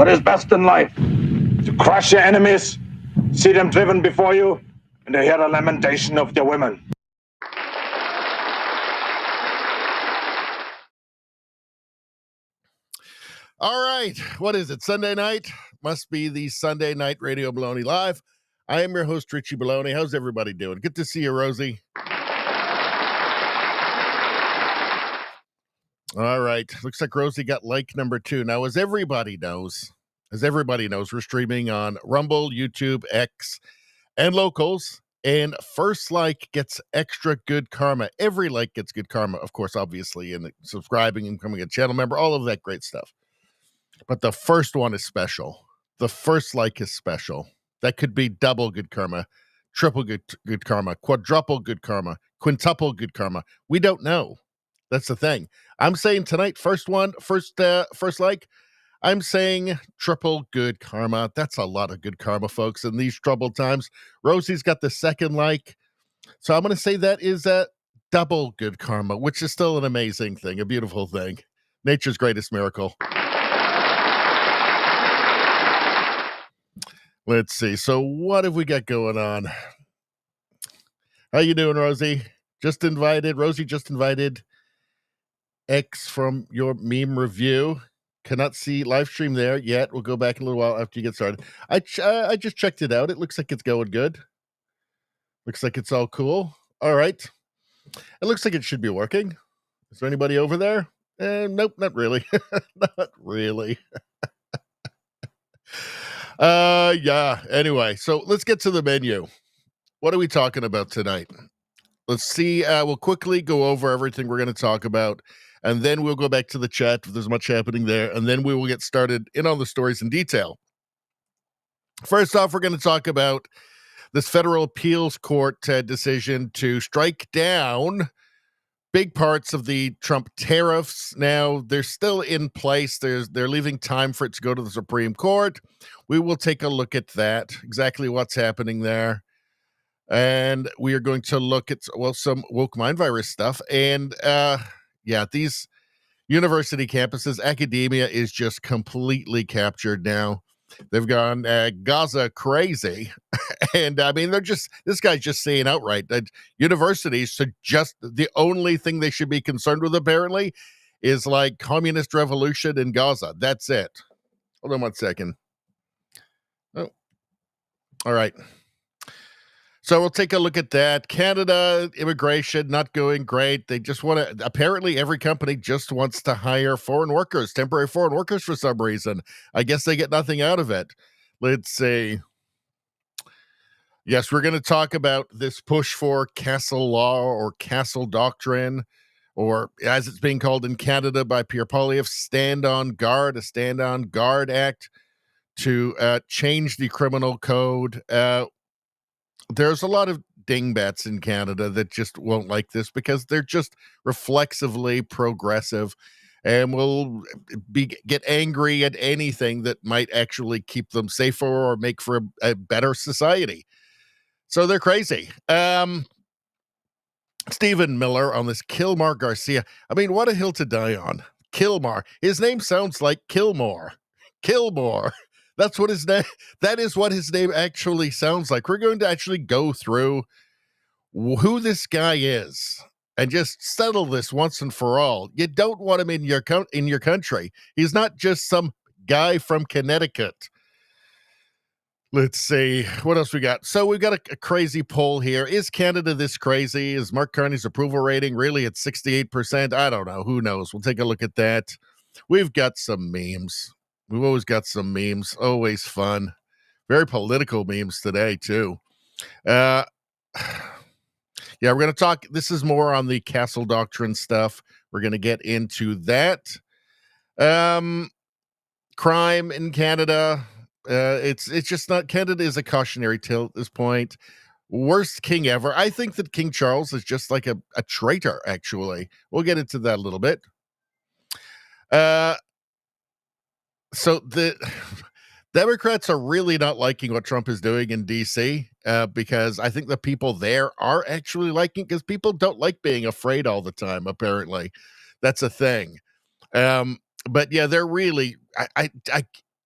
What is best in life? To crush your enemies, see them driven before you, and to hear the lamentation of their women. All right. What is it? Sunday night? Must be the Sunday Night Radio Baloney Live. I am your host, Richie Baloney. How's everybody doing? Good to see you, Rosie. All right. Looks like Rosie got like number 2. Now, as everybody knows, we're streaming on Rumble, YouTube, X, and Locals. And first like gets extra good karma. Every like gets good karma, of course, obviously, and subscribing and becoming a channel member, all of that great stuff. But the first one is special. The first like is special. That could be double good karma, triple good karma, quadruple good karma, quintuple good karma. We don't know. That's the thing. I'm saying tonight, first like, I'm saying triple good karma. That's a lot of good karma, folks, in these troubled times. Rosie's got the second like. So I'm going to say that is double good karma, which is still an amazing thing, a beautiful thing. Nature's greatest miracle. Let's see. So what have we got going on? How you doing, Rosie? Rosie just invited X from your meme review. Cannot see live stream there yet. We'll go back in a little while after you get started. I just checked it out. It looks like it's going good. Looks like it's all cool. All right. It looks like it should be working. Is there anybody over there? Nope, not really. Not really. Yeah. Anyway, so let's get to the menu. What are we talking about tonight? Let's see. We'll quickly go over everything we're going to talk about, and then we'll go back to the chat if there's much happening there, and then we will get started in on the stories in detail. First off, we're going to talk about this federal appeals court decision to strike down big parts of the Trump tariffs. Now, they're still in place. They're leaving time for it to go to the Supreme Court. We will take a look at that, exactly what's happening there. And we are going to look at, some woke mind virus stuff. And, these university campuses, academia is just completely captured now. They've gone Gaza crazy. And I mean, this guy's just saying outright that universities should the only thing they should be concerned with, apparently, is like communist revolution in Gaza. That's it. Hold on one second. Oh, all right. So we'll take a look at that. Canada, immigration, not going great. They just want to, apparently every company just wants to hire foreign workers, temporary foreign workers for some reason. I guess they get nothing out of it. Let's see. Yes, we're going to talk about this push for Castle Law or Castle Doctrine, or as it's being called in Canada by Pierre Poilievre, Stand on Guard, a Stand on Guard Act to change the criminal code. There's a lot of dingbats in Canada that just won't like this because they're just reflexively progressive and will get angry at anything that might actually keep them safer or make for a better society. So they're crazy. Stephen Miller on this Kilmar Garcia. I mean, what a hill to die on. Kilmar. His name sounds like Kilmore. Kilmore. That's what that is what his name actually sounds like. We're going to actually go through who this guy is and just settle this once and for all. You don't want him in your country. He's not just some guy from Connecticut. Let's see. What else we got? So we've got a crazy poll here. Is Canada this crazy? Is Mark Carney's approval rating really at 68%? I don't know. Who knows? We'll take a look at that. We've got some memes. We've always got some memes. Always fun. Very political memes today, too. Yeah, we're going to talk. This is more on the Castle Doctrine stuff. We're going to get into that. crime in Canada. It's just not. Canada is a cautionary tale at this point. Worst king ever. I think that King Charles is just like a traitor, actually. We'll get into that a little bit. So the Democrats are really not liking what Trump is doing in D.C. Because I think the people there are actually liking, because people don't like being afraid all the time, apparently. That's a thing. But yeah, they're really,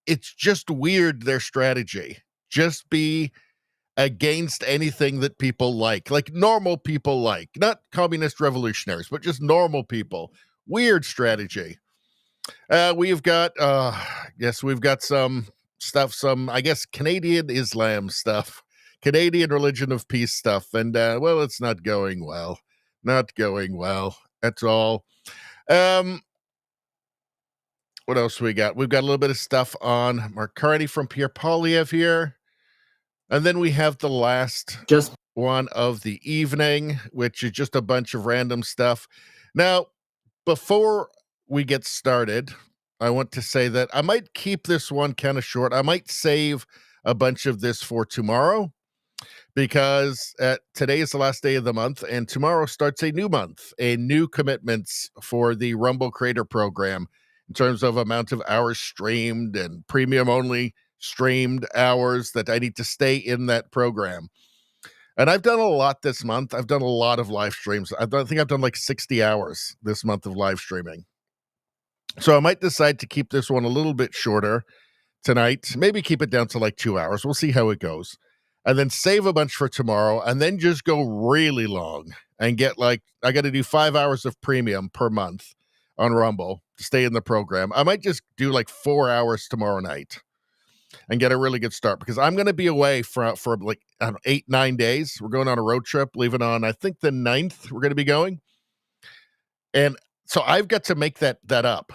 it's just weird, their strategy. Just be against anything that people like normal people like, not communist revolutionaries, but just normal people. Weird strategy. We've got, we've got some stuff, I guess, Canadian Islam stuff, Canadian religion of peace stuff. And, well, it's not going well. Not going well at all. What else we got? We've got a little bit of stuff on Mark Carney from Pierre Poilievre here. And then we have the last one of the evening, which is just a bunch of random stuff. Now, before we get started, I want to say that I might keep this one kind of short. I might save a bunch of this for tomorrow, because today is the last day of the month, and tomorrow starts a new month, a new commitments for the Rumble Creator Program in terms of amount of hours streamed and premium only streamed hours that I need to stay in that program. And I've done a lot this month. I've done a lot of live streams. I think I've done like 60 hours this month of live streaming. So I might decide to keep this one a little bit shorter tonight. Maybe keep it down to like 2 hours. We'll see how it goes. And then save a bunch for tomorrow, and then just go really long and get I got to do 5 hours of premium per month on Rumble to stay in the program. I might just do like 4 hours tomorrow night and get a really good start, because I'm going to be away for like, I don't know, 8-9 days. We're going on a road trip, leaving on, I think, the 9th we're going to be going. And so I've got to make that up,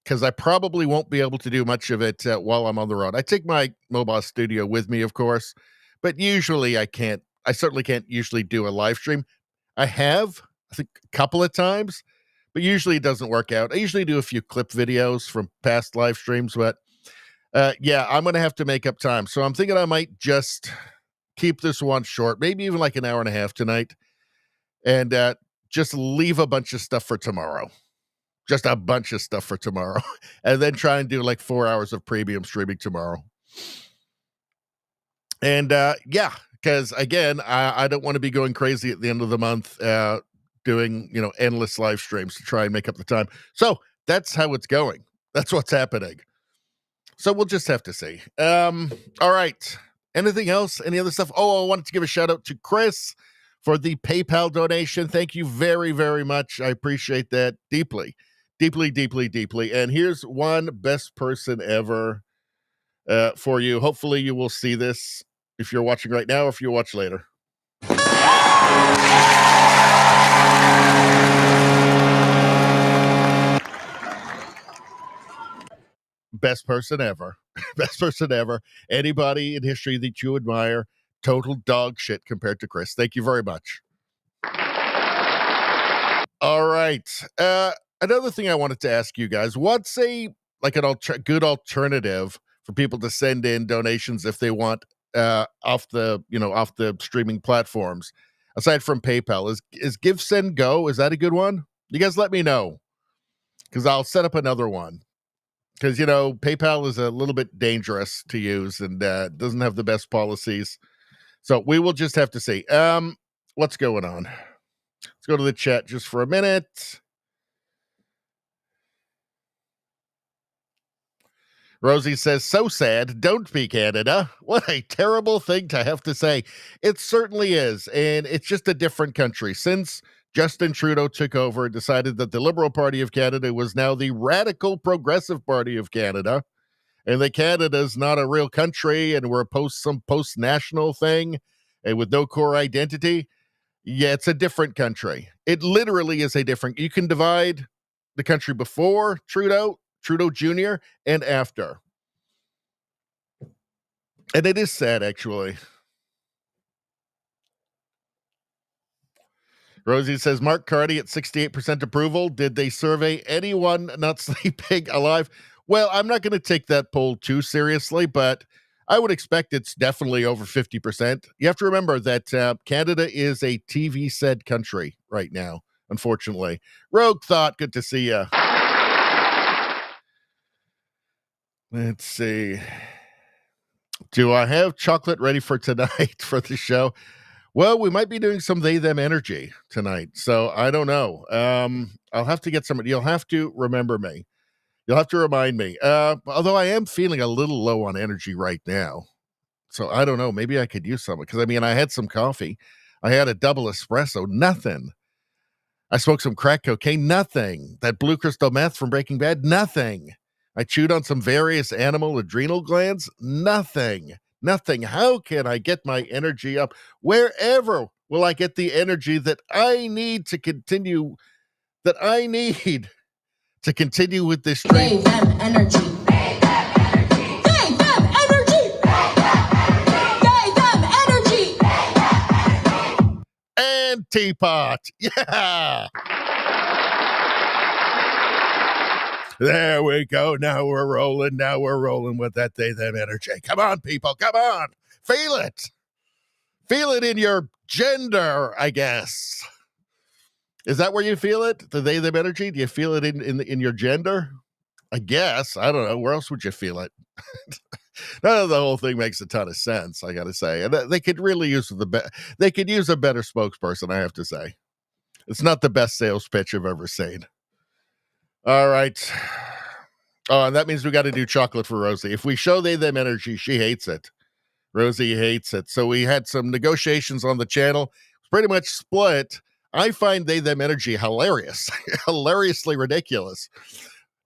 because I probably won't be able to do much of it while I'm on the road. I take my mobile studio with me, of course, but usually I certainly can't usually do a live stream. I have, I think, a couple of times, but usually it doesn't work out. I usually do a few clip videos from past live streams, but yeah, I'm going to have to make up time. So I'm thinking I might just keep this one short, maybe even like an hour and a half tonight, and just leave a bunch of stuff for tomorrow. Just a bunch of stuff for tomorrow. And then try and do like 4 hours of premium streaming tomorrow. And yeah, because again, I don't want to be going crazy at the end of the month doing, endless live streams to try and make up the time. So that's how it's going. That's what's happening. So we'll just have to see. All right. Anything else? Any other stuff? Oh, I wanted to give a shout out to Chris for the PayPal donation. Thank you very, very much. I appreciate that deeply, deeply, deeply, deeply. And here's one best person ever for you. Hopefully you will see this if you're watching right now or if you watch later. Best person ever. Best person ever. Anybody in history that you admire, total dog shit compared to Chris. Thank you very much. All right. Another thing I wanted to ask you guys, what's a good alternative for people to send in donations if they want off the streaming platforms aside from PayPal? Is Give Send Go? Is that a good one? You guys let me know, because I'll set up another one. Because, PayPal is a little bit dangerous to use and doesn't have the best policies. So we will just have to see. What's going on? Let's go to the chat just for a minute. Rosie says, so sad. Don't be Canada. What a terrible thing to have to say. It certainly is. And it's just a different country. Since Justin Trudeau took over and decided that the Liberal Party of Canada was now the Radical Progressive Party of Canada, and that Canada's not a real country and we're some post-national thing and with no core identity. Yeah, it's a different country. It literally is a different. You can divide the country before Trudeau Jr., and after. And it is sad, actually. Rosie says, Mark Carney at 68% approval. Did they survey anyone not sleeping alive? Well, I'm not going to take that poll too seriously, but I would expect it's definitely over 50%. You have to remember that Canada is a TV-said country right now, unfortunately. Rogue Thought, good to see you. Let's see. Do I have chocolate ready for tonight for the show? Well, we might be doing some they them energy tonight, so I don't know. I'll have to get some. You'll have to remember me. You'll have to remind me. Although I am feeling a little low on energy right now, so I don't know. Maybe I could use some because I mean I had some coffee. I had a double espresso. Nothing. I smoked some crack cocaine. Nothing. That blue crystal meth from Breaking Bad. Nothing. I chewed on some various animal adrenal glands. Nothing. Nothing. How can I get my energy up? Wherever will I get the energy that I need to continue? That I need to continue with this stream. They them energy. They them energy. They them energy. They them energy. And teapot. Yeah. There we go. Now we're rolling. Now we're rolling with that they them energy. Come on, people. Come on. Feel it. Feel it in your gender, I guess. Is that where you feel it? The they them energy? Do you feel it in your gender? I guess. I don't know. Where else would you feel it? None of the whole thing makes a ton of sense, I gotta say. And they could really use they could use a better spokesperson, I have to say. It's not the best sales pitch I've ever seen. All right. Oh, and that means we got to do chocolate for Rosie. If we show they them energy, she hates it. Rosie hates it. So we had some negotiations on the channel. It's pretty much split. I find they them energy hilarious, hilariously ridiculous.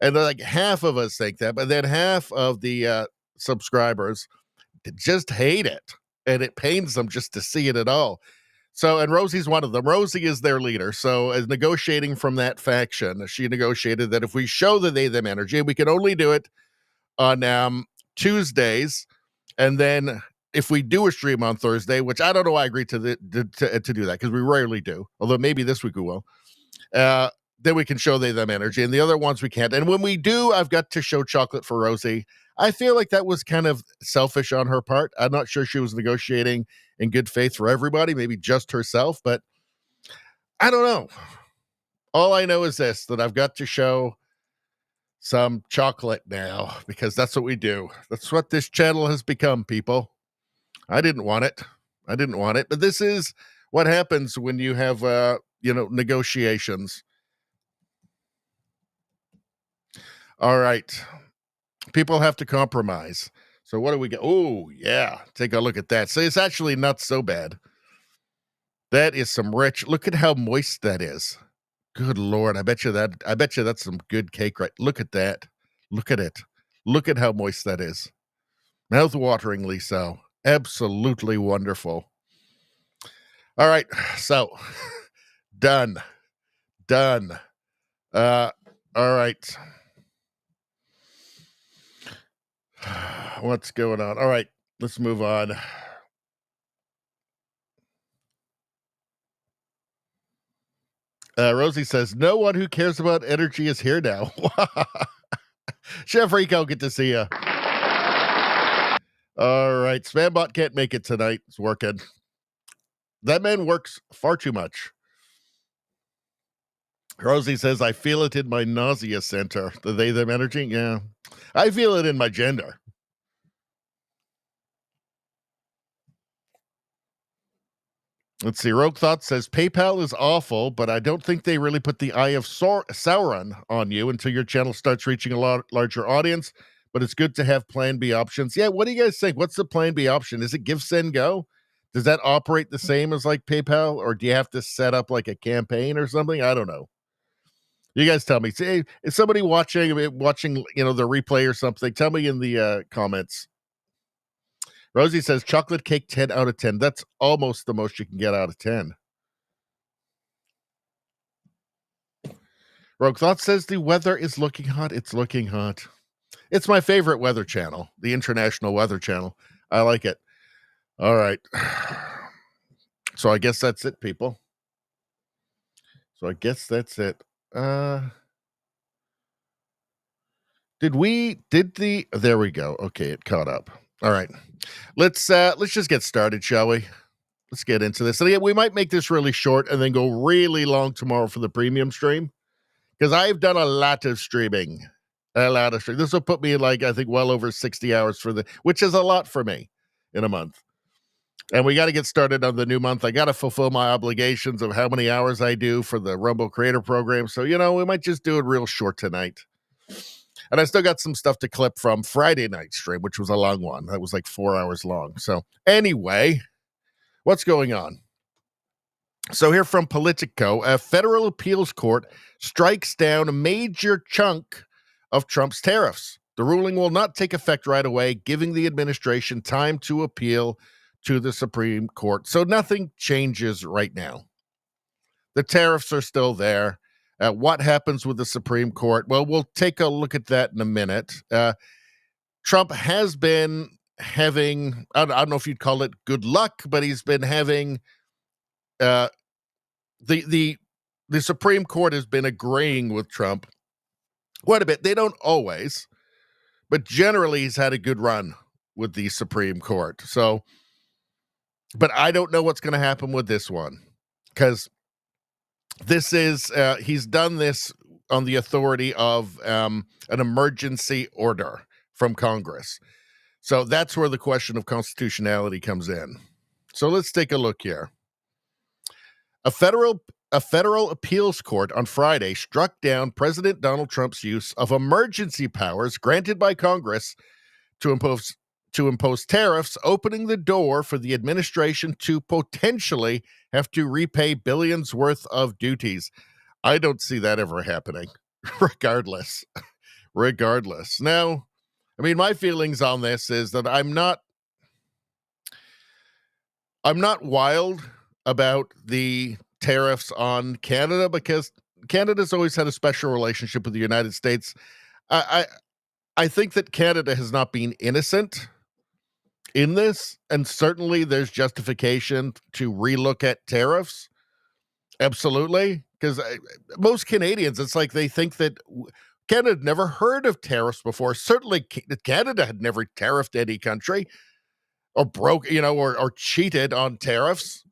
And like half of us think that, but then half of the subscribers just hate it. And it pains them just to see it at all. So, and Rosie's one of them. Rosie is their leader. So, as negotiating from that faction, she negotiated that if we show the they them energy, we can only do it on Tuesdays, and then if we do a stream on Thursday, which I don't know, I agreed to do that because we rarely do. Although maybe this week we will. Then we can show they them energy, and the other ones we can't. And when we do, I've got to show chocolate for Rosie. I feel like that was kind of selfish on her part. I'm not sure she was negotiating in good faith for everybody, maybe just herself, but I don't know. All I know is this, that I've got to show some chocolate now because that's what we do. That's what this channel has become, people. I didn't want it. But this is what happens when you have, negotiations. All right. People have to compromise. So what do we get? Oh, yeah. Take a look at that. So it's actually not so bad. That is some rich. Look at how moist that is. Good Lord. I bet you that's some good cake, right? Look at that. Look at it. Look at how moist that is. Mouth-wateringly so. Absolutely wonderful. All right. So done. All right. What's going on? All right, let's move on. Rosie says, no one who cares about energy is here now. Chef Rico, good to see you. All right, Spambot can't make it tonight. It's working. That man works far too much. Rosie says, I feel it in my nausea center. The they, them energy? Yeah. I feel it in my gender. Let's see. Rogue Thought says, PayPal is awful, but I don't think they really put the Eye of Sauron on you until your channel starts reaching a larger audience. But it's good to have plan B options. Yeah, what do you guys think? What's the plan B option? Is it give, send, go? Does that operate the same as like PayPal? Or do you have to set up like a campaign or something? I don't know. You guys tell me. See, is somebody watching, the replay or something? Tell me in the comments. Rosie says, chocolate cake 10 out of 10. That's almost the most you can get out of 10. Rogue Thought says, the weather is looking hot. It's looking hot. It's my favorite weather channel, the International Weather Channel. I like it. All right. So I guess that's it, people. So I guess that's it. There we go. Okay, it caught up. All right. Let's just get started, shall we? Let's get into this. And again, we might make this really short and then go really long tomorrow for the premium stream, because I've done a lot of streaming. This will put me in, like, I think well over 60 hours which is a lot for me in a month. And we got to get started on the new month. I got to fulfill my obligations of how many hours I do for the Rumble Creator Program. So, we might just do it real short tonight. And I still got some stuff to clip from Friday night stream, which was a long one. That was like 4 hours long. So anyway, what's going on? So here from Politico, a federal appeals court strikes down a major chunk of Trump's tariffs. The ruling will not take effect right away, giving the administration time to appeal to the Supreme Court. So nothing changes right now. The tariffs are still there. What happens with the Supreme Court? Well, we'll take a look at that in a minute. Trump has been having, I don't know if you'd call it good luck, but he's been having, the Supreme Court has been agreeing with Trump quite a bit. They don't always, but generally he's had a good run with the Supreme Court. So, but I don't know what's going to happen with this one, because this is, he's done this on the authority of an emergency order from Congress. So that's where the question of constitutionality comes in. So let's take a look here. A federal appeals court on Friday struck down President Donald Trump's use of emergency powers granted by Congress to impose tariffs, opening the door for the administration to potentially have to repay billions worth of duties. I don't see that ever happening, regardless. Now, I mean, my feelings on this is that I'm not wild about the tariffs on Canada, because Canada's always had a special relationship with the United States. I think that Canada has not been innocent in this, and certainly there's justification to relook at tariffs. Absolutely, because most Canadians, it's like they think that Canada had never heard of tariffs before. Certainly, Canada had never tariffed any country, or broke, or cheated on tariffs,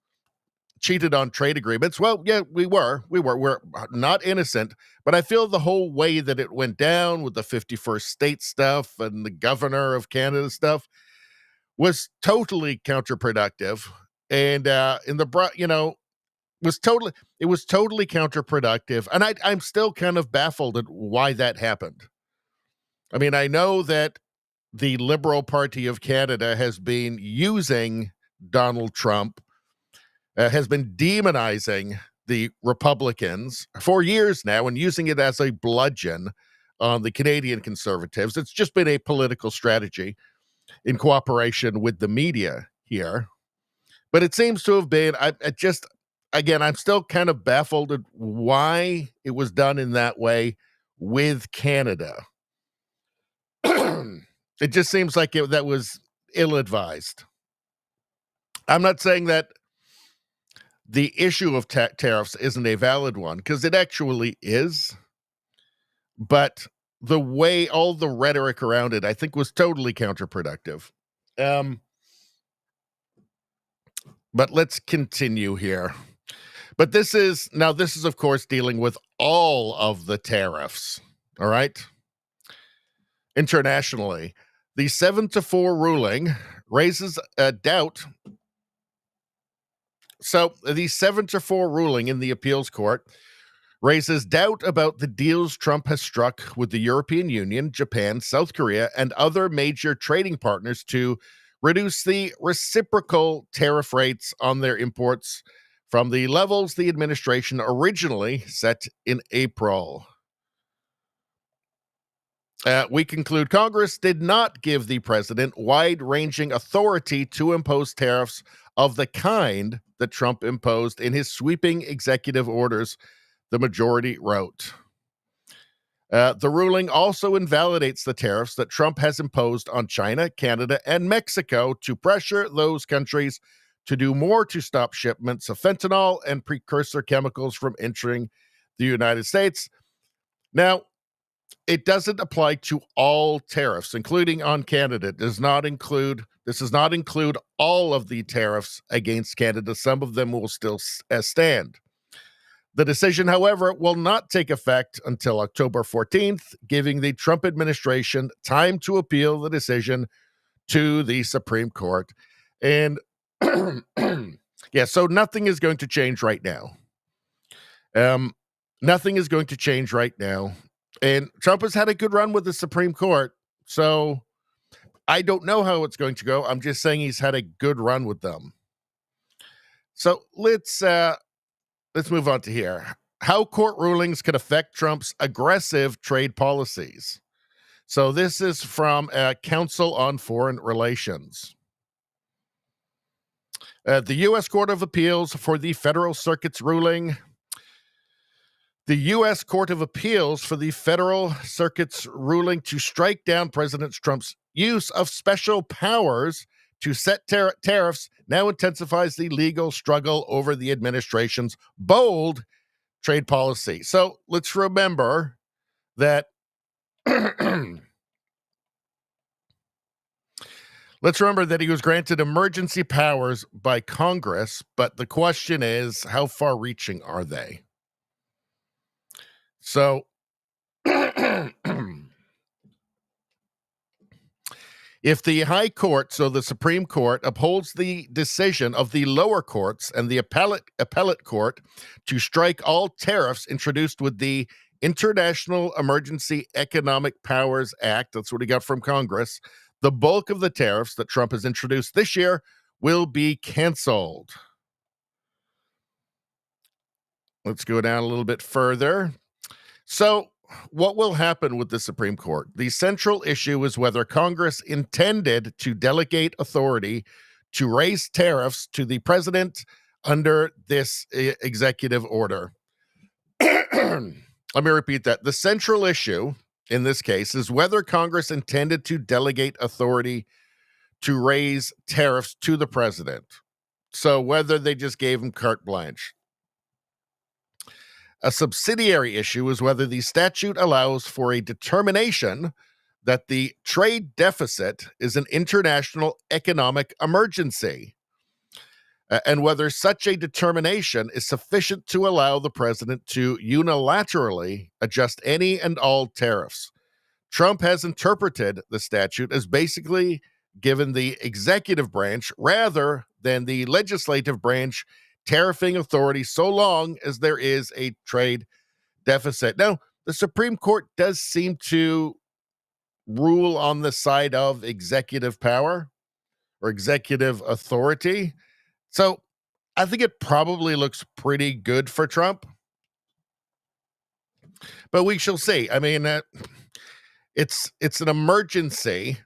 cheated on trade agreements. Well, yeah, we're not innocent, but I feel the whole way that it went down with the 51st state stuff and the governor of Canada stuff was totally counterproductive, and it was totally counterproductive, and I'm still kind of baffled at why that happened. I mean, I know that the Liberal Party of Canada has been using Donald Trump, has been demonizing the Republicans for years now and using it as a bludgeon on the Canadian Conservatives. It's just been a political strategy in cooperation with the media here. But it seems to have been, I'm still kind of baffled at why it was done in that way with Canada. It just seems like that was ill-advised. I'm not saying that the issue of tariffs isn't a valid one, because it actually is. But the way, all the rhetoric around it, I think, was totally counterproductive. But let's continue here. But this is, of course, dealing with all of the tariffs, all right? Internationally, the 7-4 ruling raises a doubt. So the 7-4 ruling in the appeals court raises doubt about the deals Trump has struck with the European Union, Japan, South Korea, and other major trading partners to reduce the reciprocal tariff rates on their imports from the levels the administration originally set in April. We conclude Congress did not give the president wide-ranging authority to impose tariffs of the kind that Trump imposed in his sweeping executive orders, the majority wrote. The ruling also invalidates the tariffs that Trump has imposed on China, Canada, and Mexico to pressure those countries to do more to stop shipments of fentanyl and precursor chemicals from entering the United States. Now, it doesn't apply to all tariffs, including on Canada. This does not include all of the tariffs against Canada. Some of them will still stand. The decision, however, will not take effect until October 14th, giving the Trump administration time to appeal the decision to the Supreme Court. And yeah, so nothing is going to change right now. Nothing is going to change right now. And Trump has had a good run with the Supreme Court, so I don't know how it's going to go. I'm just saying he's had a good run with them. So let's move on to here. How court rulings could affect Trump's aggressive trade policies. So this is from Council on Foreign Relations. The U.S. Court of Appeals for the Federal Circuit's ruling. The U.S. Court of Appeals for the Federal Circuit's ruling to strike down President Trump's use of special powers to set tariffs now intensifies the legal struggle over the administration's bold trade policy. So let's remember that he was granted emergency powers by Congress, but the question is, how far-reaching are they? So if the High Court, so the Supreme Court, upholds the decision of the lower courts and the appellate court to strike all tariffs introduced with the International Emergency Economic Powers Act, that's what he got from Congress, the bulk of the tariffs that Trump has introduced this year will be canceled. Let's go down a little bit further. So what will happen with the Supreme Court? The central issue is whether Congress intended to delegate authority to raise tariffs to the president under this executive order. Let me repeat that. The central issue in this case is whether Congress intended to delegate authority to raise tariffs to the president. So whether they just gave him carte blanche. A subsidiary issue is whether the statute allows for a determination that the trade deficit is an international economic emergency, and whether such a determination is sufficient to allow the president to unilaterally adjust any and all tariffs. Trump has interpreted the statute as basically given the executive branch rather than the legislative branch tariffing authority so long as there is a trade deficit. Now, the Supreme Court does seem to rule on the side of executive power or executive authority. So I think it probably looks pretty good for Trump. But we shall see. I mean, it's an emergency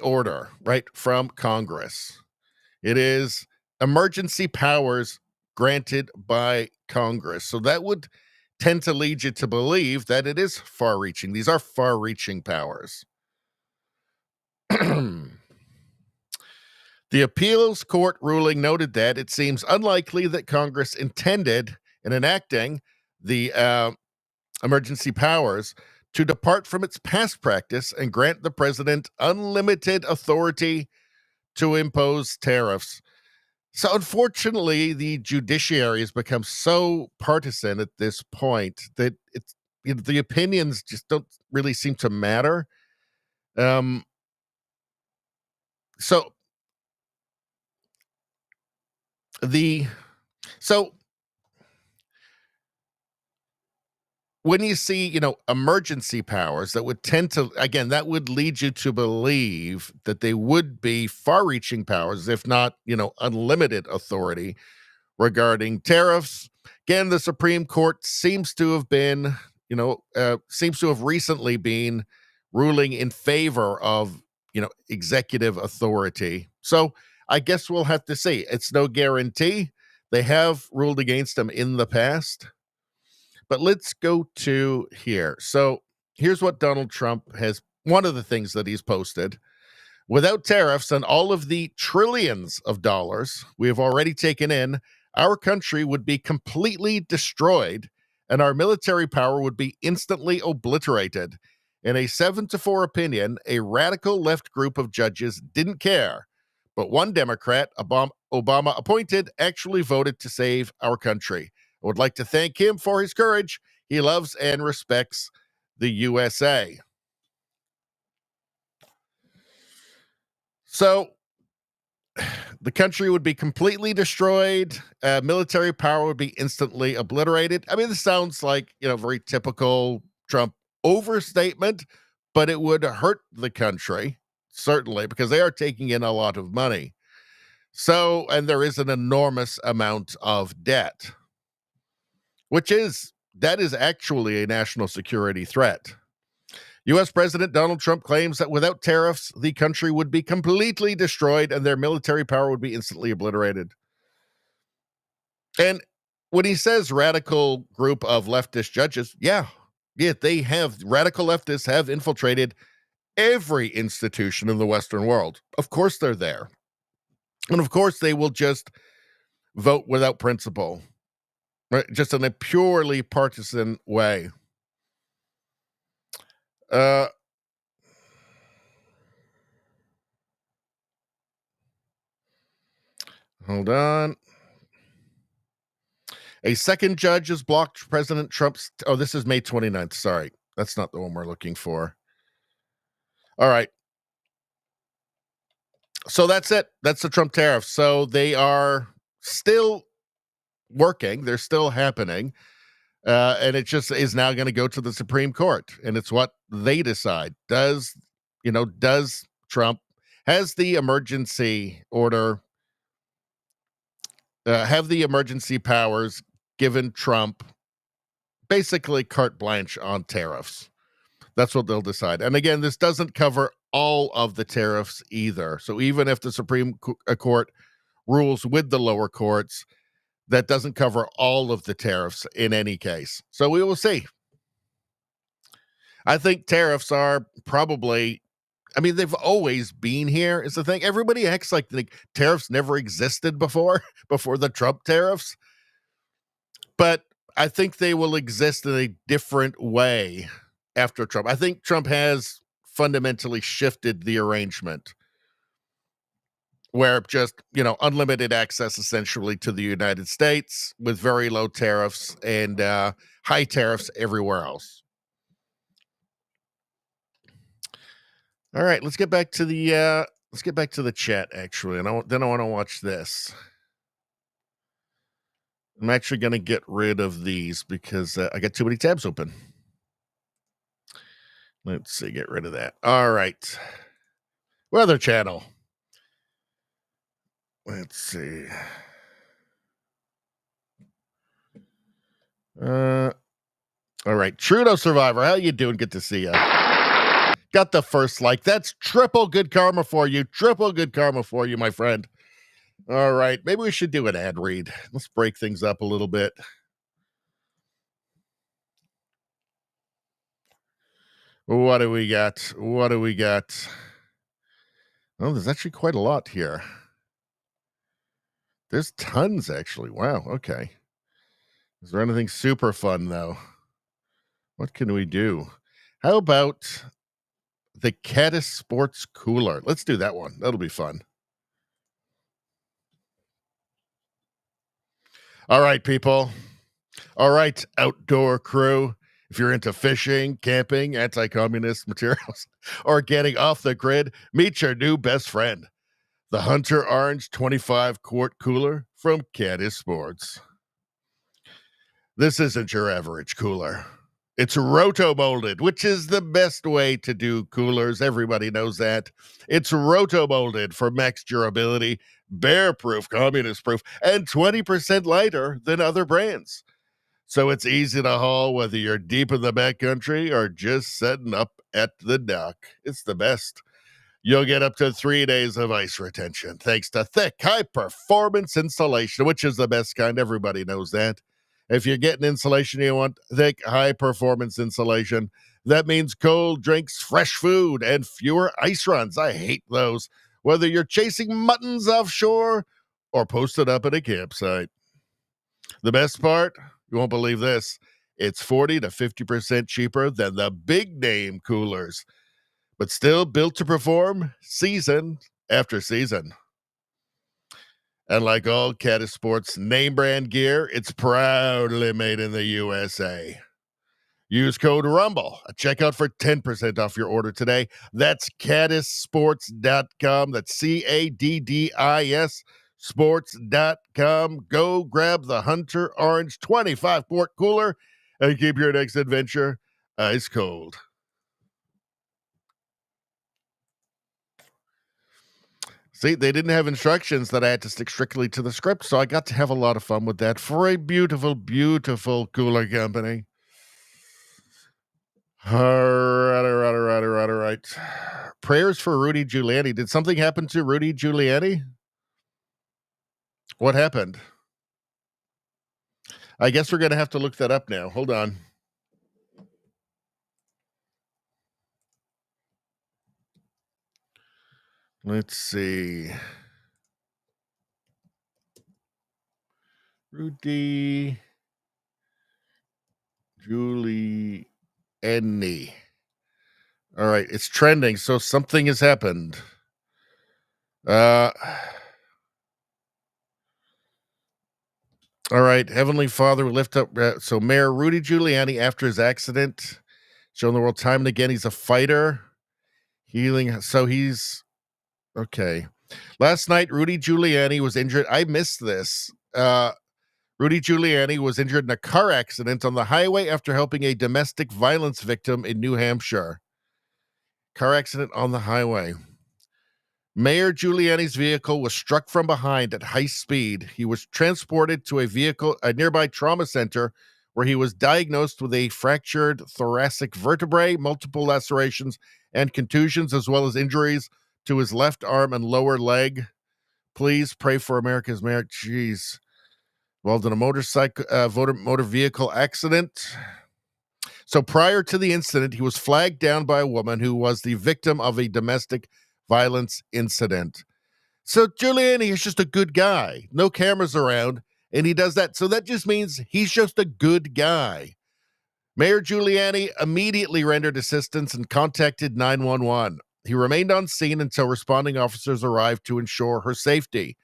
order, right, from Congress. It is emergency powers granted by Congress. So that would tend to lead you to believe that it is far-reaching. These are far-reaching powers. The appeals court ruling noted that it seems unlikely that Congress intended in enacting the emergency powers to depart from its past practice and grant the president unlimited authority to impose tariffs. So unfortunately, the judiciary has become so partisan at this point that it's, you know, the opinions just don't really seem to matter. So when you see, you know, emergency powers, that would tend to, again, that would lead you to believe that they would be far-reaching powers, if not, you know, unlimited authority regarding tariffs. Again, the Supreme Court seems to have been, you know, seems to have recently been ruling in favor of, you know, executive authority. So I guess we'll have to see. It's no guarantee. They have ruled against them in the past. But let's go to here. So here's what Donald Trump has, one of the things that he's posted. Without tariffs and all of the trillions of dollars we have already taken in, our country would be completely destroyed and our military power would be instantly obliterated. In a 7-4 opinion, a radical left group of judges didn't care, but one Democrat, Obama appointed, actually voted to save our country. I would like to thank him for his courage. He loves and respects the USA. So the country would be completely destroyed. Military power would be instantly obliterated. I mean, this sounds like, very typical Trump overstatement, but it would hurt the country, certainly, because they are taking in a lot of money. So, and there is an enormous amount of debt, that is actually a national security threat. U.S. President Donald Trump claims that without tariffs, the country would be completely destroyed and their military power would be instantly obliterated. And when he says radical group of leftist judges, radical leftists have infiltrated every institution in the Western world. Of course they're there. And of course they will just vote without principle, right? Just in a purely partisan way. Hold on. A second judge has blocked President Trump's... Oh, this is May 29th. Sorry. That's not the one we're looking for. All right. So that's it. That's the Trump tariffs. So they are still working. They're still happening. And it just is now going to go to the Supreme Court. And it's what they decide. Does Trump, has the emergency order, have the emergency powers given Trump basically carte blanche on tariffs? That's what they'll decide. And again, this doesn't cover all of the tariffs either. So even if the Supreme Court rules with the lower courts, that doesn't cover all of the tariffs in any case. So we will see. I think tariffs are probably, they've always been here is the thing. Everybody acts like tariffs never existed before the Trump tariffs. But I think they will exist in a different way after Trump. I think Trump has fundamentally shifted the arrangement where just, unlimited access essentially to the United States with very low tariffs and high tariffs everywhere else. All right, let's get back to the chat actually, and then I want to watch this. I'm actually going to get rid of these because I got too many tabs open. Let's see, get rid of that. All right. Weather channel. Let's see. All right. Trudeau Survivor, how you doing? Good to see you. Got the first like. That's triple good karma for you. Triple good karma for you, my friend. All right. Maybe we should do an ad read. Let's break things up a little bit. What do we got? Oh, there's actually quite a lot here. There's tons, actually. Wow, okay. Is there anything super fun, though? What can we do? How about the Caddis Sports Cooler? Let's do that one. That'll be fun. All right, people. All right, outdoor crew. If you're into fishing, camping, anti-communist materials, or getting off the grid, meet your new best friend, the Hunter Orange 25-quart cooler from Caddis Sports. This isn't your average cooler. It's roto-molded, which is the best way to do coolers. Everybody knows that. It's roto-molded for max durability, bear-proof, communist-proof, and 20% lighter than other brands. So it's easy to haul whether you're deep in the backcountry or just setting up at the dock. It's the best. You'll get up to 3 days of ice retention thanks to thick, high-performance insulation, which is the best kind. Everybody knows that. If you're getting insulation, you want thick, high-performance insulation. That means cold drinks, fresh food, and fewer ice runs. I hate those. Whether you're chasing muttons offshore or posted up at a campsite. The best part, you won't believe this, It's 40 to 50% cheaper than the big name coolers, but still built to perform season after season. And like all Caddis Sports name brand gear, it's proudly made in the USA. Use code RUMBLE at checkout for 10% off your order today. That's caddissports.com. That's CADDIS sports.com. Go grab the Hunter Orange 25 quart cooler and keep your next adventure ice cold. See, they didn't have instructions that I had to stick strictly to the script, so I got to have a lot of fun with that for a beautiful, beautiful cooler company. All right. Prayers for Rudy Giuliani. Did something happen to Rudy Giuliani? What happened? I guess we're going to have to look that up now. Hold on. Let's see. Rudy Giuliani. All right, it's trending, so something has happened. All right, Heavenly Father, we lift up. So Mayor Rudy Giuliani, after his accident, shown the world time and again, he's a fighter, healing. So he's okay. Last night, Rudy Giuliani was injured. I missed this. Rudy Giuliani was injured in a car accident on the highway after helping a domestic violence victim in New Hampshire. Car accident on the highway. Mayor Giuliani's vehicle was struck from behind at high speed. He was transported to a nearby trauma center where he was diagnosed with a fractured thoracic vertebrae, multiple lacerations and contusions, as well as injuries to his left arm and lower leg. Please pray for America's mayor. Jeez. Involved in a motor vehicle accident. So prior to the incident, he was flagged down by a woman who was the victim of a domestic violence incident. So Giuliani is just a good guy. No cameras around, and he does that. So that just means he's just a good guy. Mayor Giuliani immediately rendered assistance and contacted 911. He remained on scene until responding officers arrived to ensure her safety.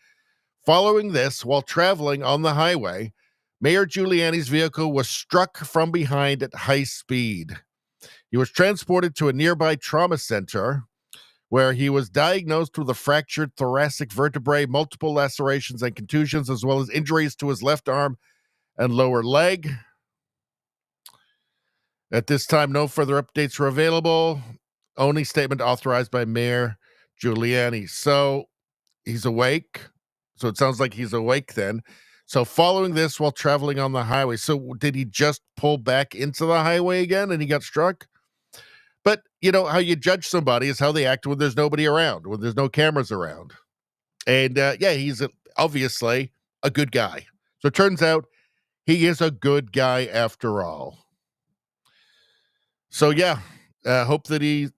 Following this, while traveling on the highway, Mayor Giuliani's vehicle was struck from behind at high speed. He was transported to a nearby trauma center where he was diagnosed with a fractured thoracic vertebrae, multiple lacerations and contusions, as well as injuries to his left arm and lower leg. At this time, no further updates were available. Only statement authorized by Mayor Giuliani. So he's awake. So it sounds like he's awake then. So following this while traveling on the highway. So did he just pull back into the highway again and he got struck? But you know how you judge somebody is how they act when there's nobody around, when there's no cameras around. And yeah, he's obviously a good guy. So it turns out he is a good guy after all. So yeah, hope that he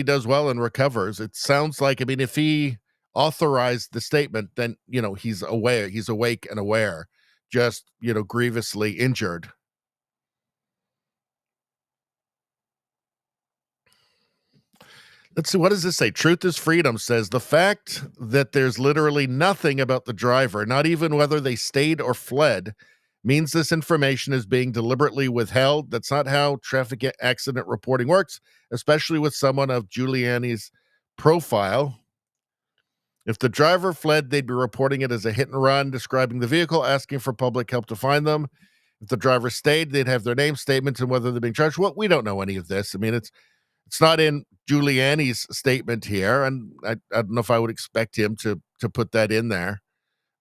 does well and recovers. It sounds like, I mean, if he authorized the statement, then you know he's awake and aware, just grievously injured. Let's see, what does this say? Truth is Freedom says the fact that there's literally nothing about the driver, not even whether they stayed or fled, means this information is being deliberately withheld. That's not how traffic accident reporting works, especially with someone of Giuliani's profile. If the driver fled, they'd be reporting it as a hit and run, describing the vehicle, asking for public help to find them. If the driver stayed, they'd have their name, statements, and whether they're being charged. Well, we don't know any of this. I mean, it's not in Giuliani's statement here, and I don't know if I would expect him to put that in there.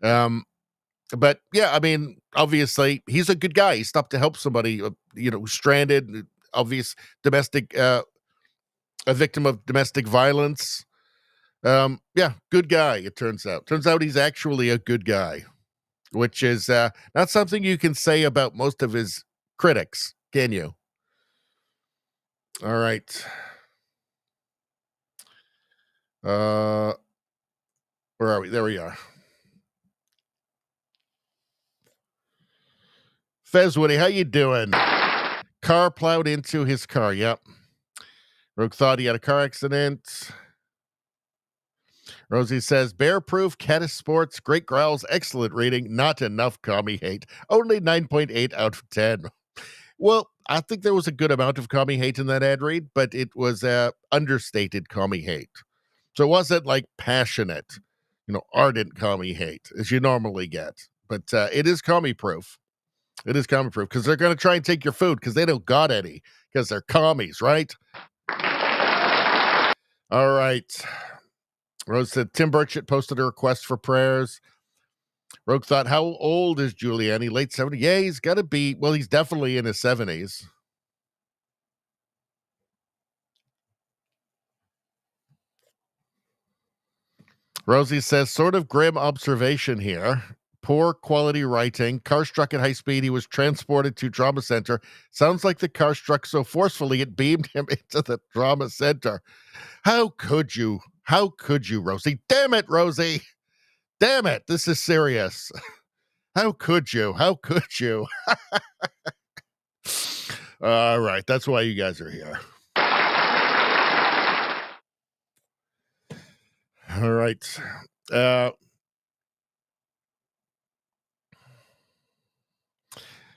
But yeah, I mean, obviously, he's a good guy. He stopped to help somebody, stranded, obvious domestic, a victim of domestic violence. Yeah, good guy, it turns out. Turns out he's actually a good guy, which is not something you can say about most of his critics, can you? All right. Where are we? There we are. Fez Woody, how you doing? car plowed into his car. Yep. Rogue thought he had a car accident. Rosie says, Bear Proof, Caddis Sports, great growls, excellent rating, not enough commie hate. Only 9.8 out of 10. Well, I think there was a good amount of commie hate in that ad read, but it was understated commie hate. So it wasn't like passionate, ardent commie hate, as you normally get. But it is commie proof. It is commie proof, because they're going to try and take your food, because they don't got any, because they're commies, right? All right. Rose said, Tim Burchett posted a request for prayers. Rogue thought, how old is Giuliani? Late 70s? Yeah, he's got to be, well, he's definitely in his 70s. Rosie says, sort of grim observation here. Poor quality writing. Car struck at high speed. He was transported to trauma center. Sounds like the car struck so forcefully it beamed him into the trauma center. How could you? How could you, Rosie? Damn it, Rosie. Damn it. This is serious. How could you? How could you? All right. That's why you guys are here. All right.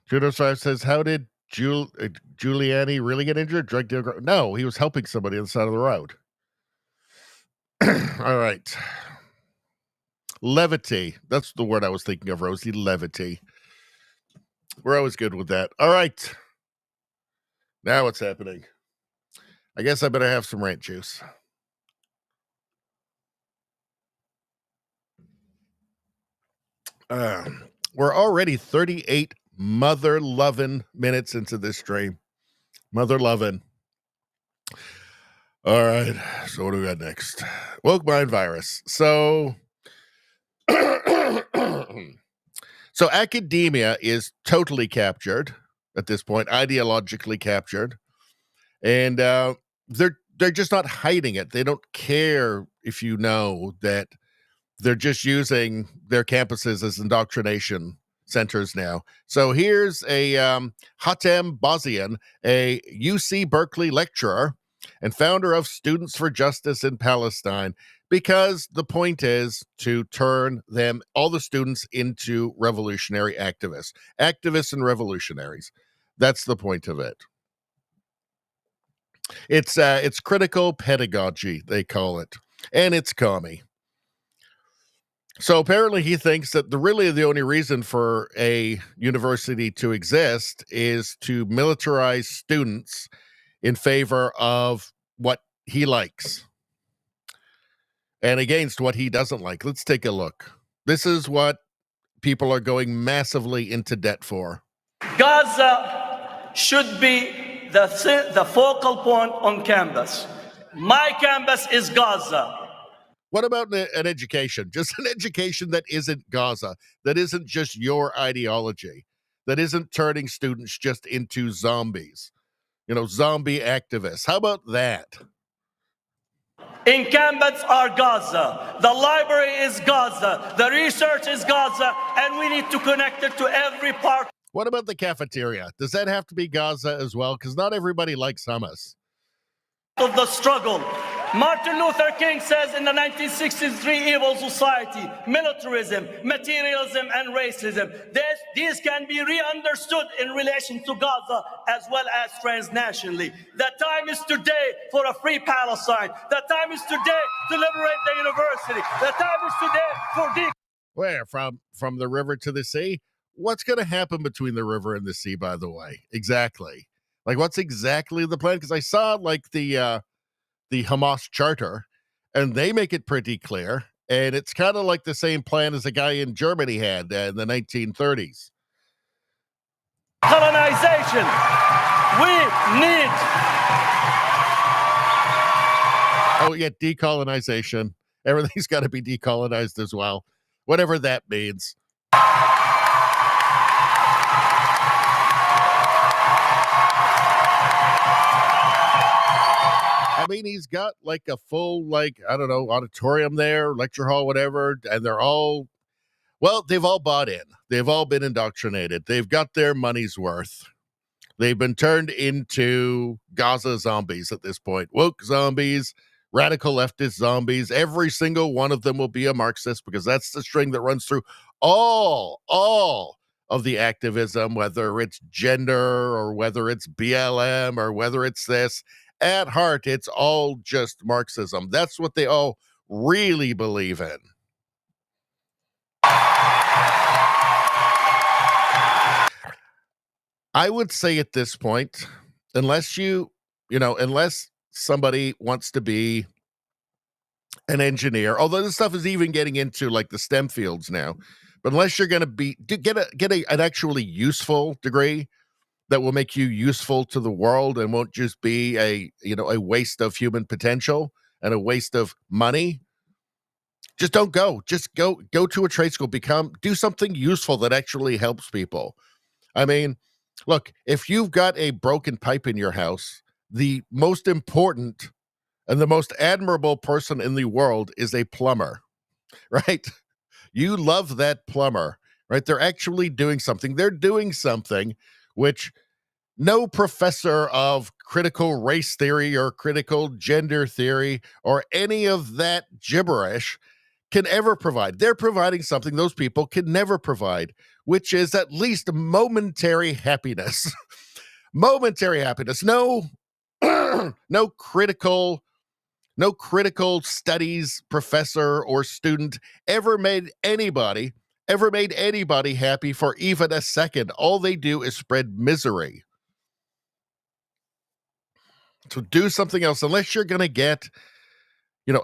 Judo 5 says, how did Giuliani really get injured? Drug deal? No, he was helping somebody on the side of the road. All right. Levity. That's the word I was thinking of, Rosie. Levity. We're always good with that. All right. Now what's happening? I guess I better have some rant juice. We're already 38 mother-loving minutes into this stream. Mother-loving. All right. So what do we got next? Woke mind virus. So academia is totally captured at this point, ideologically captured. And they're just not hiding it. They don't care if you know that they're just using their campuses as indoctrination centers now. So here's a Hatem Bozian, a UC Berkeley lecturer and founder of Students for Justice in Palestine, because the point is to turn them, all the students, into revolutionary activists and revolutionaries. That's the point of it. It's critical pedagogy, they call it, and it's commie. So apparently he thinks that the only reason for a university to exist is to militarize students in favor of what he likes and against what he doesn't like. Let's take a look. This is what people are going massively into debt for. Gaza should be the focal point on campus. My campus is Gaza. What about an education? Just an education that isn't Gaza, that isn't just your ideology, that isn't turning students just into zombies, zombie activists. How about that? In campus are Gaza. The library is Gaza. The research is Gaza. And we need to connect it to every part. What about the cafeteria? Does that have to be Gaza as well? Because not everybody likes hummus. Of the struggle. Martin Luther King says in the 1963 evil society, militarism, materialism, and racism. These can be re-understood in relation to Gaza as well as transnationally. The time is today for a free Palestine. The time is today to liberate the university. The time is today for Where? From the river to the sea? What's going to happen between the river and the sea, by the way? Exactly. Like, what's exactly the plan? Because I saw, like, the Hamas charter, and they make it pretty clear. And it's kind of like the same plan as a guy in Germany had in the 1930s. Colonization. We need. Oh, yeah, decolonization. Everything's got to be decolonized as well. Whatever that means. I mean, he's got like a full, auditorium there, lecture hall, whatever, and they're all, they've all bought in. They've all been indoctrinated. They've got their money's worth. They've been turned into Gaza zombies at this point. Woke zombies, radical leftist zombies. Every single one of them will be a Marxist because that's the string that runs through all of the activism, whether it's gender or whether it's BLM or whether it's this. At heart, it's all just Marxism. That's what they all really believe in. I would say at this point, unless unless somebody wants to be an engineer, although this stuff is even getting into like the STEM fields now, but unless you're going to get an actually useful degree that will make you useful to the world and won't just be a waste of human potential and a waste of money, just don't go. Just go to a trade school, do something useful that actually helps people. I mean, look, if you've got a broken pipe in your house, the most important and the most admirable person in the world is a plumber, right? You love that plumber, right? They're actually doing something. They're doing something which no professor of critical race theory or critical gender theory or any of that gibberish can ever provide. They're providing something those people can never provide, which is at least momentary happiness. Momentary happiness. No critical studies professor or student ever made anybody happy for even a second. All they do is spread misery. So do something else, unless you're going to get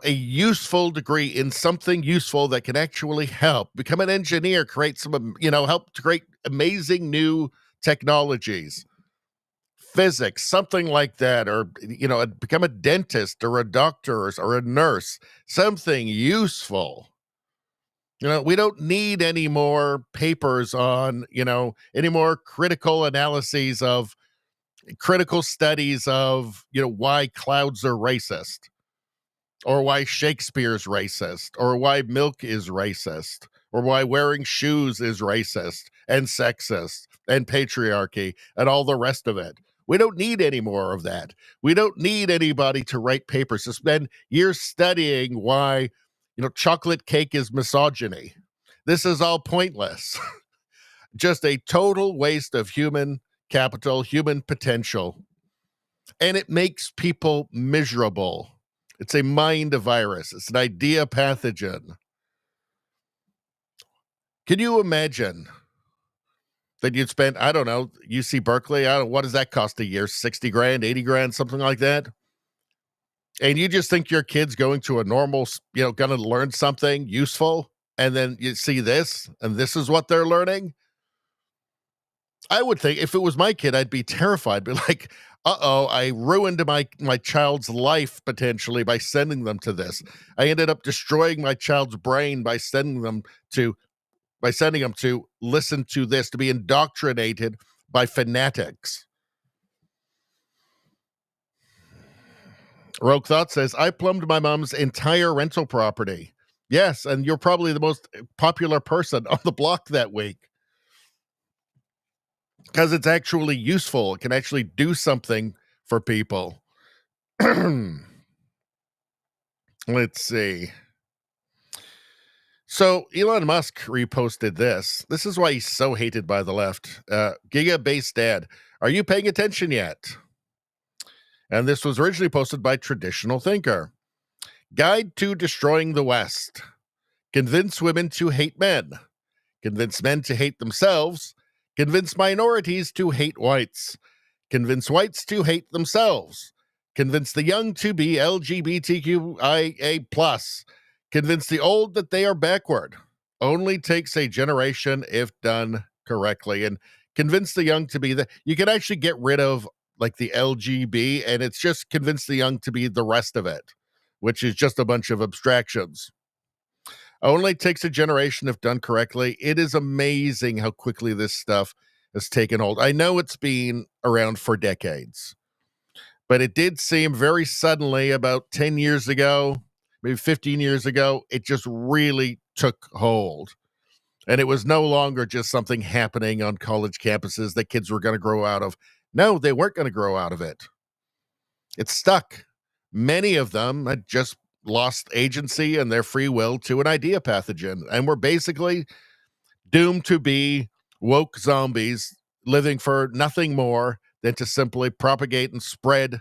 a useful degree in something useful that can actually help. Become an engineer, create some, help to create amazing new technologies, physics, something like that, or, become a dentist or a doctor or a nurse, something useful. We don't need any more papers on, any more critical analyses of critical studies of, why clouds are racist, or why Shakespeare's racist, or why milk is racist, or why wearing shoes is racist and sexist and patriarchy and all the rest of it. We don't need any more of that. We don't need anybody to write papers to spend years studying why, chocolate cake is misogyny. This is all pointless. Just a total waste of human capital, human potential. And it makes people miserable. It's a mind virus. It's an idea pathogen. Can you imagine that you'd spend, I don't know, UC Berkeley, what does that cost a year? 60 grand, 80 grand, something like that? And you just think your kid's going to a normal, going to learn something useful, and then you see this, and this is what they're learning? I would think if it was my kid, I'd be terrified. Be like, I ruined my child's life potentially by sending them to this. I ended up destroying my child's brain by sending them to listen to this, to be indoctrinated by fanatics. Rogue Thought says, I plumbed my mom's entire rental property. Yes, and you're probably the most popular person on the block that week. Because it's actually useful. It can actually do something for people. Let's see. So Elon Musk reposted this. This is why he's so hated by the left. Giga-based dad. Are you paying attention yet? And this was originally posted by Traditional Thinker. Guide to Destroying the West. Convince women to hate men. Convince men to hate themselves. Convince minorities to hate whites. Convince whites to hate themselves. Convince the young to be LGBTQIA+. Convince the old that they are backward. Only takes a generation if done correctly. And convince the young to be you can actually get rid of like the LGB, and it's just convince the young to be the rest of it, which is just a bunch of abstractions. Only takes a generation if done correctly. It is amazing how quickly this stuff has taken hold. I know it's been around for decades, but it did seem very suddenly about 10 years ago, maybe 15 years ago, it just really took hold. And it was no longer just something happening on college campuses that kids were going to grow out of. No, they weren't going to grow out of it. It's stuck. Many of them had just lost agency and their free will to an idea pathogen, and were basically doomed to be woke zombies living for nothing more than to simply propagate and spread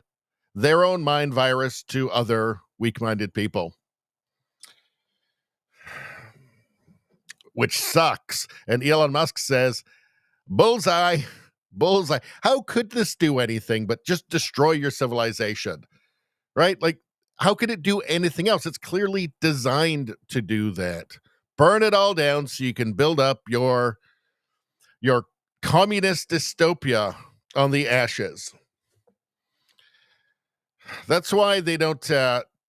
their own mind virus to other weak-minded people. Which sucks. And Elon Musk says, bullseye, bullseye. How could this do anything but just destroy your civilization? Right? Like, how could it do anything else? It's clearly designed to do that. Burn it all down so you can build up your communist dystopia on the ashes. That's why they don't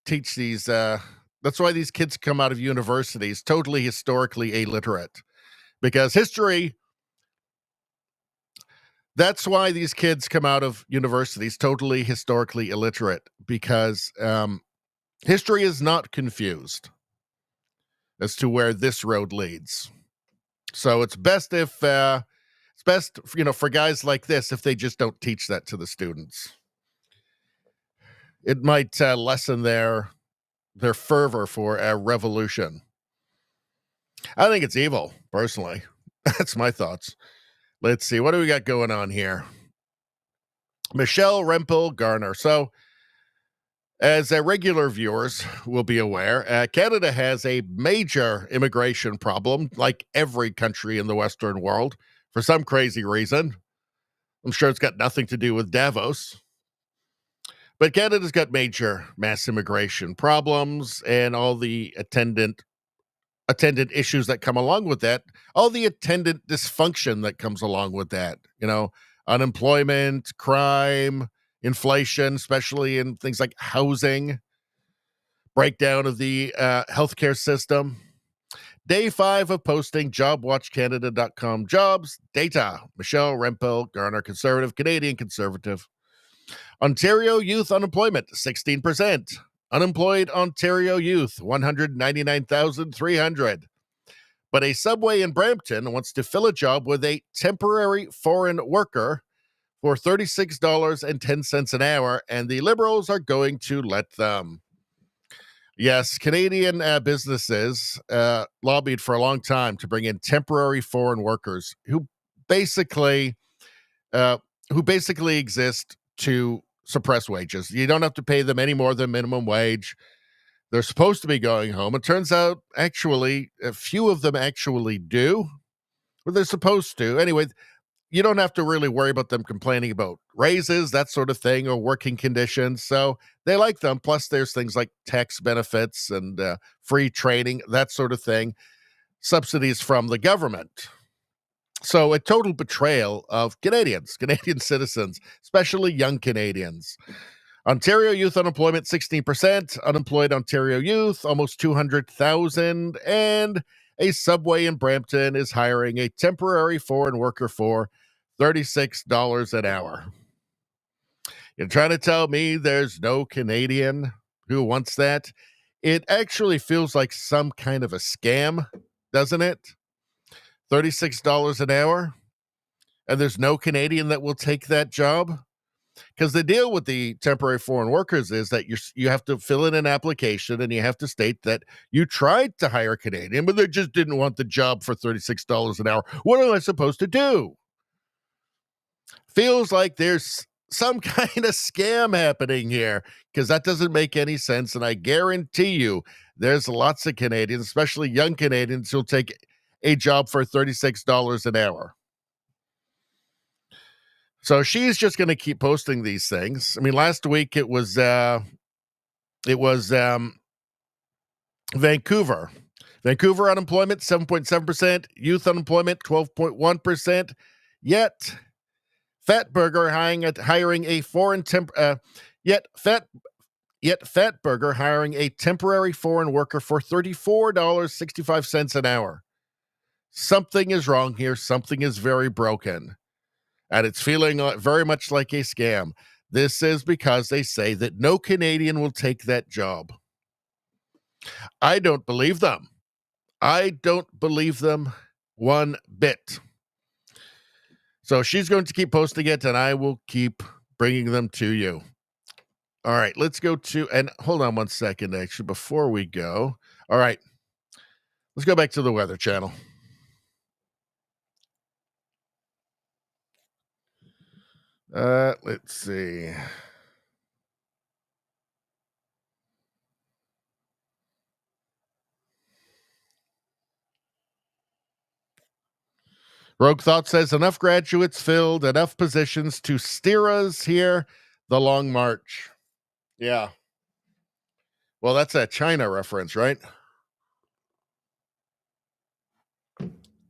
teach these. That's why these kids come out of universities totally historically illiterate, because history. That's why these kids come out of universities totally historically illiterate, because history is not confused as to where this road leads. So it's best if for guys like this, if they just don't teach that to the students. It might lessen their fervor for a revolution. I think it's evil, personally. That's my thoughts. Let's see. What do we got going on here? Michelle Rempel Garner. So, as regular viewers will be aware, Canada has a major immigration problem, like every country in the Western world, for some crazy reason. I'm sure it's got nothing to do with Davos. But Canada's got major mass immigration problems and all the attendant issues that come along with that, all the attendant dysfunction that comes along with that, unemployment, crime, inflation, especially in things like housing, breakdown of the healthcare system. Day 5 of posting jobwatchcanada.com jobs data. Michelle Rempel Garner, conservative, Canadian conservative. Ontario youth unemployment, 16%. Unemployed Ontario youth, 199,300. But a Subway in Brampton wants to fill a job with a temporary foreign worker for $36.10 an hour, and the Liberals are going to let them. Yes, Canadian businesses lobbied for a long time to bring in temporary foreign workers who basically exist to suppress wages. You don't have to pay them any more than minimum wage. They're supposed to be going home. It turns out, actually, a few of them actually do. Or they're supposed to. Anyway, you don't have to really worry about them complaining about raises, that sort of thing, or working conditions. So they like them. Plus, there's things like tax benefits and free training, that sort of thing, subsidies from the government. So a total betrayal of Canadian citizens, especially young Canadians. Ontario youth unemployment, 16%. Unemployed Ontario youth, almost 200,000. And a Subway in Brampton is hiring a temporary foreign worker for $36 an hour. You're trying to tell me there's no Canadian who wants that? It actually feels like some kind of a scam, doesn't it? $36 an hour, and there's no Canadian that will take that job? Because the deal with the temporary foreign workers is that you have to fill in an application and you have to state that you tried to hire a Canadian, but they just didn't want the job for $36 an hour. What am I supposed to do? Feels like there's some kind of scam happening here, because that doesn't make any sense. And I guarantee you there's lots of Canadians, especially young Canadians, who'll take a job for $36 an hour. So she's just going to keep posting these things. I mean, last week it was Vancouver. Vancouver unemployment 7.7%, youth unemployment 12.1%. Yet Fatburger hiring a foreign Fatburger hiring a temporary foreign worker for $34.65 an hour. Something is wrong here. Something is very broken. And it's feeling very much like a scam. This is because they say that no Canadian will take that job. I don't believe them. I don't believe them one bit. So she's going to keep posting it, and I will keep bringing them to you. All right, let's go to, and hold on one second, actually, before we go. All right, let's go back to the Weather Channel. Let's see. Rogue Thought says enough graduates filled, enough positions to steer us here the long march. Yeah. Well, that's a China reference, right?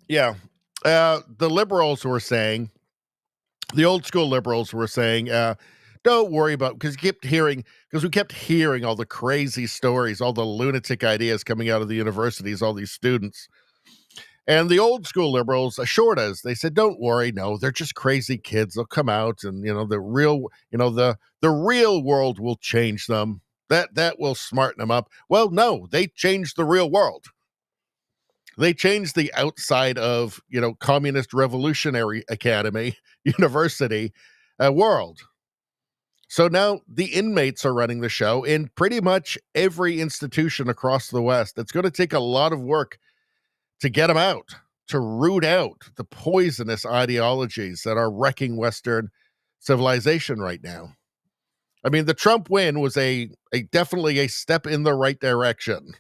Yeah. The liberals were saying, the old school liberals were saying, don't worry about, because we kept hearing all the crazy stories, all the lunatic ideas coming out of the universities, all these students. And the old school liberals assured us, they said, don't worry, no, they're just crazy kids. They'll come out and, the real world will change them. That will smarten them up. Well, no, they changed the real world. They changed the outside of, Communist Revolutionary Academy, University world. So now the inmates are running the show in pretty much every institution across the West. It's going to take a lot of work to get them out, to root out the poisonous ideologies that are wrecking Western civilization right now. I mean, the Trump win was a definitely a step in the right direction,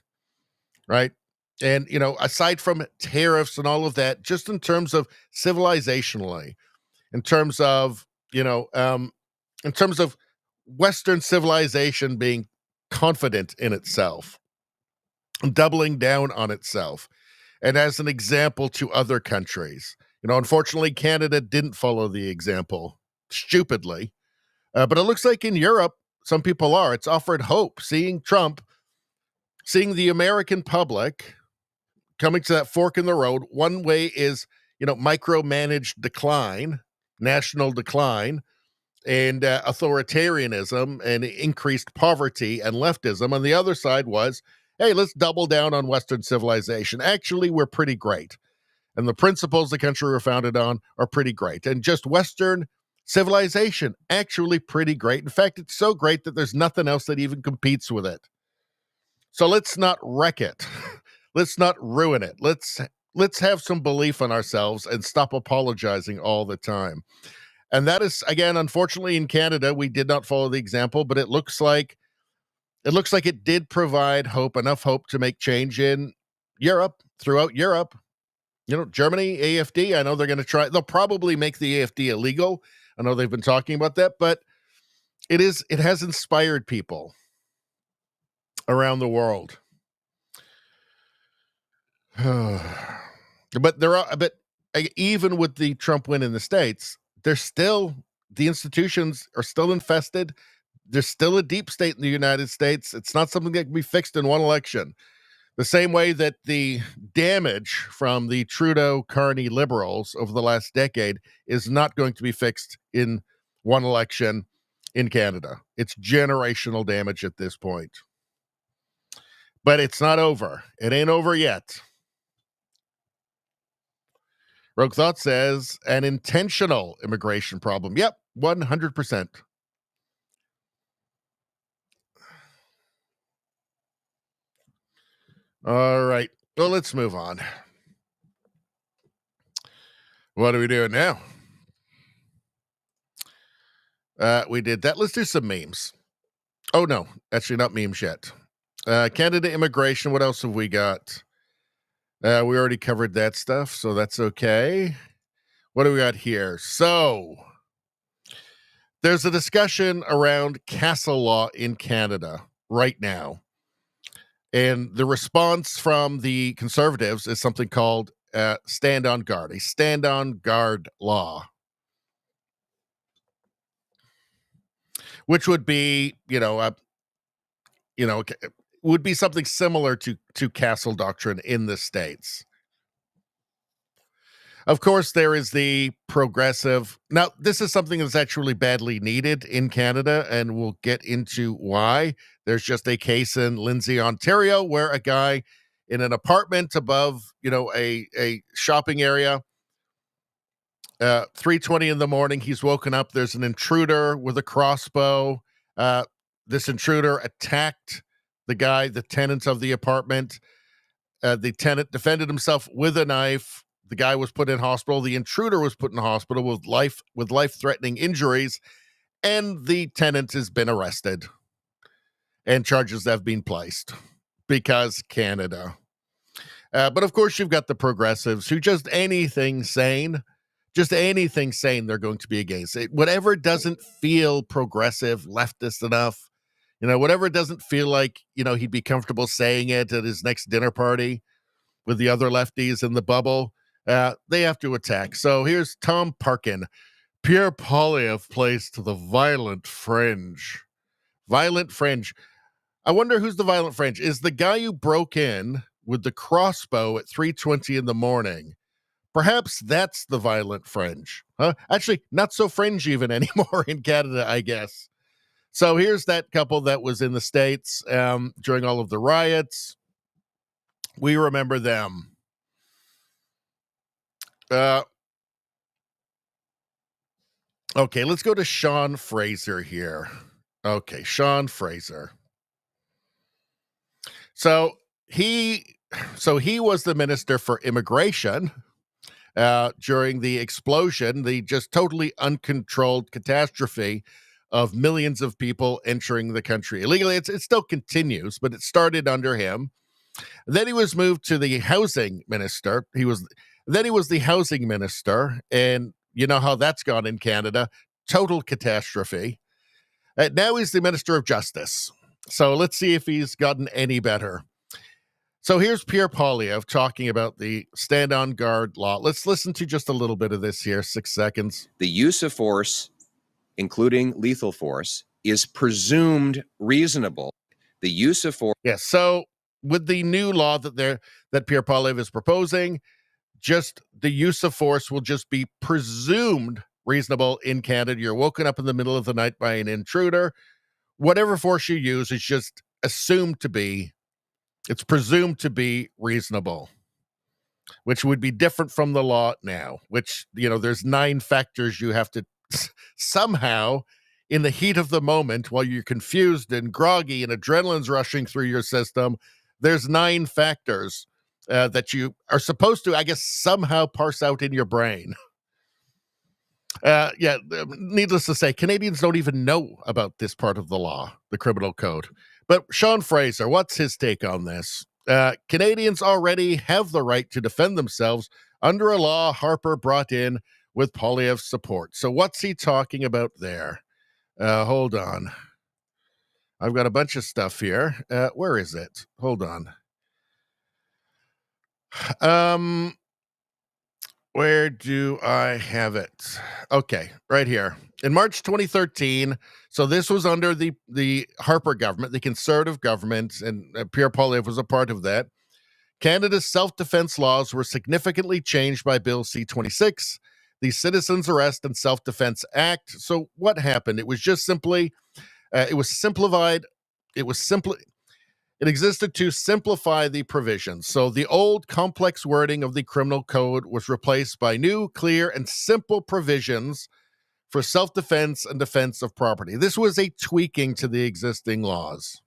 right? And, aside from tariffs and all of that, just in terms of civilizationally, in terms of, in terms of Western civilization being confident in itself, doubling down on itself, and as an example to other countries. Unfortunately, Canada didn't follow the example, stupidly. But it looks like in Europe, some people are. It's offered hope, seeing Trump, seeing the American public coming to that fork in the road. One way is, micromanaged decline, national decline, and authoritarianism and increased poverty and leftism. On the other side was, hey, let's double down on Western civilization. Actually, we're pretty great. And the principles the country were founded on are pretty great. And just Western civilization, actually pretty great. In fact, it's so great that there's nothing else that even competes with it. So let's not wreck it. Let's not ruin it. Let's have some belief in ourselves and stop apologizing all the time. And that is, again, unfortunately, in Canada, we did not follow the example, but it looks like it did provide hope, enough hope to make change in Europe, throughout Europe. Germany, AFD, I know they're going to try. They'll probably make the AFD illegal. I know they've been talking about that, but it has inspired people around the world. But even with the Trump win in the States, the institutions are still infested. There's still a deep state in the United States. It's not something that can be fixed in one election. The same way that the damage from the Trudeau-Carney liberals over the last decade is not going to be fixed in one election in Canada. It's generational damage at this point. But it's not over. It ain't over yet. Rogue Thought says, an intentional immigration problem. Yep, 100%. All right. Well, let's move on. What are we doing now? We did that. Let's do some memes. Oh, no. Actually, not memes yet. Canada immigration. What else have we got? We already covered that stuff, so that's okay. What do we got here? So, there's a discussion around castle law in Canada right now. And the response from the Conservatives is something called stand on guard, a stand on guard law, which would be, would be something similar to castle doctrine in the States. Of course, there is the progressive. Now, this is something that's actually badly needed in Canada, and we'll get into why. There's just a case in Lindsay, Ontario, where a guy in an apartment above, a shopping area 3:20 in the morning, he's woken up. There's an intruder with a crossbow. This intruder attacked the tenant of the apartment. The tenant defended himself with a knife. The guy was put in hospital. The intruder was put in hospital with life-threatening injuries, and the tenant has been arrested. And charges have been placed because Canada. But of course, you've got the progressives who just anything sane, they're going to be against it. Whatever doesn't feel progressive, leftist enough, whatever doesn't feel like, he'd be comfortable saying it at his next dinner party with the other lefties in the bubble, they have to attack. So here's Tom Parkin. Pierre Poilievre plays to the violent fringe. Violent fringe. I wonder who's the violent fringe. Is the guy who broke in with the crossbow at 3:20 in the morning? Perhaps that's the violent fringe. Huh? Actually, not so fringe even anymore in Canada, I guess. So here's that couple that was in the States during all of the riots. We remember them. Okay, let's go to Sean Fraser here. Okay, Sean Fraser. So he was the Minister for Immigration during the explosion, the just totally uncontrolled catastrophe of millions of people entering the country illegally. It still continues, but it started under him. Then he was moved to the housing minister. Then he was the housing minister, and you know how that's gone in Canada. Total catastrophe. Now he's the Minister of Justice. So let's see if he's gotten any better. So here's Pierre Poilievre talking about the stand on guard law. Let's listen to just a little bit of this here, 6 seconds. The use of force, including lethal force, is presumed reasonable. The use of force. Yes. So with the new law that Pierre Poilievre is proposing, just the use of force will just be presumed reasonable in Canada. You're woken up in the middle of the night by an intruder. Whatever force you use is just it's presumed to be reasonable, which would be different from the law now, which, there's 9 factors you have to somehow, in the heat of the moment, while you're confused and groggy and adrenaline's rushing through your system, there's 9 factors that you are supposed to, I guess, somehow parse out in your brain. Needless to say, Canadians don't even know about this part of the law, the criminal code. But Sean Fraser, what's his take on this? Canadians already have the right to defend themselves under a law Harper brought in with Poilievre's support. So what's he talking about there? Hold on. I've got a bunch of stuff here. Where is it? Hold on. Where do I have it? Okay, right here. In March 2013, so this was under the Harper government, the Conservative government, and Pierre Poilievre was a part of that. Canada's self-defense laws were significantly changed by Bill C-26, the Citizens Arrest and Self-Defense Act. So what happened? It was just simply, it was simplified. It existed to simplify the provisions. So the old complex wording of the criminal code was replaced by new, clear, and simple provisions for self-defense and defense of property. This was a tweaking to the existing laws.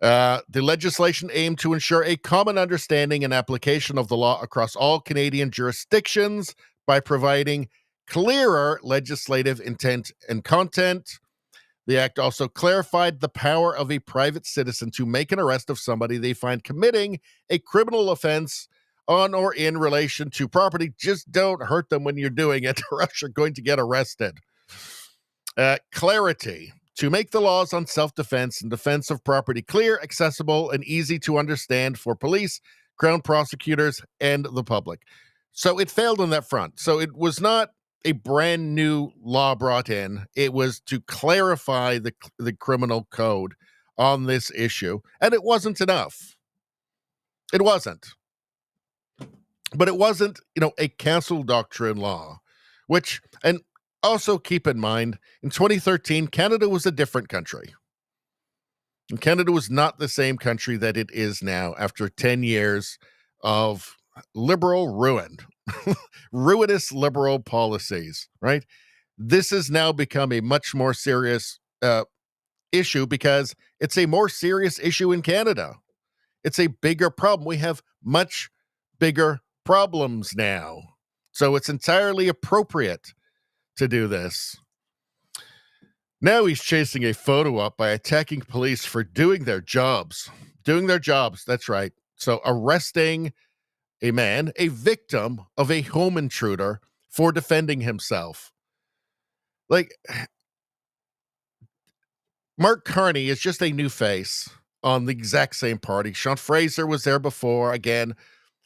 The legislation aimed to ensure a common understanding and application of the law across all Canadian jurisdictions by providing clearer legislative intent and content. The act also clarified the power of a private citizen to make an arrest of somebody they find committing a criminal offense on or in relation to property. Just don't hurt them when you're doing it, or else you're going to get arrested. Clarity. To make the laws on self-defense and defense of property clear, accessible, and easy to understand for police, crown prosecutors, and the public. So it failed on that front. So it was not a brand new law brought in. It was to clarify the criminal code on this issue. And it wasn't enough. It wasn't. But it wasn't, a cancel doctrine law, which, and also keep in mind, in 2013, Canada was a different country. And Canada was not the same country that it is now after 10 years of liberal ruin. ruinous liberal policies, right? This has now become a much more serious issue because it's a more serious issue in Canada. It's a bigger problem. We have much bigger problems now. So it's entirely appropriate to do this. Now he's chasing a photo up by attacking police for doing their jobs. Doing their jobs, that's right. So arresting a man, a victim of a home intruder, for defending himself. Like, Mark Carney is just a new face on the exact same party. Sean Fraser was there before. Again,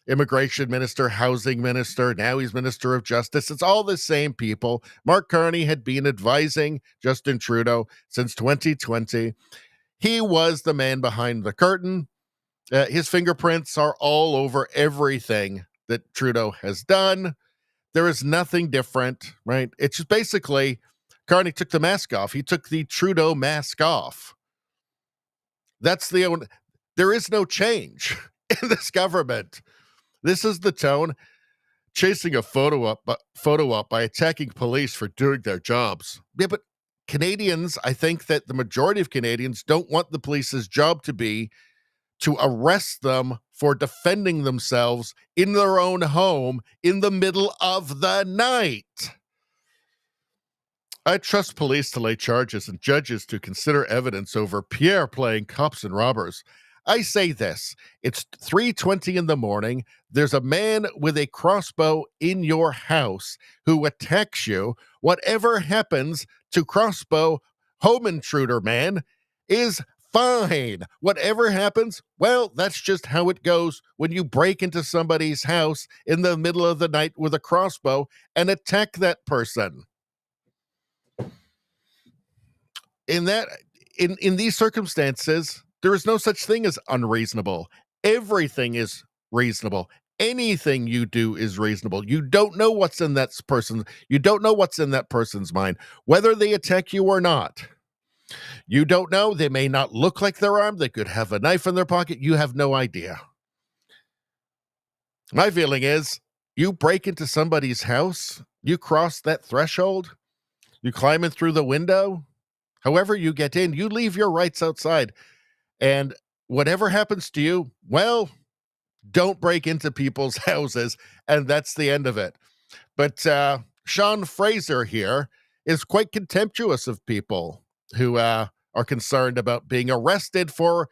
immigration minister, housing minister. Now he's minister of justice. It's all the same people. Mark Carney had been advising Justin Trudeau since 2020. He was the man behind the curtain. His fingerprints are all over everything that Trudeau has done. There is nothing different, right? It's just basically Carney took the mask off. He took the Trudeau mask off. There is no change in this government. This is the tone. Chasing a photo up by attacking police for doing their jobs. Yeah, but Canadians, I think that the majority of Canadians don't want the police's job to be to arrest them for defending themselves in their own home in the middle of the night. I trust police to lay charges and judges to consider evidence over Pierre playing cops and robbers. I say this, it's 3:20 in the morning. There's a man with a crossbow in your house who attacks you. Whatever happens to crossbow home intruder man is fine. Whatever happens, well, that's just how it goes when you break into somebody's house in the middle of the night with a crossbow and attack that person. In these circumstances, there is no such thing as unreasonable. Everything is reasonable. Anything you do is reasonable. You don't know what's in that person's mind, whether they attack you or not. You don't know. They may not look like they're armed. They could have a knife in their pocket. You have no idea. My feeling is you break into somebody's house, you cross that threshold, you climb in through the window, however you get in, you leave your rights outside. And whatever happens to you, well, don't break into people's houses. And that's the end of it. But Sean Fraser here is quite contemptuous of people who are concerned about being arrested for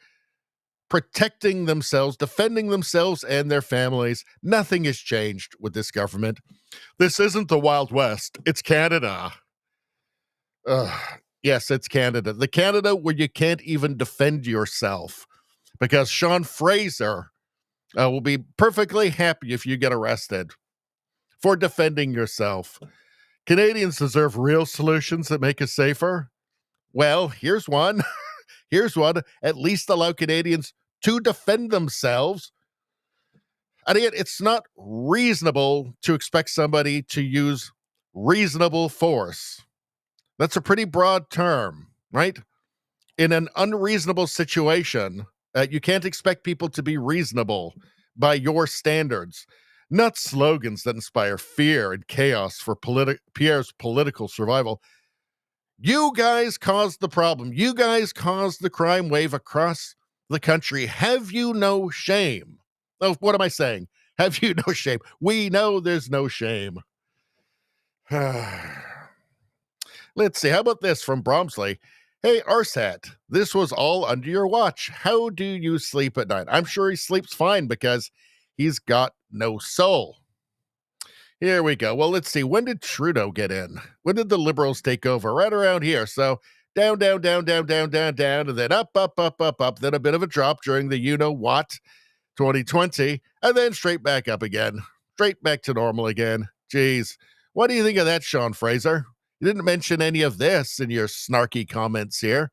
protecting themselves, defending themselves and their families. Nothing has changed with this government. This isn't the Wild West. It's Canada. Yes, it's Canada. The Canada where you can't even defend yourself, because Sean Fraser will be perfectly happy if you get arrested for defending yourself. Canadians deserve real solutions that make us safer. Well, here's one. Here's one. At least allow Canadians to defend themselves. And yet, it's not reasonable to expect somebody to use reasonable force. That's a pretty broad term, right? In an unreasonable situation, you can't expect people to be reasonable by your standards. Not slogans that inspire fear and chaos for Pierre's political survival. You guys caused the problem. You guys caused the crime wave across the country. Have you no shame? Oh, what am I saying? Have you no shame? We know there's no shame. Let's see. How about this from Bromsley? Hey, Arsat, this was all under your watch. How do you sleep at night? I'm sure he sleeps fine because he's got no soul. Here we go. Well, let's see. When did Trudeau get in? When did the Liberals take over? Right around here. So down, down, down, down, down, down, down, and then up, up, up, up, up. Then a bit of a drop during the you-know-what 2020, and then straight back up again. Straight back to normal again. Jeez. What do you think of that, Sean Fraser? You didn't mention any of this in your snarky comments here.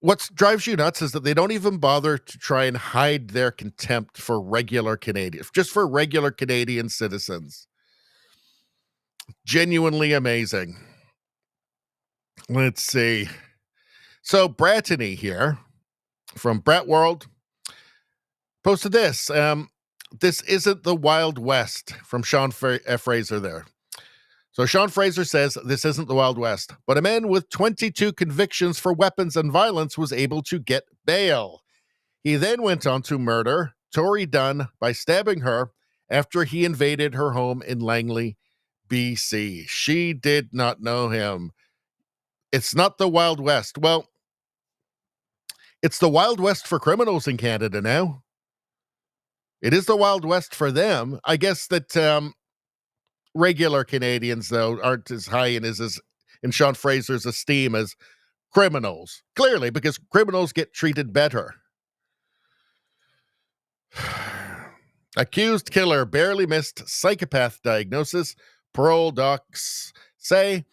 What drives you nuts is that they don't even bother to try and hide their contempt for regular Canadians, just for regular Canadian citizens. Genuinely amazing. Let's see. So Brittany here from Brat World posted this. This isn't the Wild West from Sean Fraser there. So Sean Fraser says this isn't the Wild West, but a man with 22 convictions for weapons and violence was able to get bail. He then went on to murder Tori Dunn by stabbing her after he invaded her home in Langley, BC. She did not know him. It's not the Wild West. Well, it's the Wild West for criminals in Canada now. It is the Wild West for them. I guess that regular Canadians, though, aren't as high in Sean Fraser's esteem as criminals. Clearly, because criminals get treated better. Accused killer barely missed psychopath diagnosis. Parole docs say.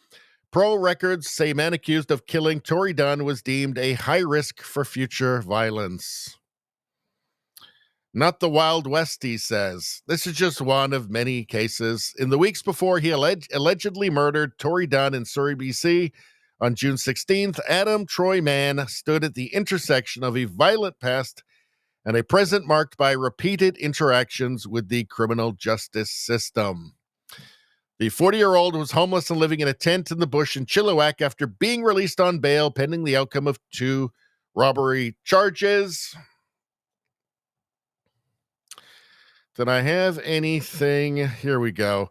Parole records say man accused of killing Tori Dunn was deemed a high risk for future violence. Not the Wild West, he says. This is just one of many cases. In the weeks before he allegedly murdered Tori Dunn in Surrey, BC, on June 16th, Adam Troy Mann stood at the intersection of a violent past and a present marked by repeated interactions with the criminal justice system. The 40-year-old was homeless and living in a tent in the bush in Chilliwack after being released on bail pending the outcome of 2 robbery charges. Did I have anything? Here we go.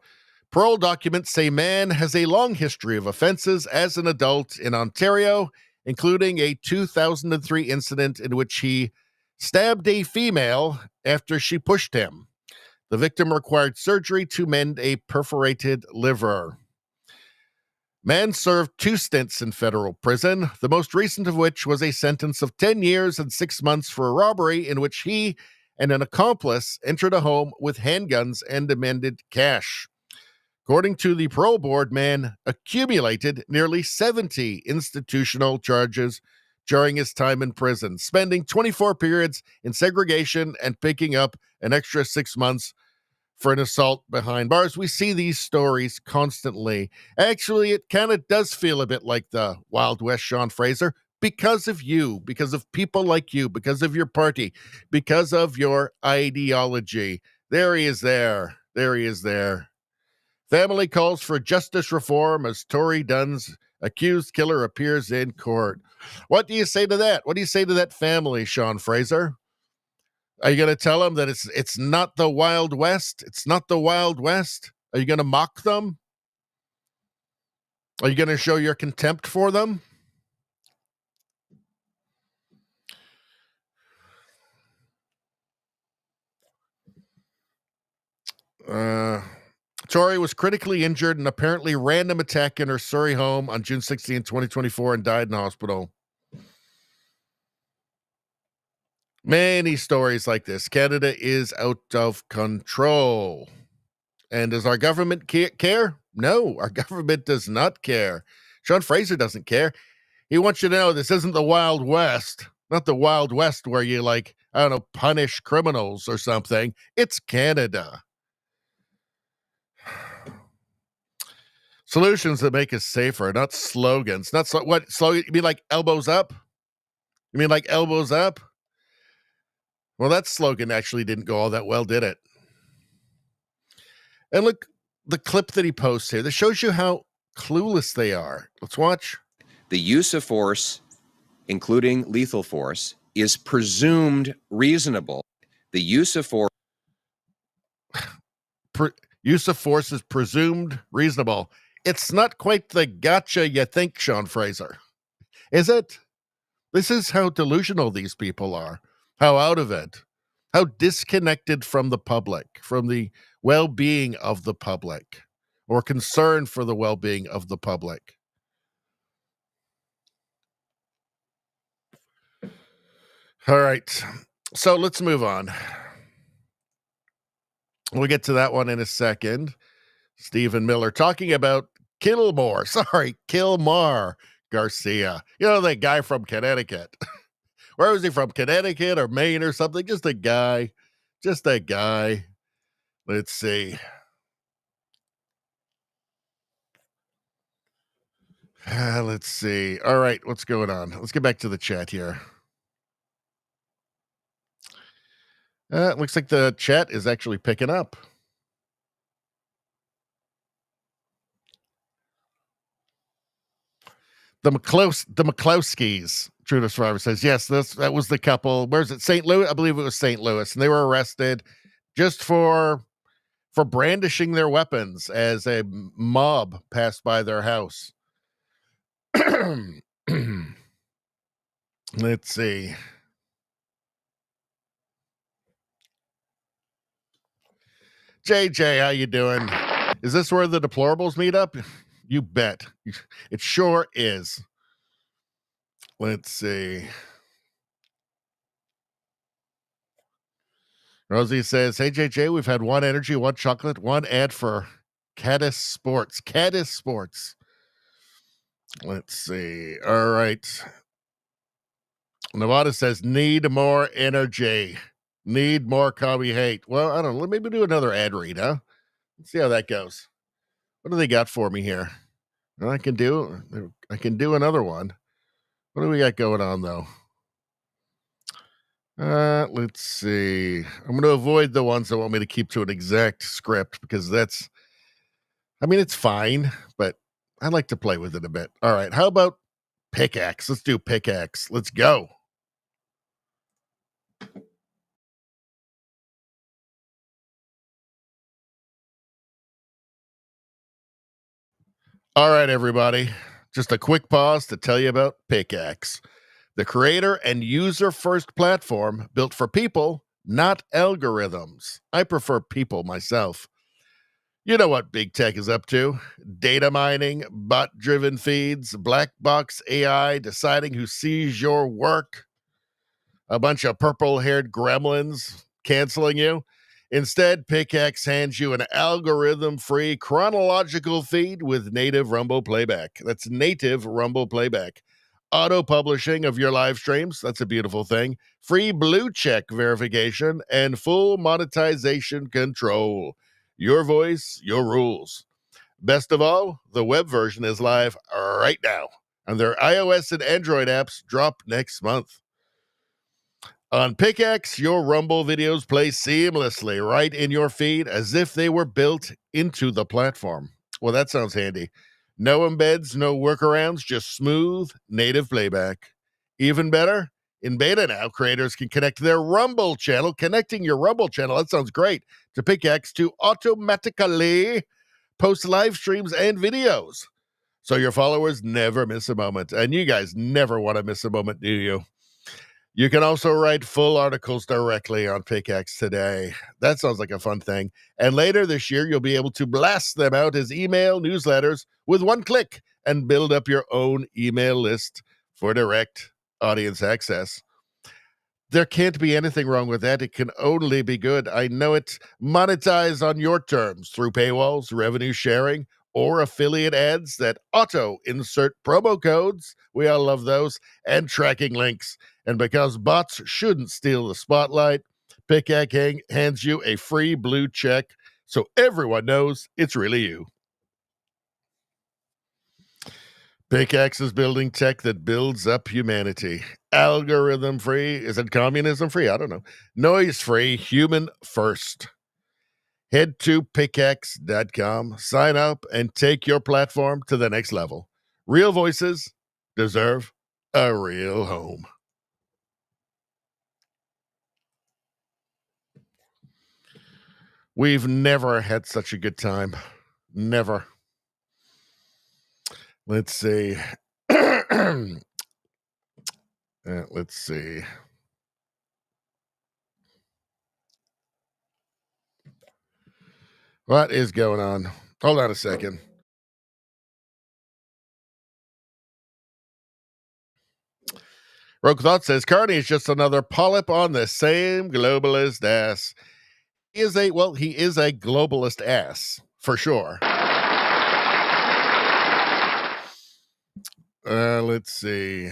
Parole documents say man has a long history of offenses as an adult in Ontario, including a 2003 incident in which he stabbed a female after she pushed him. The victim required surgery to mend a perforated liver. Man served 2 stints in federal prison, the most recent of which was a sentence of 10 years and 6 months for a robbery in which he and an accomplice entered a home with handguns and demanded cash. According to the parole board, man accumulated nearly 70 institutional charges during his time in prison, spending 24 periods in segregation and picking up an extra 6 months for an assault behind bars. We see these stories constantly. Actually, it kind of does feel a bit like the Wild West, Sean Fraser, because of you, because of people like you, because of your party, because of your ideology. There he is there. There he is there. Family calls for justice reform as Tori Dunn's accused killer appears in court. What do you say to that? What do you say to that family, Sean Fraser? Are you going to tell them that it's not the Wild West? It's not the Wild West? Are you going to mock them? Are you going to show your contempt for them? Tori was critically injured in an apparently random attack in her Surrey home on June 16, 2024, and died in hospital. Many stories like this. Canada is out of control. And does our government care? No, our government does not care. Sean Fraser doesn't care. He wants you to know this isn't the Wild West. Not the Wild West where you, like, I don't know, punish criminals or something. It's Canada. Solutions that make us safer, not slogans. Not what slogan? You mean like elbows up? You mean like elbows up? Well, that slogan actually didn't go all that well, did it? And look, the clip that he posts here, that shows you how clueless they are. Let's watch. The use of force, including lethal force, is presumed reasonable. The use of force... Use of force is presumed reasonable. It's not quite the gotcha you think, Sean Fraser. Is it? This is how delusional these people are. How out of it. How disconnected from the public, from the well-being of the public, or concern for the well-being of the public. All right. So let's move on. We'll get to that one in a second. Stephen Miller talking about Kilmar Garcia. You know, that guy from Connecticut. Where was he from? Connecticut or Maine or something? Just a guy. Let's see. Let's see. All right, what's going on? Let's get back to the chat here. It looks like the chat is actually picking up. The McClowskis, True to Survivor says, yes, that was the couple. Where's it? St. Louis? I believe it was St. Louis. And they were arrested just for brandishing their weapons as a mob passed by their house. Let's see. JJ, how you doing? Is this where the deplorables meet up? You bet. It sure is. Let's see. Rosie says, hey, JJ, we've had one energy, one chocolate, one ad for Caddis Sports. Caddis Sports. Let's see. All right. Nevada says, need more energy. Need more commie hate. Well, I don't know. Maybe do another ad read, huh? Let's see how that goes. What do they got for me here? I can do another one. What do we got going on, though? Let's see. I'm going to avoid the ones that want me to keep to an exact script because it's fine, but I like to play with it a bit. All right. How about pickaxe? Let's do pickaxe. Let's go. All right, everybody. Just a quick pause to tell you about Pickaxe, the creator and user-first platform built for people, not algorithms. I prefer people myself. You know what big tech is up to. Data mining, bot-driven feeds, black box AI deciding who sees your work, a bunch of purple-haired gremlins canceling you. Instead, Pickaxe hands you an algorithm-free chronological feed with native Rumble playback. That's native Rumble playback. Auto-publishing of your live streams. That's a beautiful thing. Free blue check verification and full monetization control. Your voice, your rules. Best of all, the web version is live right now, and their iOS and Android apps drop next month. On Pickaxe, your Rumble videos play seamlessly right in your feed as if they were built into the platform. Well, that sounds handy. No embeds, no workarounds, just smooth native playback. Even better, in beta now, creators can connect their Rumble channel, connecting your Rumble channel, that sounds great, to Pickaxe to automatically post live streams and videos. So your followers never miss a moment. And you guys never want to miss a moment, do you? You can also write full articles directly on Pickaxe today. That sounds like a fun thing. And later this year, you'll be able to blast them out as email newsletters with one click and build up your own email list for direct audience access. There can't be anything wrong with that. It can only be good. I know it. Monetize on your terms through paywalls, revenue sharing, or affiliate ads that auto-insert promo codes. We all love those. And tracking links. And because bots shouldn't steal the spotlight, Pickaxe hands you a free blue check so everyone knows it's really you. Pickaxe is building tech that builds up humanity. Algorithm free. Is it communism free? I don't know. Noise free. Human first. Head to pickaxe.com, sign up, and take your platform to the next level. Real voices deserve a real home. We've never had such a good time. Never. Let's see. Let's see. What is going on? Hold on a second. Rogue Thought says Carney is just another polyp on the same globalist ass. He is a globalist ass, for sure. Let's see.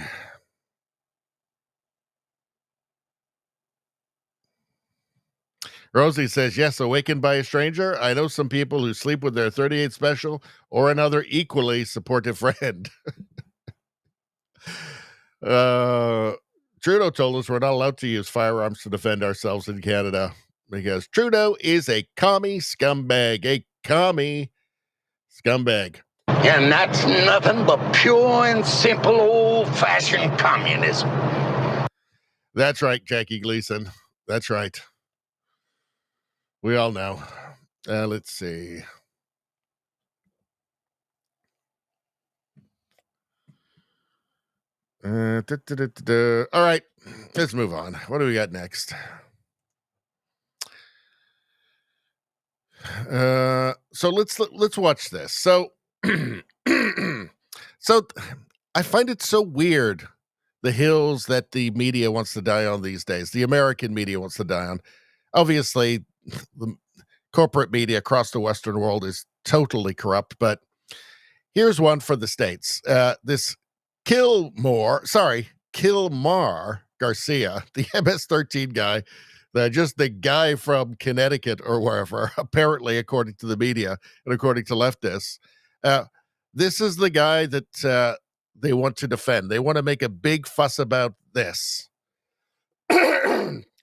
Rosie says, yes, awakened by a stranger. I know some people who sleep with their 38 special or another equally supportive friend. Trudeau told us we're not allowed to use firearms to defend ourselves in Canada because Trudeau is a commie scumbag, a commie scumbag. And that's nothing but pure and simple old-fashioned communism. That's right, Jackie Gleason. That's right. We all know. Let's see. All right, let's move on. What do we got next? So let's watch this. So so I find it so weird, the hills that the media wants to die on these days. The American media wants to die on. Obviously, the corporate media across the Western world is totally corrupt, but here's one for the States. This Kilmar Garcia, the MS-13 guy, just the guy from Connecticut or wherever, apparently, according to the media and according to leftists. This is the guy that they want to defend. They want to make a big fuss about this,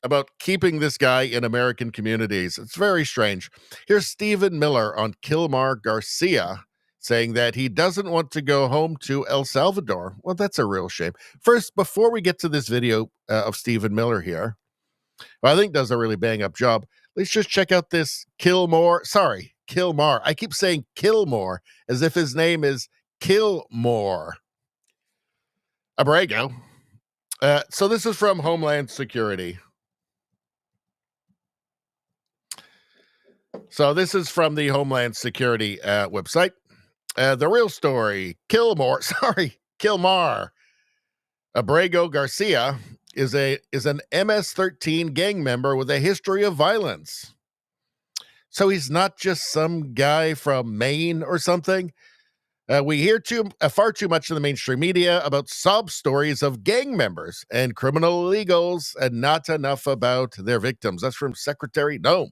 about keeping this guy in American communities. It's very strange. Here's Stephen Miller on Kilmar Garcia saying that he doesn't want to go home to El Salvador. Well, that's a real shame. First, before we get to this video of Stephen Miller here, who I think does a really bang-up job, let's just check out this Kilmar. I keep saying Kilmore as if his name is Kilmore Abrego. So this is from Homeland Security. So this is from the Homeland Security website. The real story, Kilmar Abrego Garcia is an MS-13 gang member with a history of violence. So he's not just some guy from Maine or something. We hear far too much in the mainstream media about sob stories of gang members and criminal illegals and not enough about their victims. That's from Secretary Nome.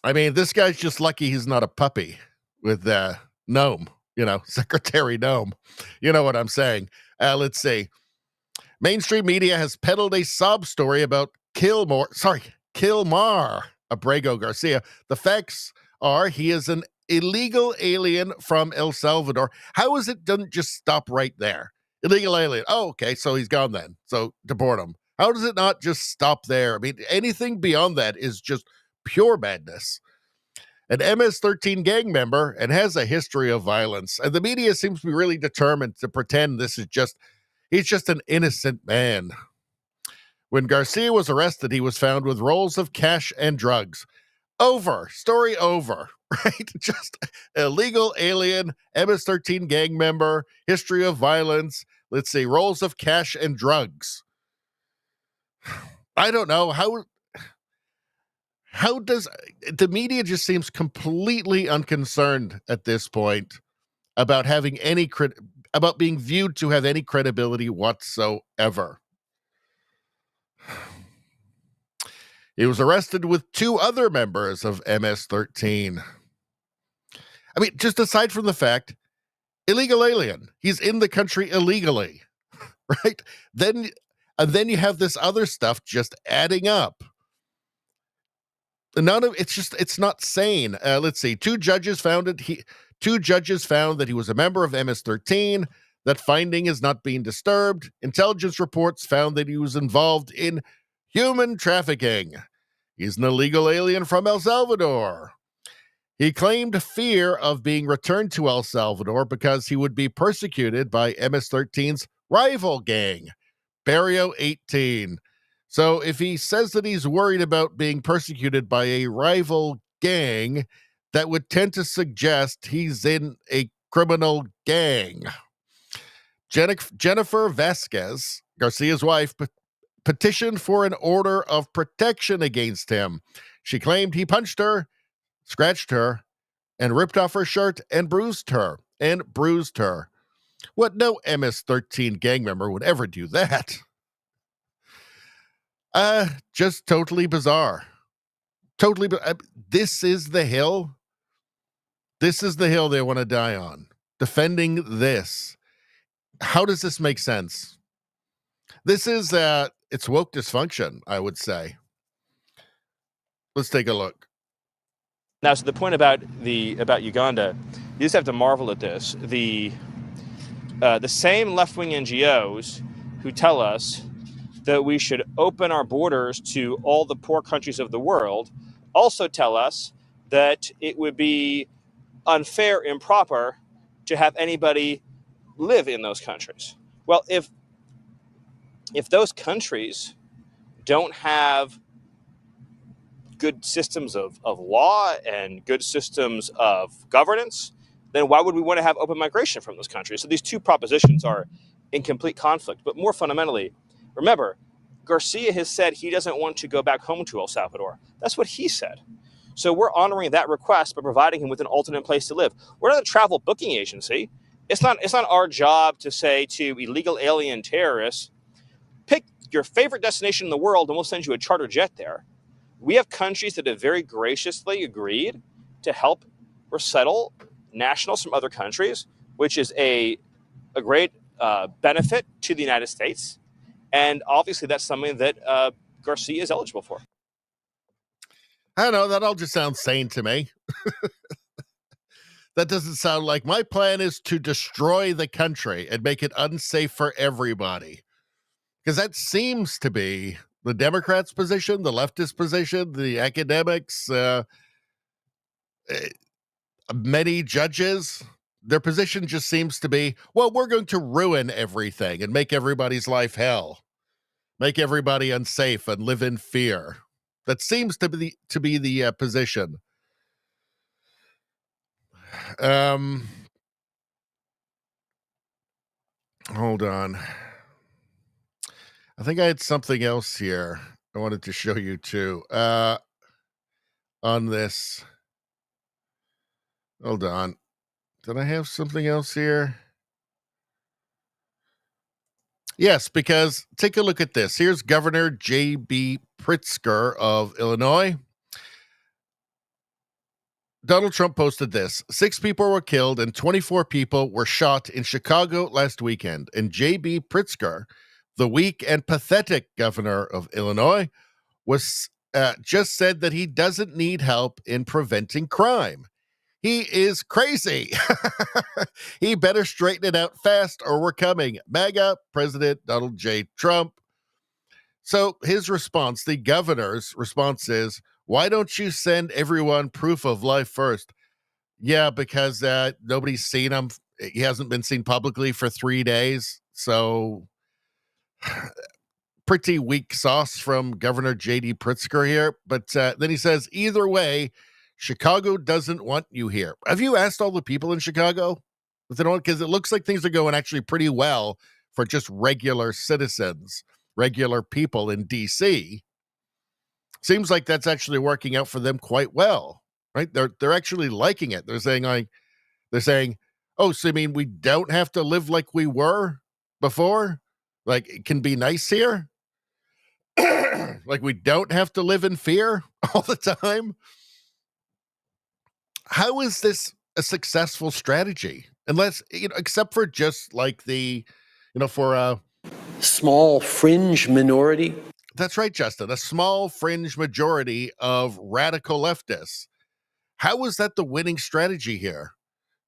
I mean, this guy's just lucky he's not a puppy with Nome, Secretary Nome. You know what I'm saying. Let's see. Mainstream media has peddled a sob story about Kilmar Abrego Garcia. The facts are he is an illegal alien from El Salvador. How is it doesn't just stop right there? Illegal alien. Oh, okay, so he's gone then. So deport him. How does it not just stop there? I mean, anything beyond that is just pure madness. An MS-13 gang member and has a history of violence. And the media seems to be really determined to pretend he's just an innocent man. When Garcia was arrested, he was found with rolls of cash and drugs. Story over, right? Just illegal alien, MS-13 gang member, history of violence. Let's see, rolls of cash and drugs. I don't know how does the media just seems completely unconcerned at this point about having about being viewed to have any credibility whatsoever. He was arrested with 2 other members of MS-13. I mean, just aside from the fact, illegal alien, he's in the country illegally, right? Then you have this other stuff just adding up. It's not sane. Let's see. 2 judges found that he was a member of MS-13. That finding is not being disturbed. Intelligence reports found that he was involved in human trafficking. He's an illegal alien from El Salvador. He claimed fear of being returned to El Salvador because he would be persecuted by MS-13's rival gang, Barrio 18. So if he says that he's worried about being persecuted by a rival gang, that would tend to suggest he's in a criminal gang. Jennifer Vasquez, Garcia's wife, petitioned for an order of protection against him. She claimed he punched her, scratched her, and ripped off her shirt and bruised her. What no MS-13 gang member would ever do that. Just totally bizarre. This is the hill. This is the hill they want to die on. Defending this. How does this make sense? This is it's woke dysfunction, I would say. Let's take a look. Now, so the point about Uganda, you just have to marvel at this. The same left-wing NGOs who tell us that we should open our borders to all the poor countries of the world also tell us that it would be unfair, improper to have anybody live in those countries. Well, if those countries don't have good systems of law and good systems of governance, then why would we want to have open migration from those countries? So these two propositions are in complete conflict. But more fundamentally, remember, Garcia has said he doesn't want to go back home to El Salvador. That's what he said. So we're honoring that request by providing him with an alternate place to live. We're not a travel booking agency. It's not our job to say to illegal alien terrorists, pick your favorite destination in the world and we'll send you a charter jet there. We have countries that have very graciously agreed to help resettle nationals from other countries, which is a great benefit to the United States. And obviously that's something that Garcia is eligible for. I don't know. That all just sounds sane to me. That doesn't sound like my plan is to destroy the country and make it unsafe for everybody. Because that seems to be the Democrats' position, the leftist position, the academics, many judges. Their position just seems to be, well, we're going to ruin everything and make everybody's life hell, make everybody unsafe and live in fear. That seems to be the position. Hold on. I think I had something else here I wanted to show you too. On this. Hold on. Did I have something else here? Yes, because take a look at this. Here's Governor J.B. Pritzker of Illinois. Donald Trump posted this. 6 people were killed and 24 people were shot in Chicago last weekend. And J.B. Pritzker, the weak and pathetic governor of Illinois, was just said that he doesn't need help in preventing crime. He is crazy. He better straighten it out fast or we're coming. MAGA, President Donald J. Trump. So his response, the governor's response is, why don't you send everyone proof of life first? Yeah, because nobody's seen him. He hasn't been seen publicly for 3 days. So pretty weak sauce from Governor J.D. Pritzker here. But then he says, either way, Chicago doesn't want you here. Have you asked all the people in Chicago? Because it looks like things are going actually pretty well for just regular citizens, regular people in D.C. Seems like that's actually working out for them quite well, right? They're actually liking it. They're saying, oh, so you mean we don't have to live like we were before? Like it can be nice here? Like we don't have to live in fear all the time? How is this a successful strategy? Unless, except for just like for a small fringe minority. That's right, Justin. A small fringe majority of radical leftists. How is that the winning strategy here?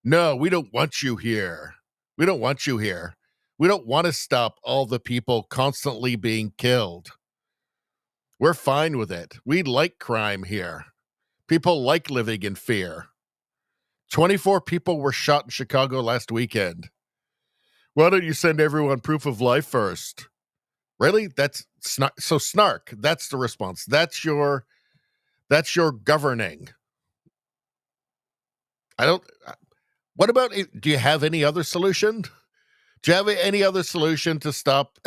No, we don't want you here. We don't want you here. We don't want to stop all the people constantly being killed. We're fine with it. We like crime here. People like living in fear. 24 people were shot in Chicago last weekend. Why don't you send everyone proof of life first? Really? That's so snark. That's the response. That's your governing. What about, do you have any other solution? Do you have any other solution to stop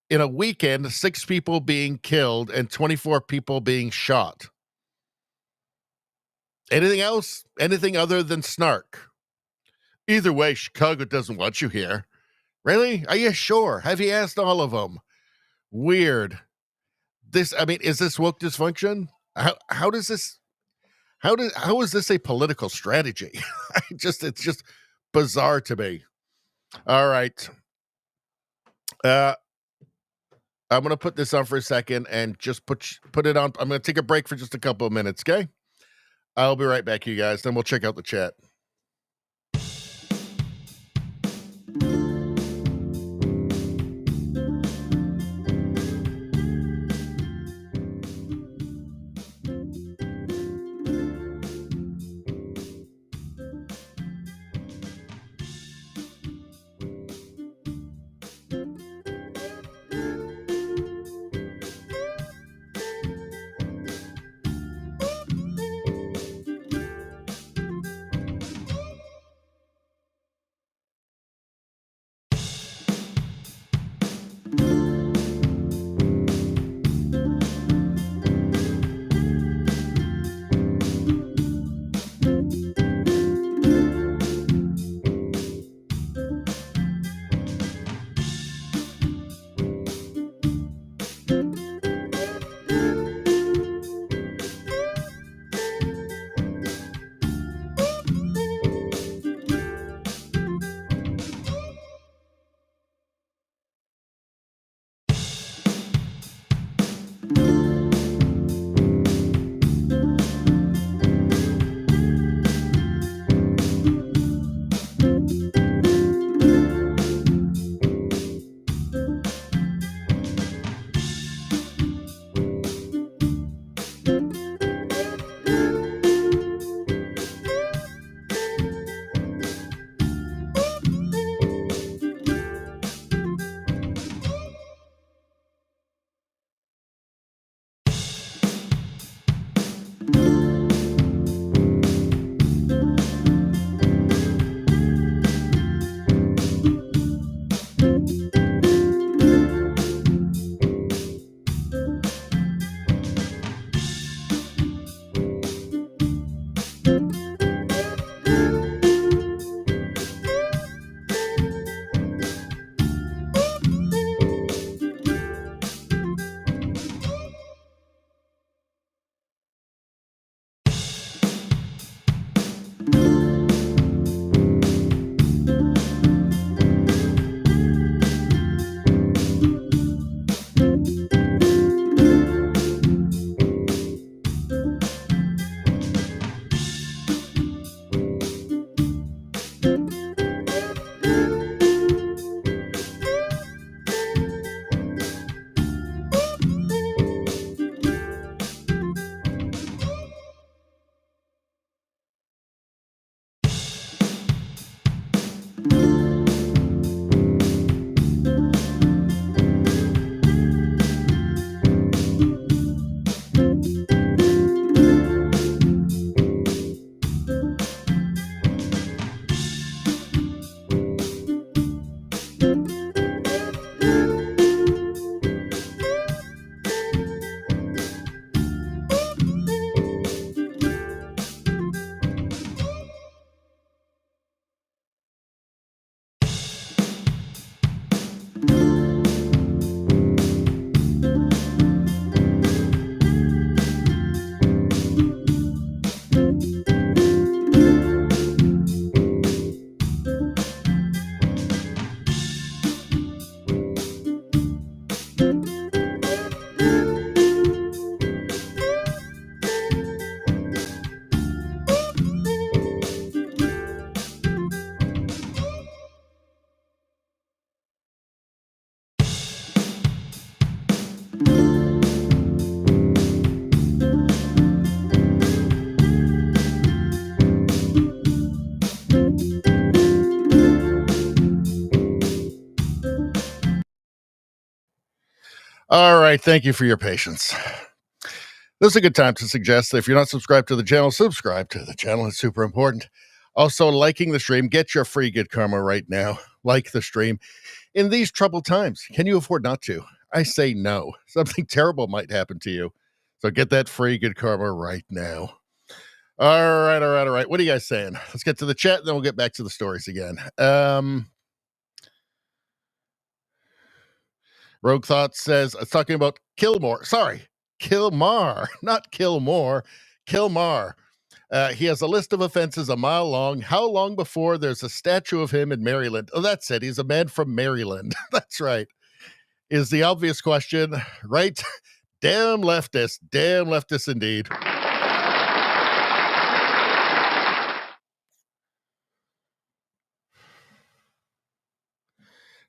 in a weekend, 6 people being killed and 24 people being shot? Anything else? Anything other than snark? Either way, Chicago doesn't want you here. Really? Are you sure? Have you asked all of them? Weird. Is this woke dysfunction? How is this a political strategy? It's just bizarre to me. All right. I'm going to put this on for a second and just put it on. I'm going to take a break for just a couple of minutes, okay? I'll be right back, you guys. Then we'll check out the chat. All right. Thank you for your patience. This is a good time to suggest that if you're not subscribed to the channel, subscribe to the channel. It's super important. Also, liking the stream. Get your free good karma right now. Like the stream. In these troubled times, can you afford not to? I say no. Something terrible might happen to you. So get that free good karma right now. All right. What are you guys saying? Let's get to the chat, and then we'll get back to the stories again. Rogue Thoughts says, it's talking about Kilmore. Sorry, Kilmar, not Kilmore. Kilmar. He has a list of offenses a mile long. How long before there's a statue of him in Maryland? Oh, that's it. He's a man from Maryland. That's right. is the obvious question, right? Damn leftists indeed.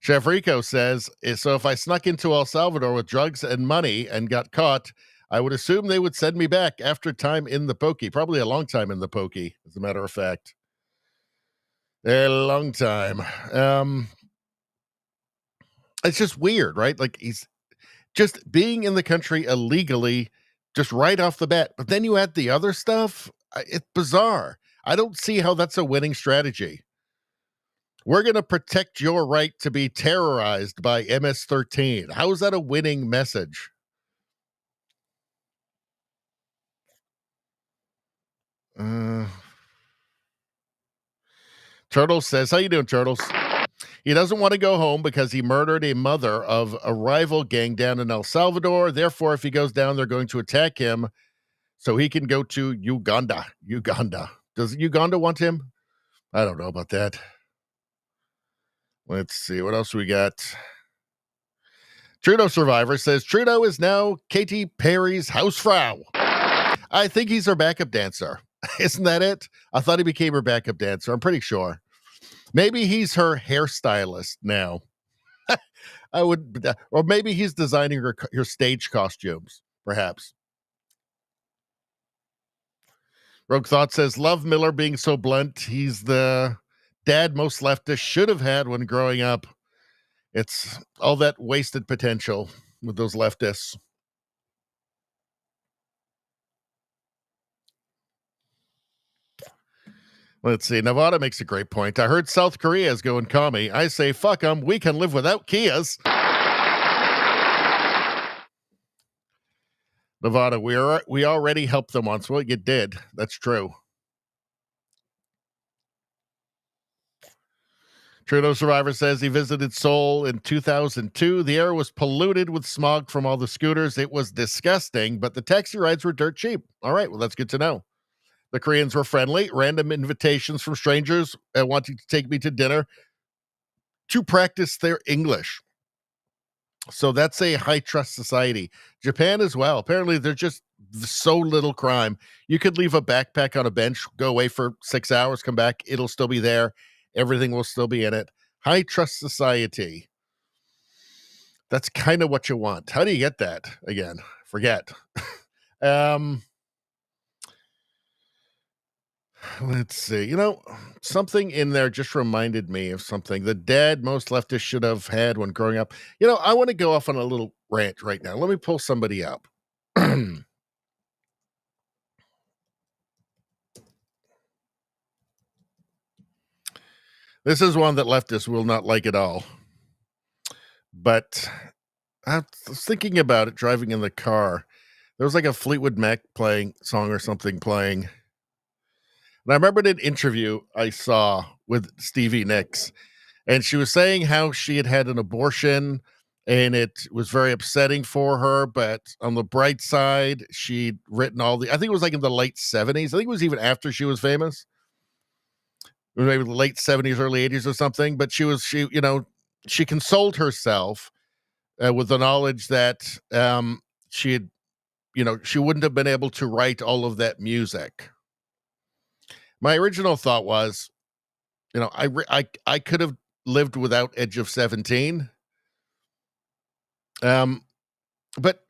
Chef Rico says, so if I snuck into El Salvador with drugs and money and got caught, I would assume they would send me back after time in the pokey. Probably a long time in the pokey, as a matter of fact. A long time. It's just weird, right? Like, he's just being in the country illegally, just right off the bat. But then you add the other stuff. It's bizarre. I don't see how that's a winning strategy. We're going to protect your right to be terrorized by MS-13. How is that a winning message? Turtles says, how you doing, Turtles? He doesn't want to go home because he murdered a mother of a rival gang down in El Salvador. Therefore, if he goes down, they're going to attack him so he can go to Uganda. Does Uganda want him? I don't know about that. Let's see. What else we got? Trudeau Survivor says, Trudeau is now Katy Perry's housefrau. I think he's her backup dancer. Isn't that it? I thought he became her backup dancer. I'm pretty sure. Maybe he's her hairstylist now. I would, or maybe he's designing her stage costumes, perhaps. Rogue Thought says, love Miller being so blunt. He's the dad most leftists should have had when growing up. It's all that wasted potential with those leftists. Let's see. Nevada makes a great point. I heard South Korea is going commie. I say, fuck them. We can live without Kias. Nevada, we already helped them once. Well, you did. That's true. Trudeau Survivor says he visited Seoul in 2002. The air was polluted with smog from all the scooters. It was disgusting, but the taxi rides were dirt cheap. All right, well, that's good to know. The Koreans were friendly. Random invitations from strangers wanting to take me to dinner to practice their English. So that's a high trust society. Japan as well. Apparently, there's just so little crime. You could leave a backpack on a bench, go away for 6 hours, come back. It'll still be there. Everything will still be in it. High trust society. That's kind of what you want. How do you get that? Again, forget. Let's see. Something in there just reminded me of something the dad most leftists should have had when growing up. I want to go off on a little rant right now. Let me pull somebody up. This is one that leftists will not like at all. But I was thinking about it driving in the car. There was like a Fleetwood Mac song or something playing. And I remembered an interview I saw with Stevie Nicks, and she was saying how she had an abortion, and it was very upsetting for her. But on the bright side, she'd written I think it was like in the late 70s. I think it was even after she was famous. It was maybe the late 70s, early 80s or something. But she consoled herself with the knowledge that she wouldn't have been able to write all of that music. My original thought was, I could have lived without Edge of 17. But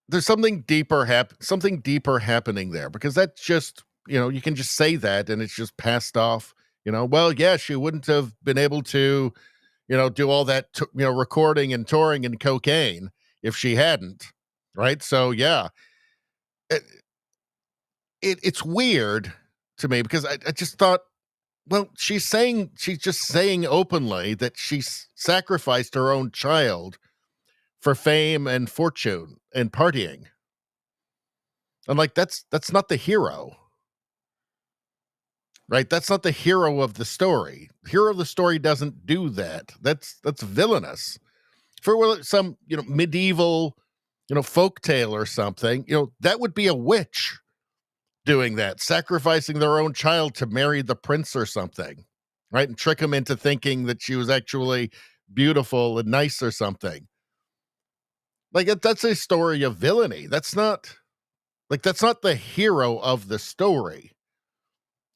there's something deeper happening there, because that's just, you can just say that and it's just passed off. Well, yeah, she wouldn't have been able to, do all that, recording and touring and cocaine if she hadn't. Right. So, yeah, it's weird to me, because I just thought, well, she's just saying openly that she sacrificed her own child for fame and fortune and partying. I'm like, that's not the hero, right? That's not the hero of the story. The hero of the story doesn't do that. That's villainous. If it were some, medieval, folk tale or something, that would be a witch doing that, sacrificing their own child to marry the prince or something, right? And trick him into thinking that she was actually beautiful and nice or something. Like, that's a story of villainy. That's not the hero of the story.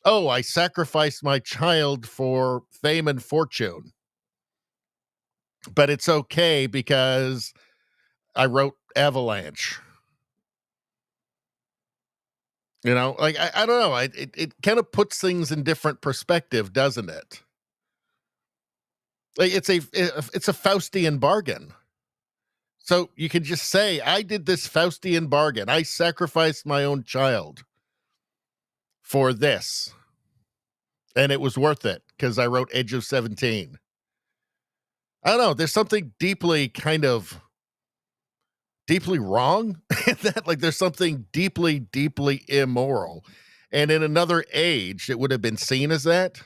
Oh, I sacrificed my child for fame and fortune. But it's okay because I wrote Avalanche. You know, like, I don't know. It kind of puts things in different perspective, doesn't it? Like, it's a Faustian bargain. So you can just say, I did this Faustian bargain. I sacrificed my own child for this. And it was worth it because I wrote Edge of 17. I don't know. There's something deeply wrong in that. Like, there's something deeply immoral. And in another age, it would have been seen as that.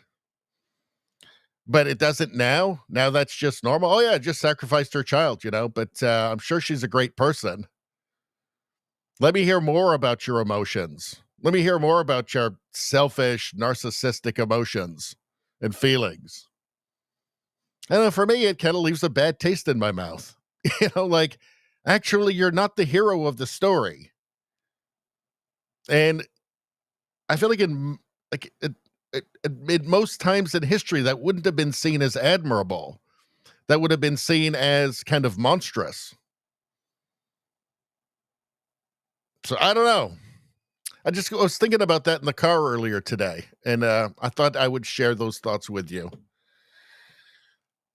But it doesn't now. Now that's just normal. Oh, yeah, just sacrificed her child, but I'm sure she's a great person. Let me hear more about your emotions. Let me hear more about your selfish, narcissistic emotions and feelings. I don't know, for me, it kind of leaves a bad taste in my mouth. Like, actually, you're not the hero of the story. And I feel like in most times in history, that wouldn't have been seen as admirable. That would have been seen as kind of monstrous. So I don't know. I was thinking about that in the car earlier today, and I thought I would share those thoughts with you.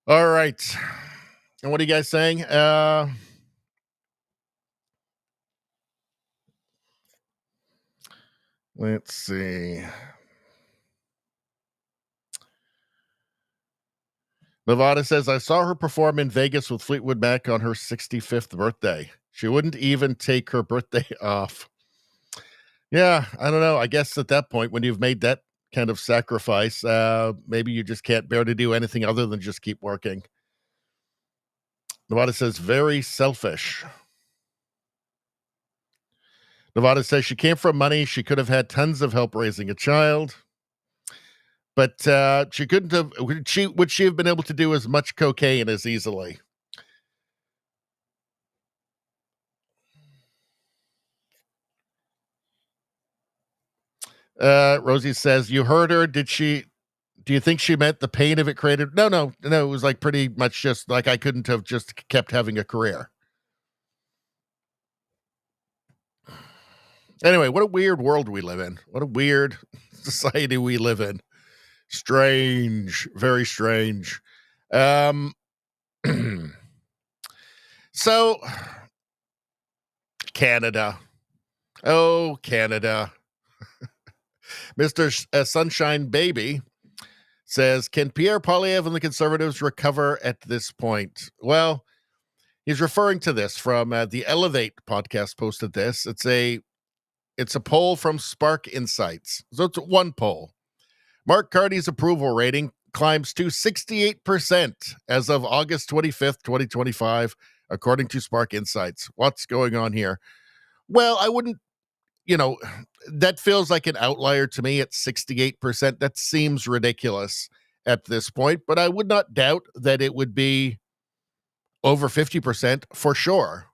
All right. And what are you guys saying? Let's see. Nevada says, I saw her perform in Vegas with Fleetwood Mac on her 65th birthday. She wouldn't even take her birthday off. Yeah, I don't know. I guess at that point, when you've made that kind of sacrifice, maybe you just can't bear to do anything other than just keep working. Nevada says, very selfish. Nevada says she came from money. She could have had tons of help raising a child. But she couldn't have. Would she have been able to do as much cocaine as easily? Rosie says, you heard her. Do you think she meant the pain of it created? No. It was like pretty much just like I couldn't have just kept having a career. Anyway, what a weird world we live in. What a weird society we live in. Strange, very strange. So, Canada. Oh, Canada. Mr. Sunshine Baby says, can Pierre Poilievre and the Conservatives recover at this point? Well, he's referring to this from the Elevate podcast posted this. It's a poll from Spark Insights. So it's one poll. Mark Carney's approval rating climbs to 68% as of August 25th, 2025, according to Spark Insights. What's going on here? Well, I wouldn't, that feels like an outlier to me at 68%. That seems ridiculous at this point, but I would not doubt that it would be over 50% for sure.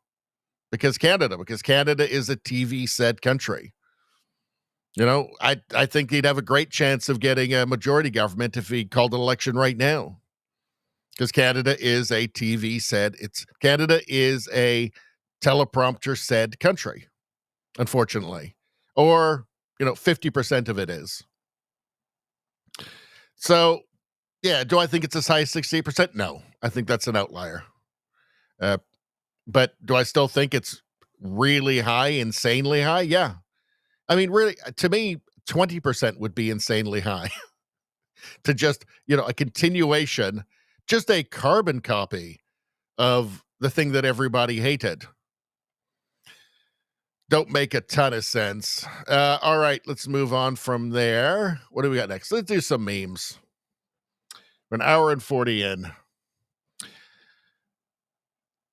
Because Canada is a TV said country. I think he'd have a great chance of getting a majority government if he called an election right now. Because Canada is a TV said, Canada is a teleprompter said country, unfortunately. Or, 50% of it is. So, yeah, do I think it's as high as 68%? No, I think that's an outlier. But do I still think it's really high, insanely high? Yeah. I mean, really, to me, 20% would be insanely high. To just, a continuation, just a carbon copy of the thing that everybody hated. Don't make a ton of sense. All right, let's move on from there. What do we got next? Let's do some memes. We're an hour and 40 in.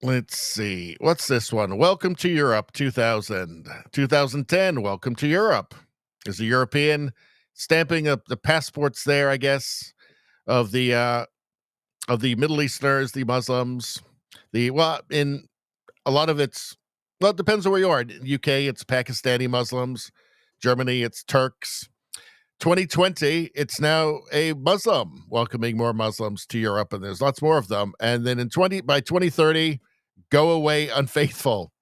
Let's see. What's this one? Welcome to Europe 2000. 2010, welcome to Europe. There's a European stamping up the passports there, I guess, of the Middle Easterners, the Muslims. In a lot of it's, well, it depends on where you are. In UK, it's Pakistani Muslims. Germany, it's Turks. 2020, it's now a Muslim, welcoming more Muslims to Europe, and there's lots more of them. And then by 2030, go away unfaithful.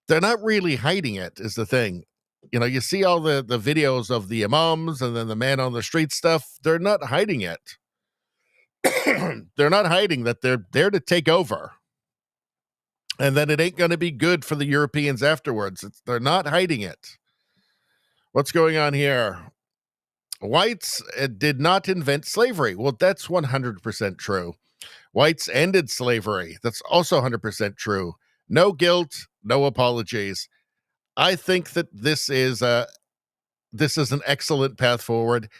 They're not really hiding it, is the thing. You see all the videos of the imams and then the man on the street stuff. They're not hiding it. They're not hiding that they're there to take over. And then it ain't going to be good for the Europeans afterwards. They're not hiding it. What's going on here? Whites did not invent slavery. Well, that's 100% true. Whites ended slavery. That's also 100% true. No guilt, no apologies. I think that this is an excellent path forward.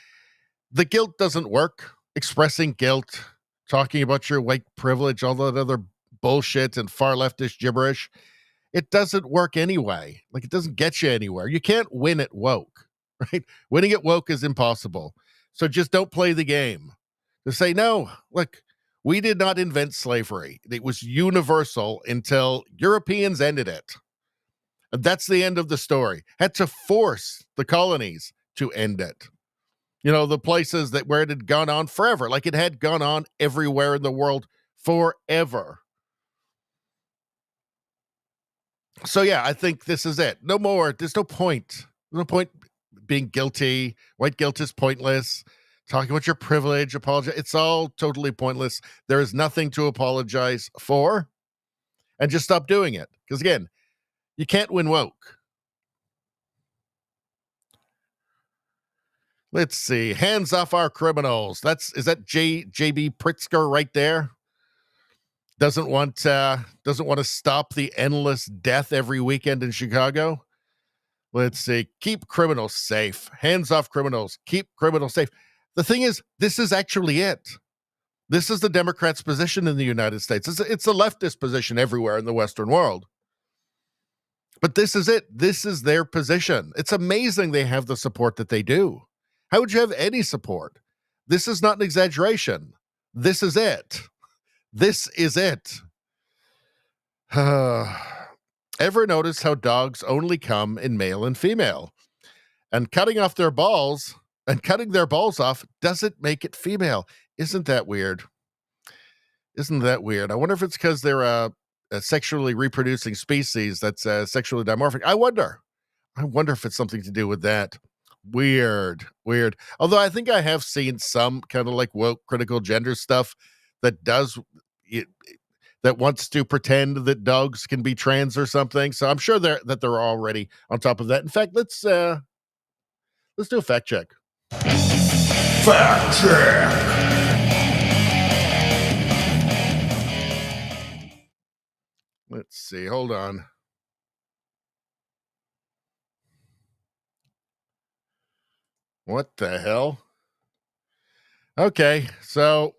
The guilt doesn't work. Expressing guilt, talking about your white privilege, all that other bullshit and far leftist gibberish, it doesn't work anyway. Like, it doesn't get you anywhere. You can't win at woke, right? Winning at woke is impossible. So just don't play the game. To say, no, look, we did not invent slavery. It was universal until Europeans ended it. And that's the end of the story. Had to force the colonies to end it. The places where it had gone on forever, like it had gone on everywhere in the world forever. So yeah, I think this is it. No more. There's no point. There's no point being guilty. White guilt is pointless. Talking about your privilege, apologize. It's all totally pointless. There is nothing to apologize for. And just stop doing it. Because again, you can't win woke. Let's see. Hands off our criminals. Is that JB Pritzker right there? Doesn't want to stop the endless death every weekend in Chicago. Let's see. Keep criminals safe. Hands off criminals. Keep criminals safe. The thing is, this is actually it. This is the Democrats' position in the United States. It's a leftist position everywhere in the Western world. But this is it. This is their position. It's amazing they have the support that they do. How would you have any support? This is not an exaggeration. This is it. This is it. Ever notice how dogs only come in male and female? And cutting their balls off doesn't make it female. Isn't that weird? Isn't that weird? I wonder if it's because they're a sexually reproducing species that's sexually dimorphic. I wonder if it's something to do with that. Weird. Although I think I have seen some kind of like woke critical gender stuff that wants to pretend that dogs can be trans or something. So I'm sure they're already on top of that. In fact, let's do a fact check. Fact check. Let's see. Hold on. What the hell? Okay, so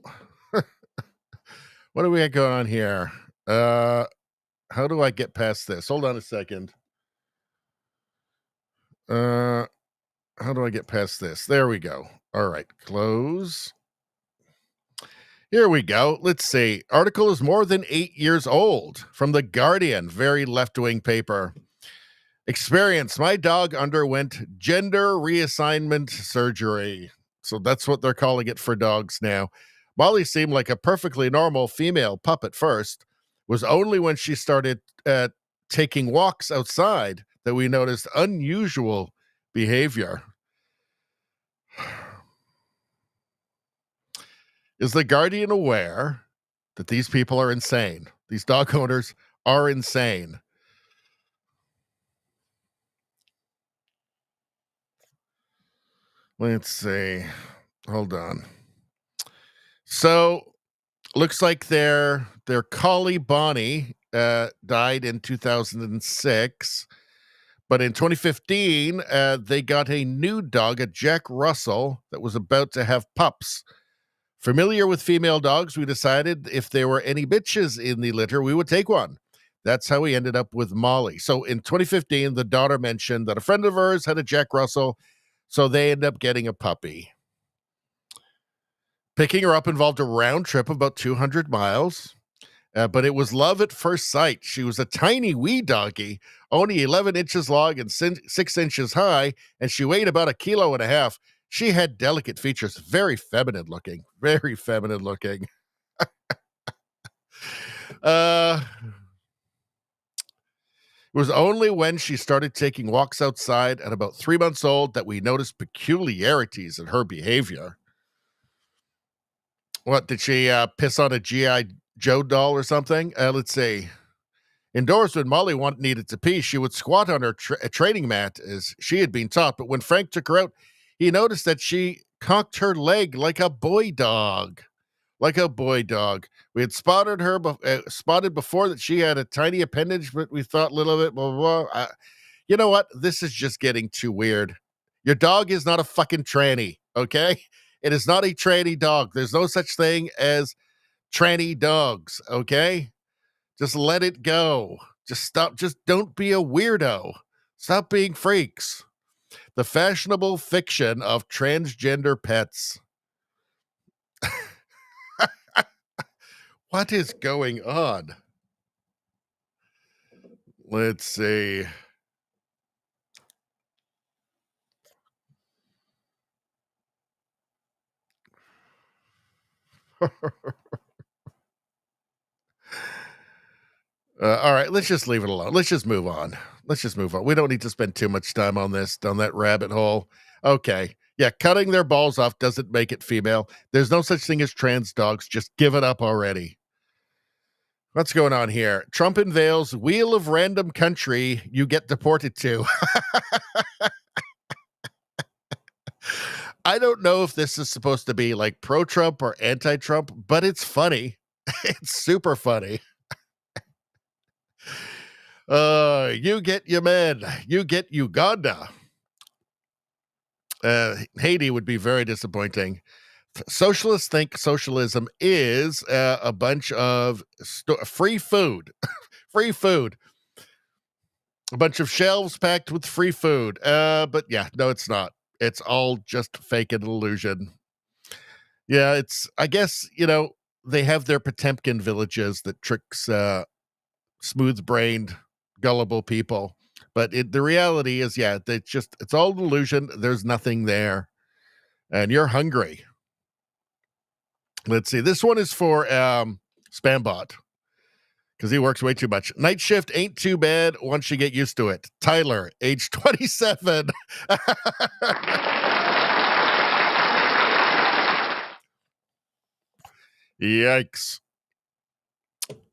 what do we got going on here? How do I get past this? Hold on a second. How do I get past this? There we go. All right, close. Here we go. Let's see. Article is more than 8 years old from The Guardian, very left-wing paper. Experience. My dog underwent gender reassignment surgery. So that's what they're calling it for dogs now. Molly seemed like a perfectly normal female pup at first. It was only when she started taking walks outside that we noticed unusual behavior. Is The Guardian aware that these people are insane? These dog owners are insane. Let's see. Hold on. So, looks like their collie Bonnie died in 2006. But in 2015, they got a new dog, a Jack Russell, that was about to have pups. Familiar with female dogs, we decided if there were any bitches in the litter, we would take one. That's how we ended up with Molly. So in 2015, the daughter mentioned that a friend of hers had a Jack Russell, so they ended up getting a puppy. Picking her up involved a round trip of about 200 miles. But it was love at first sight. She was a tiny wee doggy, only 11 inches long and 6 inches high, and she weighed about 1.5 kilograms. She had delicate features, very feminine looking, very feminine looking. It was only when she started taking walks outside at about 3 months old that we noticed peculiarities in her behavior. What, did she piss on a G.I. Joe doll or something? Let's see. Indoors, when Molly needed to pee, she would squat on her training mat as she had been taught. But when Frank took her out, he noticed that she cocked her leg like a boy dog. Like a boy dog. We had spotted before that she had a tiny appendage, but we thought little of it, blah, blah, blah. You know what? This is just getting too weird. Your dog is not a fucking tranny, okay? It is not a tranny dog. There's no such thing as tranny dogs, okay? Just let it go. Just stop. Just don't be a weirdo. Stop being freaks. The fashionable fiction of transgender pets. What is going on? Let's see. All right, let's just leave it alone. Let's just move on. We don't need to spend too much time on this, down that rabbit hole. Okay. Yeah, cutting their balls off doesn't make it female. There's no such thing as trans dogs. Just give it up already. What's going on here? Trump unveils wheel of random country you get deported to. I don't know if this is supposed to be like pro-Trump or anti-Trump, but it's funny. It's super funny. You get Yemen. You get Uganda. Haiti would be very disappointing. Socialists think socialism is a bunch of free food. Free food. A bunch of shelves packed with free food. But yeah, no, it's not. It's all just fake and illusion. Yeah, I guess, they have their Potemkin villages that tricks smooth-brained, gullible people. But the reality is, yeah, it's all illusion. There's nothing there. And you're hungry. Let's see. This one is for Spambot, because he works way too much. Night shift ain't too bad once you get used to it. Tyler, age 27. Yikes.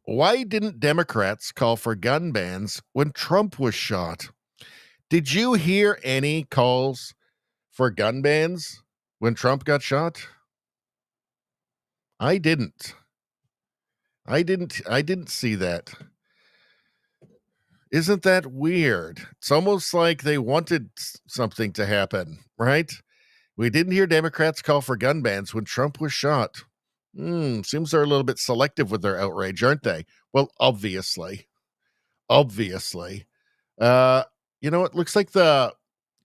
Why didn't Democrats call for gun bans when Trump was shot? Did you hear any calls for gun bans when Trump got shot? I didn't see that. Isn't that weird? It's almost like they wanted something to happen, right? We didn't hear Democrats call for gun bans when Trump was shot. Seems they're a little bit selective with their outrage, aren't they? Well, obviously. You know what? Looks like the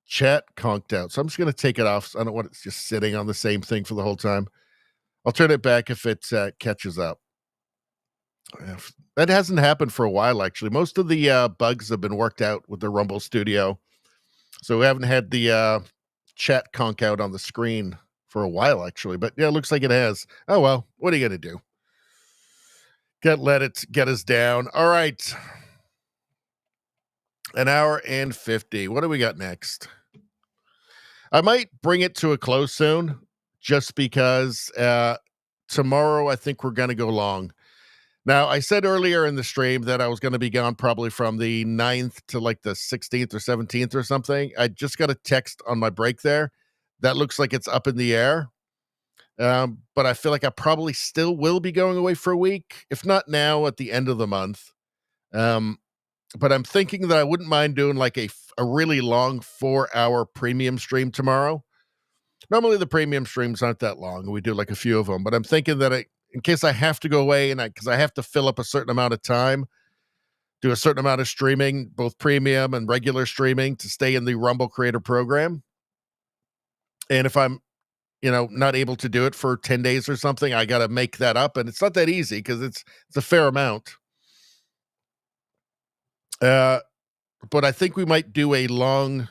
chat conked out. So I'm just going to take it off. So I don't want it just sitting on the same thing for the whole time. I'll turn it back if it catches up. That hasn't happened for a while, actually. Most of the bugs have been worked out with the Rumble Studio. So we haven't had the chat conk out on the screen for a while, actually. But yeah, it looks like it has. Oh, well, what are you going to do? Can't let it get us down. All right. 1 hour and 50. What do we got next? I might bring it to a close soon, just because tomorrow I think we're going to go long. Now, I said earlier in the stream that I was going to be gone probably from the 9th to like the 16th or 17th or something. I just got a text on my break there. That looks like it's up in the air. But I feel like I probably still will be going away for a week, if not now, at the end of the month. But I'm thinking that I wouldn't mind doing like a really long 4-hour premium stream tomorrow. Normally the premium streams aren't that long. We do like a few of them, but I'm thinking that in case I have to go away because I have to fill up a certain amount of time, do a certain amount of streaming, both premium and regular streaming, to stay in the Rumble Creator Program. And if I'm, not able to do it for 10 days or something. I got to make that up, and it's not that easy because it's a fair amount. But I think we might do a long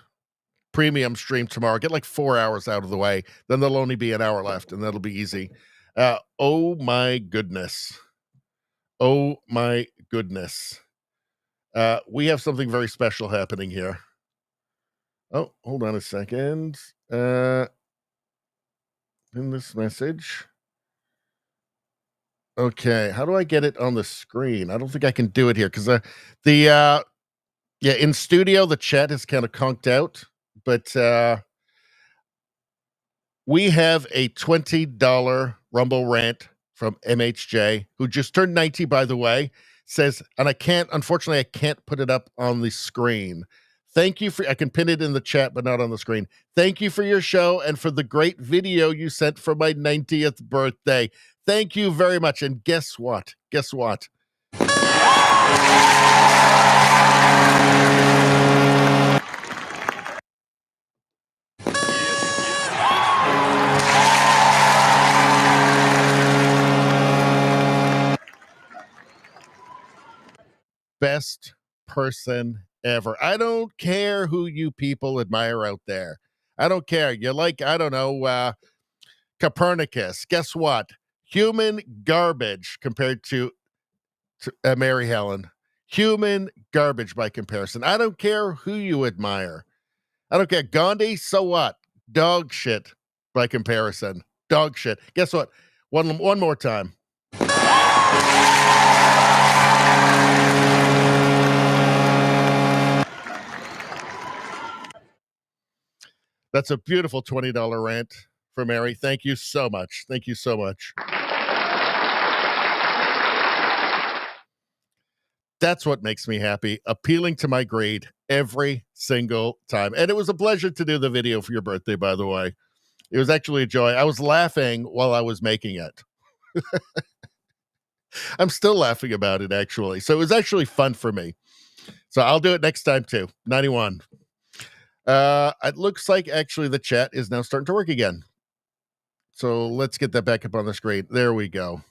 premium stream tomorrow. Get like 4 hours out of the way. Then there'll only be an hour left, and that'll be easy. Oh my goodness. Oh my goodness. We have something very special happening here. Oh, hold on a second. In this message. Okay, how do I get it on the screen? I don't think I can do it here because in studio the chat is kind of conked out, but we have a $20 Rumble rant from MHJ, who just turned 90, by the way, says, and unfortunately, I can't put it up on the screen. Thank you I can pin it in the chat, but not on the screen. Thank you for your show and for the great video you sent for my 90th birthday. Thank you very much. And guess what? Guess what? Best person ever. I don't care who you people admire out there. I don't care. You like, I don't know, Copernicus. Guess what? Human garbage compared to Mary Helen. Human garbage by comparison. I don't care who you admire. I don't care. Gandhi, so what? Dog shit by comparison. Dog shit. Guess what? One more time. That's a beautiful $20 rant for Mary. Thank you so much. Thank you so much. That's what makes me happy. Appealing to my greed every single time. And it was a pleasure to do the video for your birthday, by the way. It was actually a joy. I was laughing while I was making it. I'm still laughing about it, actually. So it was actually fun for me. So I'll do it next time, too. 91. It looks like actually the chat is now starting to work again. So let's get that back up on the screen. There we go.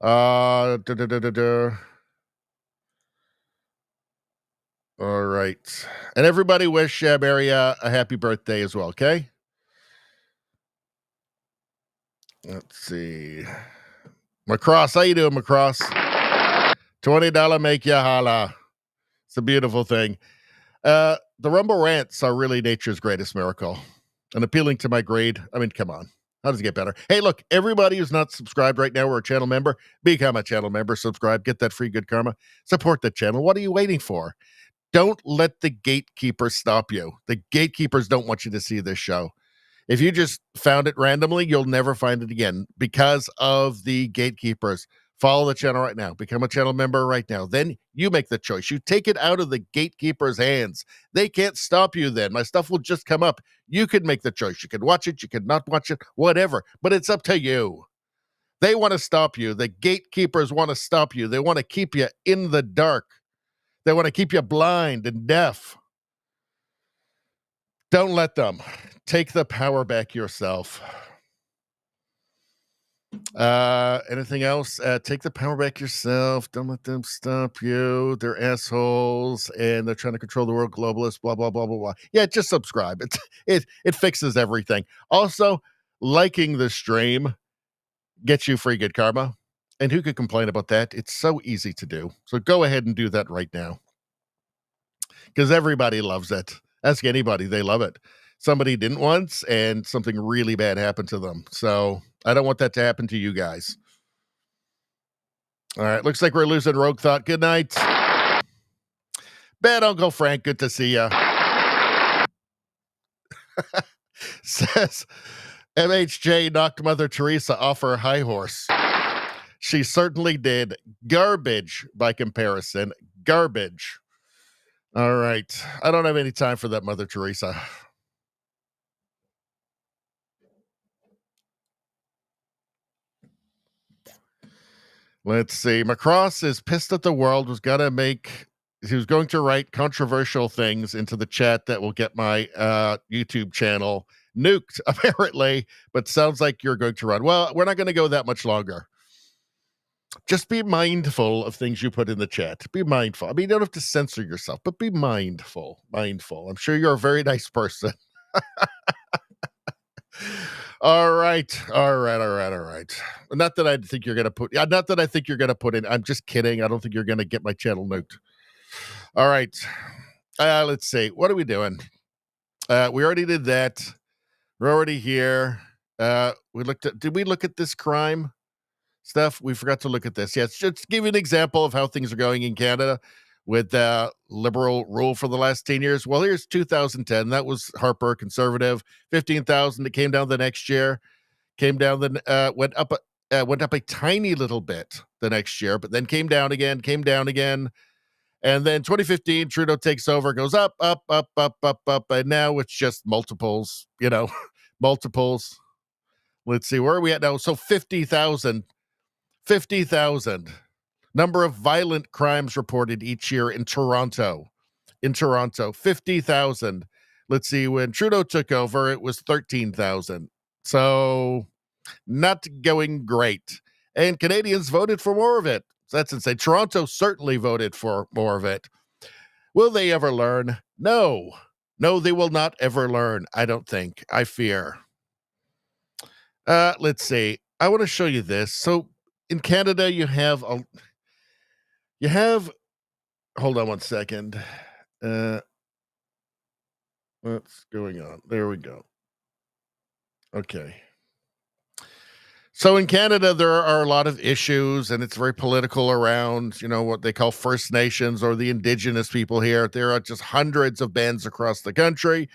All right. And everybody wish Mary a happy birthday as well, okay? Let's see. Macross, how you doing, Macross? $20 make ya holla. It's a beautiful thing. The Rumble rants are really nature's greatest miracle. And appealing to my grade, I mean, come on. How does it get better? Hey, look, everybody who's not subscribed right now or a channel member, become a channel member, subscribe, get that free good karma, support the channel. What are you waiting for? Don't let the gatekeepers stop you. The gatekeepers don't want you to see this show. If you just found it randomly, you'll never find it again because of the gatekeepers. Follow the channel right now. Become a channel member right now. Then you make the choice. You take it out of the gatekeepers' hands. They can't stop you then. My stuff will just come up. You can make the choice. You can watch it. You can not watch it. Whatever. But it's up to you. They want to stop you. The gatekeepers want to stop you. They want to keep you in the dark. They want to keep you blind and deaf. Don't let them. Take the power back yourself. Anything else? Take the power back yourself. Don't let them stop you. They're assholes and they're trying to control the world. Globalists, blah, blah, blah, blah, blah. Yeah, just subscribe. It fixes everything. Also, liking the stream gets you free good karma. And who could complain about that? It's so easy to do. So go ahead and do that right now. Because everybody loves it. Ask anybody, they love it. Somebody didn't once, and something really bad happened to them. So I don't want that to happen to you guys. All right, looks like we're losing Rogue Thought. Good night. Bad Uncle Frank, good to see ya. Says MHJ knocked Mother Teresa off her high horse. She certainly did. Garbage by comparison. Garbage. All right. I don't have any time for that, Mother Teresa. Let's see. Macross is pissed at the world, was going to make he was going to write controversial things into the chat that will get my YouTube channel nuked, apparently, but sounds like you're going to run. Well, we're not going to go that much longer. Just be mindful of things you put in the chat. Be mindful. I mean, you don't have to censor yourself, but be mindful. Mindful. I'm sure you're a very nice person. All right. Not that I think you're going to put. Not that I think you're going to put in. I'm just kidding. I don't think you're going to get my channel nuked. All right. Let's see. What are we doing? We already did that. We're already here. We looked at. Did we look at this crime stuff? We forgot to look at this. Yes. Just to give you an example of how things are going in Canada with liberal rule for the last 10 years. Well, here's 2010. That was Harper, conservative. 15,000. It came down the next year. Came down, then went up a tiny little bit the next year, but then came down again. And then 2015, Trudeau takes over, goes up, and now it's just multiples, multiples. Let's see, where are we at now? So 50,000. Number of violent crimes reported each year in Toronto. 50,000. Let's see, when Trudeau took over, it was 13,000. So not going great. And Canadians voted for more of it. So that's insane. Toronto certainly voted for more of it. Will they ever learn? No, they will not ever learn. I don't think. I fear. Let's see. I want to show you this. So in Canada, you have hold on one second. What's going on? There we go. Okay. So in Canada, there are a lot of issues, and it's very political around, what they call First Nations or the Indigenous people here. There are just hundreds of bands across the country,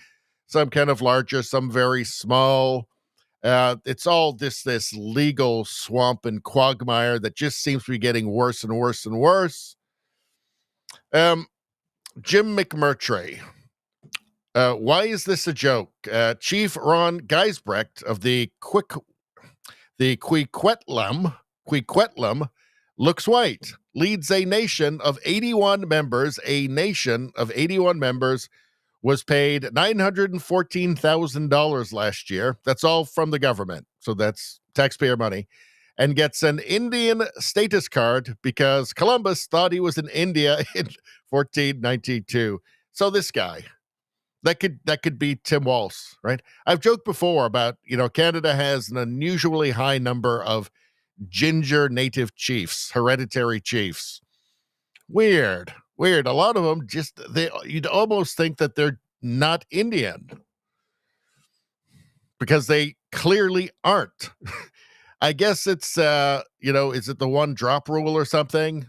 some kind of larger, some very small. It's all this legal swamp and quagmire that just seems to be getting worse and worse and worse. Jim McMurtry. Why is this a joke? Chief Ron Gijsbrecht of the Queequetlam looks white, leads a nation of 81 members. Was paid $914,000 last year. That's all from the government. So that's taxpayer money. And gets an Indian status card because Columbus thought he was in India in 1492. So this guy, that could be Tim Walz, right? I've joked before about, Canada has an unusually high number of ginger native chiefs, hereditary chiefs. Weird. A lot of them you'd almost think that they're not Indian because they clearly aren't. I guess it's, is it the one drop rule or something?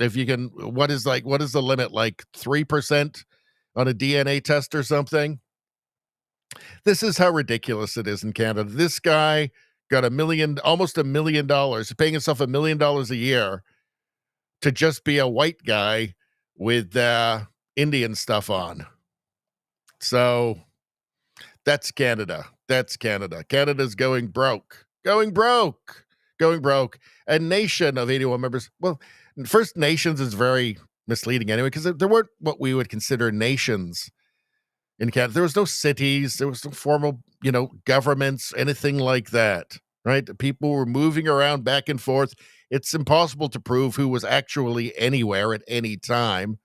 If you can, what is the limit? Like 3% on a DNA test or something? This is how ridiculous it is in Canada. This guy got almost $1 million, paying himself $1 million a year to just be a white guy with Indian stuff on. So that's Canada. Canada's going broke. A nation of 81 members. Well, First Nations is very misleading anyway, because there weren't what we would consider nations in Canada. There was no cities. There was no formal, governments, anything like that, right? People were moving around back and forth. It's impossible to prove who was actually anywhere at any time.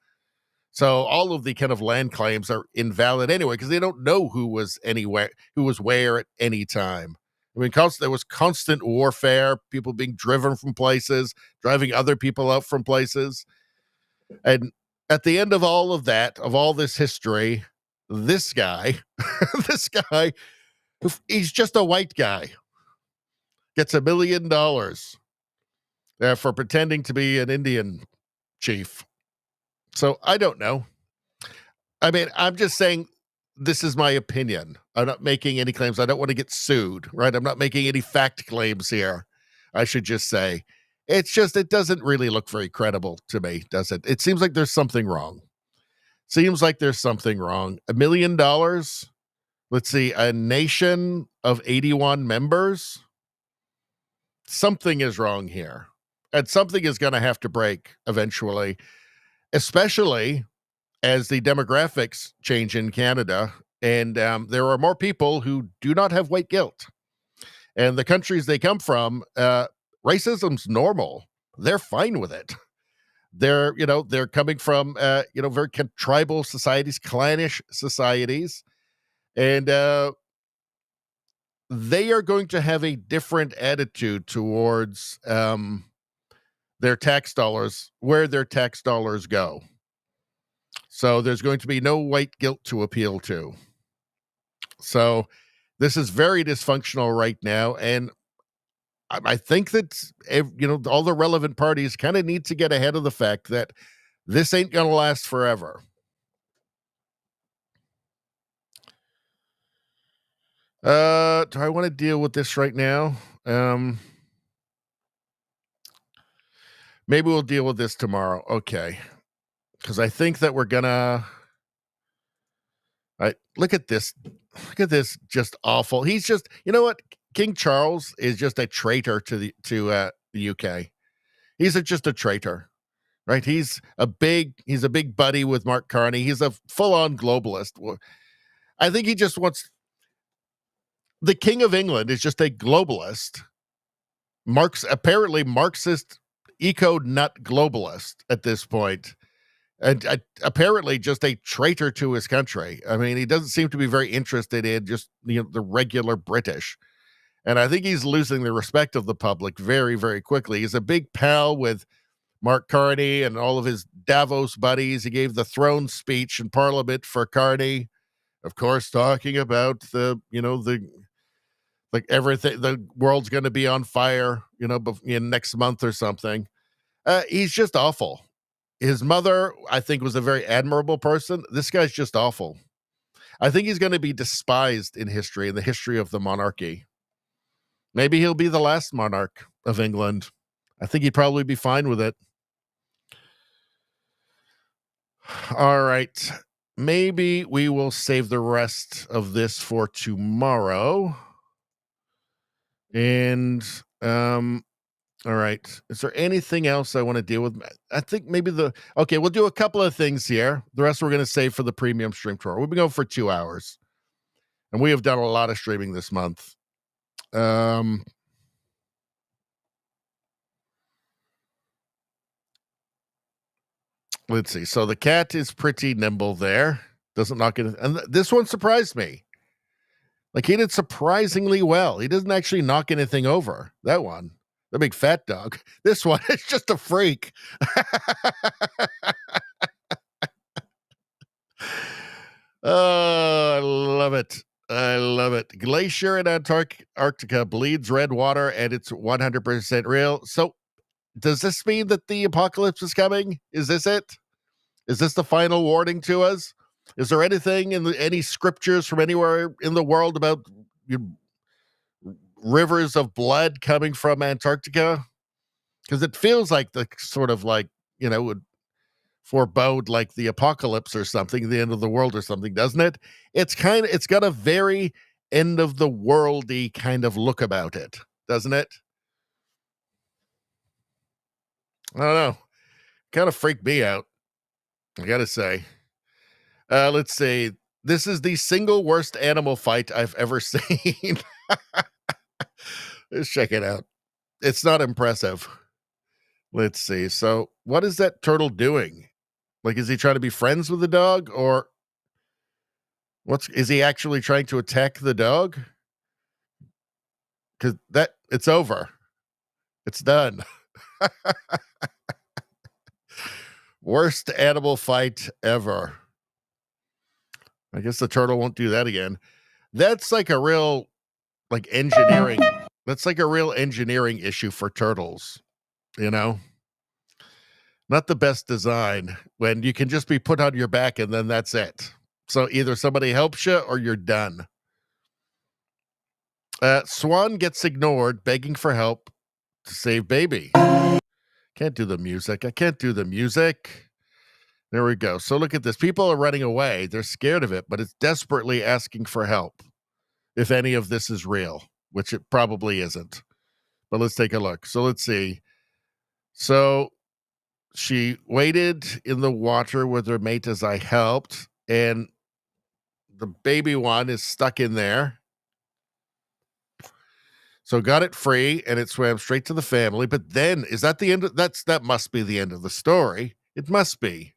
So all of the kind of land claims are invalid anyway, because they don't know who was where at any time. I mean, there was constant warfare, people being driven from places, driving other people out from places. And at the end of all of that, of all this history, this guy, he's just a white guy, gets $1 million for pretending to be an Indian chief. So I don't know. I mean, I'm just saying this is my opinion. I'm not making any claims. I don't want to get sued, right? I'm not making any fact claims here. I should just say. It's just, it doesn't really look very credible to me, does it? It seems like there's something wrong. $1 million? Let's see, a nation of 81 members? Something is wrong here. And something is going to have to break eventually. especially as the demographics change in Canada, and there are more people who do not have white guilt. And the countries they come from, racism's normal. They're fine with it. They're coming from, very tribal societies, clannish societies, and they are going to have a different attitude towards their tax dollars, where their tax dollars go. So there's going to be no white guilt to appeal to. So this is very dysfunctional right now, and I think that all the relevant parties kind of need to get ahead of the fact that this ain't going to last forever. Do I want to deal with this right now? Maybe we'll deal with this tomorrow. Okay. Because I think that we're gonna. Look at this. Look at this. Just awful. He's just. You know what? King Charles is just a traitor to the UK. He's just a traitor, right? He's a big buddy with Mark Carney. He's a full-on globalist. I think he just wants. The King of England is just a globalist. Apparently Marxist eco-nut globalist at this point. And apparently just a traitor to his country. I mean, he doesn't seem to be very interested in just the regular British. And I think he's losing the respect of the public very, very quickly. He's a big pal with Mark Carney and all of his Davos buddies. He gave the throne speech in Parliament for Carney, of course, talking about everything, the world's going to be on fire, in next month or something. He's just awful. His mother, I think, was a very admirable person. This guy's just awful. I think he's going to be despised in history, in the history of the monarchy. Maybe he'll be the last monarch of England. I think he'd probably be fine with it. All right. Maybe we will save the rest of this for tomorrow. And, all right. Is there anything else I want to deal with? I think maybe we'll do a couple of things here. The rest we're going to save for the premium stream tour. We've been going for 2 hours, and we have done a lot of streaming this month. Let's see. So the cat is pretty nimble there. Doesn't knock it. And this one surprised me. Like, he did surprisingly well. He doesn't actually knock anything over. That one. The big fat dog. This one is just a freak. Oh, I love it. I love it. Glacier in Antarctica bleeds red water, and it's 100% real. So does this mean that the apocalypse is coming? Is this it? Is this the final warning to us? Is there anything in any scriptures from anywhere in the world about rivers of blood coming from Antarctica? Because it feels like the sort of would forebode like the apocalypse or something, the end of the world or something, doesn't it? It's got a very end of the worldy kind of look about it, doesn't it? I don't know. Kind of freaked me out, I gotta say. Let's see. This is the single worst animal fight I've ever seen. Let's check it out. It's not impressive. Let's see. So what is that turtle doing? Like, is he trying to be friends with the dog, or is he actually trying to attack the dog? Because it's over. It's done. Worst animal fight ever. I guess the turtle won't do that again. That's like a real engineering. That's like a real engineering issue for turtles, Not the best design when you can just be put on your back and then that's it. So either somebody helps you or you're done. Swan gets ignored, begging for help to save baby. Can't do the music. I can't do the music. There we go. So look at this. People are running away. They're scared of it, but it's desperately asking for help. If any of this is real, which it probably isn't. But let's take a look. So let's see. So she waded in the water with her mate as I helped, and the baby one is stuck in there. So got it free, and it swam straight to the family. But then, is that the end? That must be the end of the story. It must be.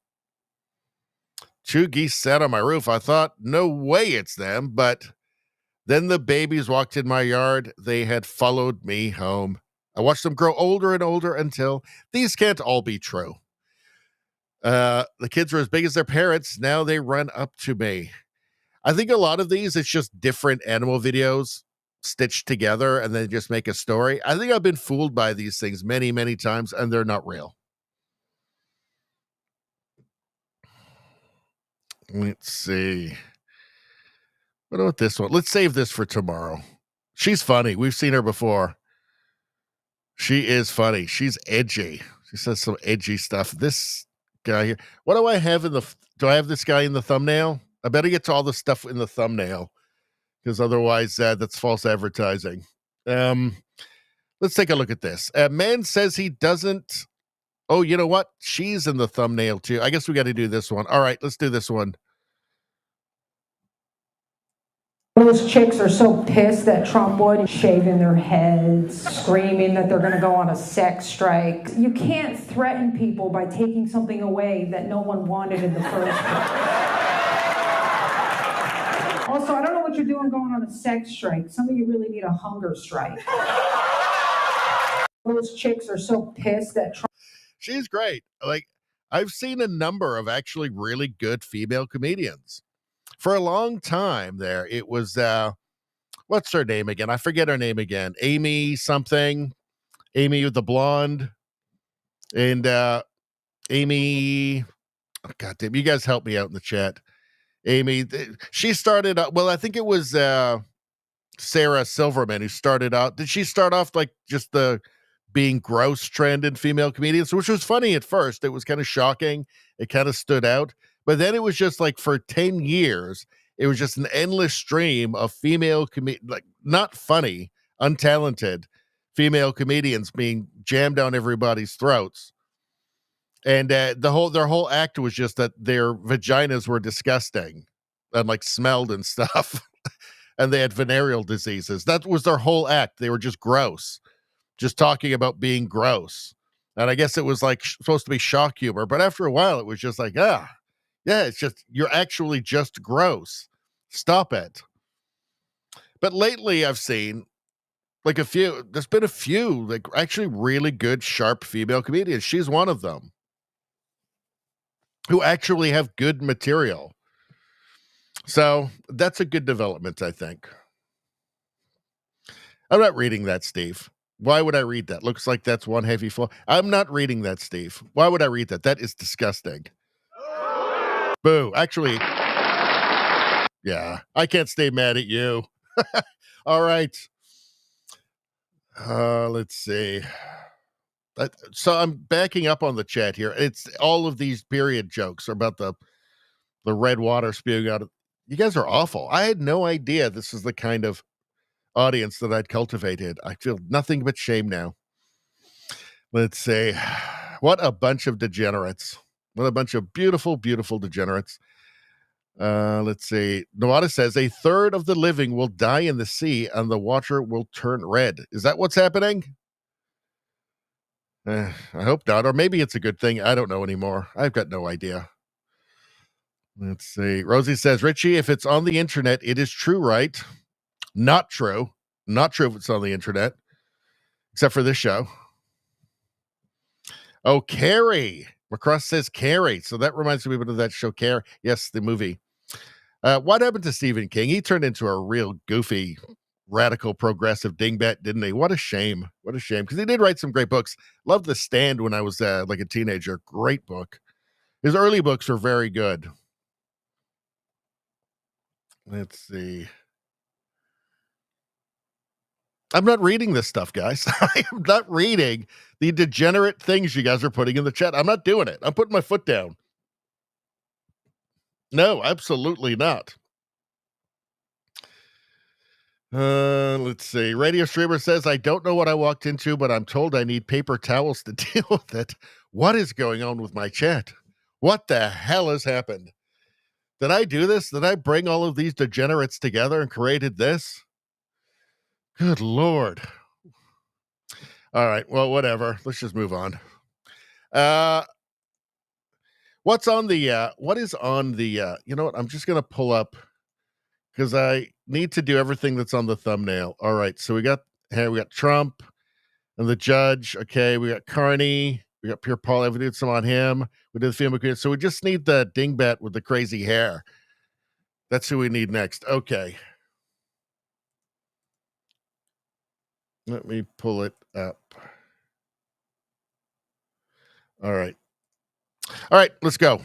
2 geese sat on my roof. I thought, no way it's them. But then the babies walked in my yard. They had followed me home. I watched them grow older and older until these can't all be true. The kids are as big as their parents. Now they run up to me. I think a lot of these, it's just different animal videos stitched together and then just make a story. I think I've been fooled by these things many, many times, and they're not real. Let's see. What about this one? Let's save this for tomorrow. She's funny. We've seen her before. She is funny. She's edgy. She says some edgy stuff. This guy here. What do I have do I have this guy in the thumbnail? I better get to all the stuff in the thumbnail, because otherwise that's false advertising. Let's take a look at this. A man says he doesn't. Oh, you know what? She's in the thumbnail too. I guess we got to do this one. All right, let's do this one. Those chicks are so pissed that Trump would, shaving their heads, screaming that they're going to go on a sex strike. You can't threaten people by taking something away that no one wanted in the first place. Also, I don't know what you're doing going on a sex strike. Some of you really need a hunger strike. Those chicks are so pissed that Trump. She's great. Like, I've seen a number of actually really good female comedians. For a long time there, it was, what's her name again? I forget her name again. Amy something. Amy with the blonde. And Amy, oh, God damn, you guys help me out in the chat. Amy, she started out, well, I think it was Sarah Silverman who started out. Did she start off like just the being gross trend in female comedians, which was funny at first? It was kind of shocking. It kind of stood out. But then it was just like for 10 years, it was just an endless stream of female like not funny, untalented female comedians being jammed down everybody's throats. And their whole act was just that their vaginas were disgusting and like smelled and stuff. And they had venereal diseases. That was their whole act. They were just gross, just talking about being gross. And I guess it was like supposed to be shock humor. But after a while, it was just like, yeah, it's just, you're actually just gross. Stop it. But lately I've seen like there's been a few like actually really good, sharp female comedians. She's one of them who actually have good material. So that's a good development, I think. I'm not reading that, Steve. Why would I read that? Looks like that's one heavy flow. I'm not reading that, Steve. Why would I read that? That is disgusting. Boo. Actually, yeah, I can't stay mad at you. All right. Let's see. So I'm backing up on the chat here. It's all of these period jokes are about the red water spewing out of. You guys are awful. I had no idea this is the kind of audience that I'd cultivated. I feel nothing but shame now. Let's see. What a bunch of degenerates. What a bunch of beautiful, beautiful degenerates. Let's see. Nawada says a third of the living will die in the sea and the water will turn red. Is that what's happening? I hope not. Or maybe it's a good thing. I don't know anymore. I've got no idea. Let's see. Rosie says, Richie, if it's on the internet, it is true, right? Not true. Not true if it's on the internet. Except for this show. Oh, Carrie. McCross says Carrie. So that reminds me of that show, Carrie. Yes, the movie. What happened to Stephen King? He turned into a real goofy, radical, progressive dingbat, didn't he? What a shame. What a shame. Because he did write some great books. Loved The Stand when I was like a teenager. Great book. His early books are very good. Let's see. I'm not reading this stuff, guys. I am not reading the degenerate things you guys are putting in the chat. I'm not doing it. I'm putting my foot down. No, absolutely not. Let's see. Radio Streamer says, I don't know what I walked into, but I'm told I need paper towels to deal with it. What is going on with my chat? What the hell has happened? Did I do this? Did I bring all of these degenerates together and created this? Good Lord. All right. Well, whatever. Let's just move on. What is on the, you know what? I'm just going to pull up because I need to do everything that's on the thumbnail. All right. So we got Trump and the judge. Okay. We got Carney. We got Pierre Poilievre. We did some on him. We did the film. So we just need the dingbat with the crazy hair. That's who we need next. Okay. Let me pull it up. All right. All right, let's go.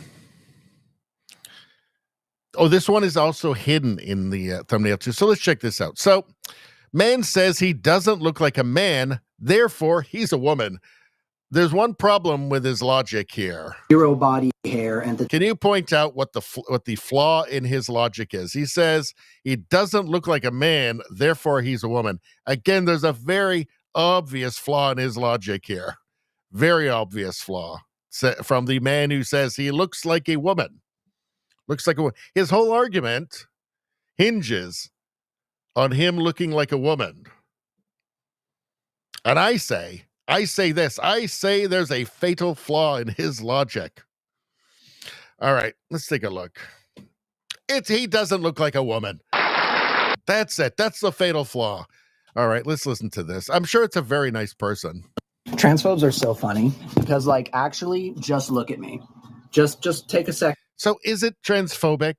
Oh, this one is also hidden in the thumbnail too. So let's check this out. So, man says he doesn't look like a man, therefore he's a woman. There's one problem with his logic here. Zero body hair and Can you point out what the flaw in his logic is? He says he doesn't look like a man, therefore he's a woman. Again, there's a very obvious flaw in his logic here. Very obvious flaw from the man who says he looks like a woman. Looks like a woman. His whole argument hinges on him looking like a woman. And I say this. I say there's a fatal flaw in his logic. All right, let's take a look. He doesn't look like a woman. That's it. That's the fatal flaw. All right, let's listen to this. I'm sure it's a very nice person. Transphobes are so funny because, like, actually, just look at me. Just take a sec. So is it transphobic?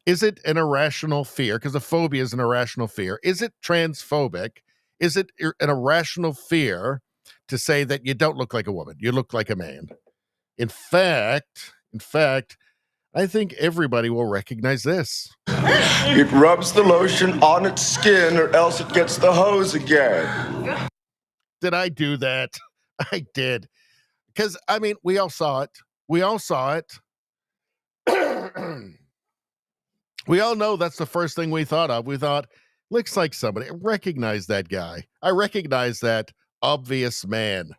Is it an irrational fear? Because a phobia is an irrational fear. Is it transphobic? Is it an irrational fear to say that you don't look like a woman? You look like a man. In fact, I think everybody will recognize this. It rubs the lotion on its skin or else it gets the hose again. Did I do that? I did. Because, I mean, we all saw it. We all saw it. We all know that's the first thing we thought of. We thought, looks like somebody. I recognize that guy. I recognize that obvious man.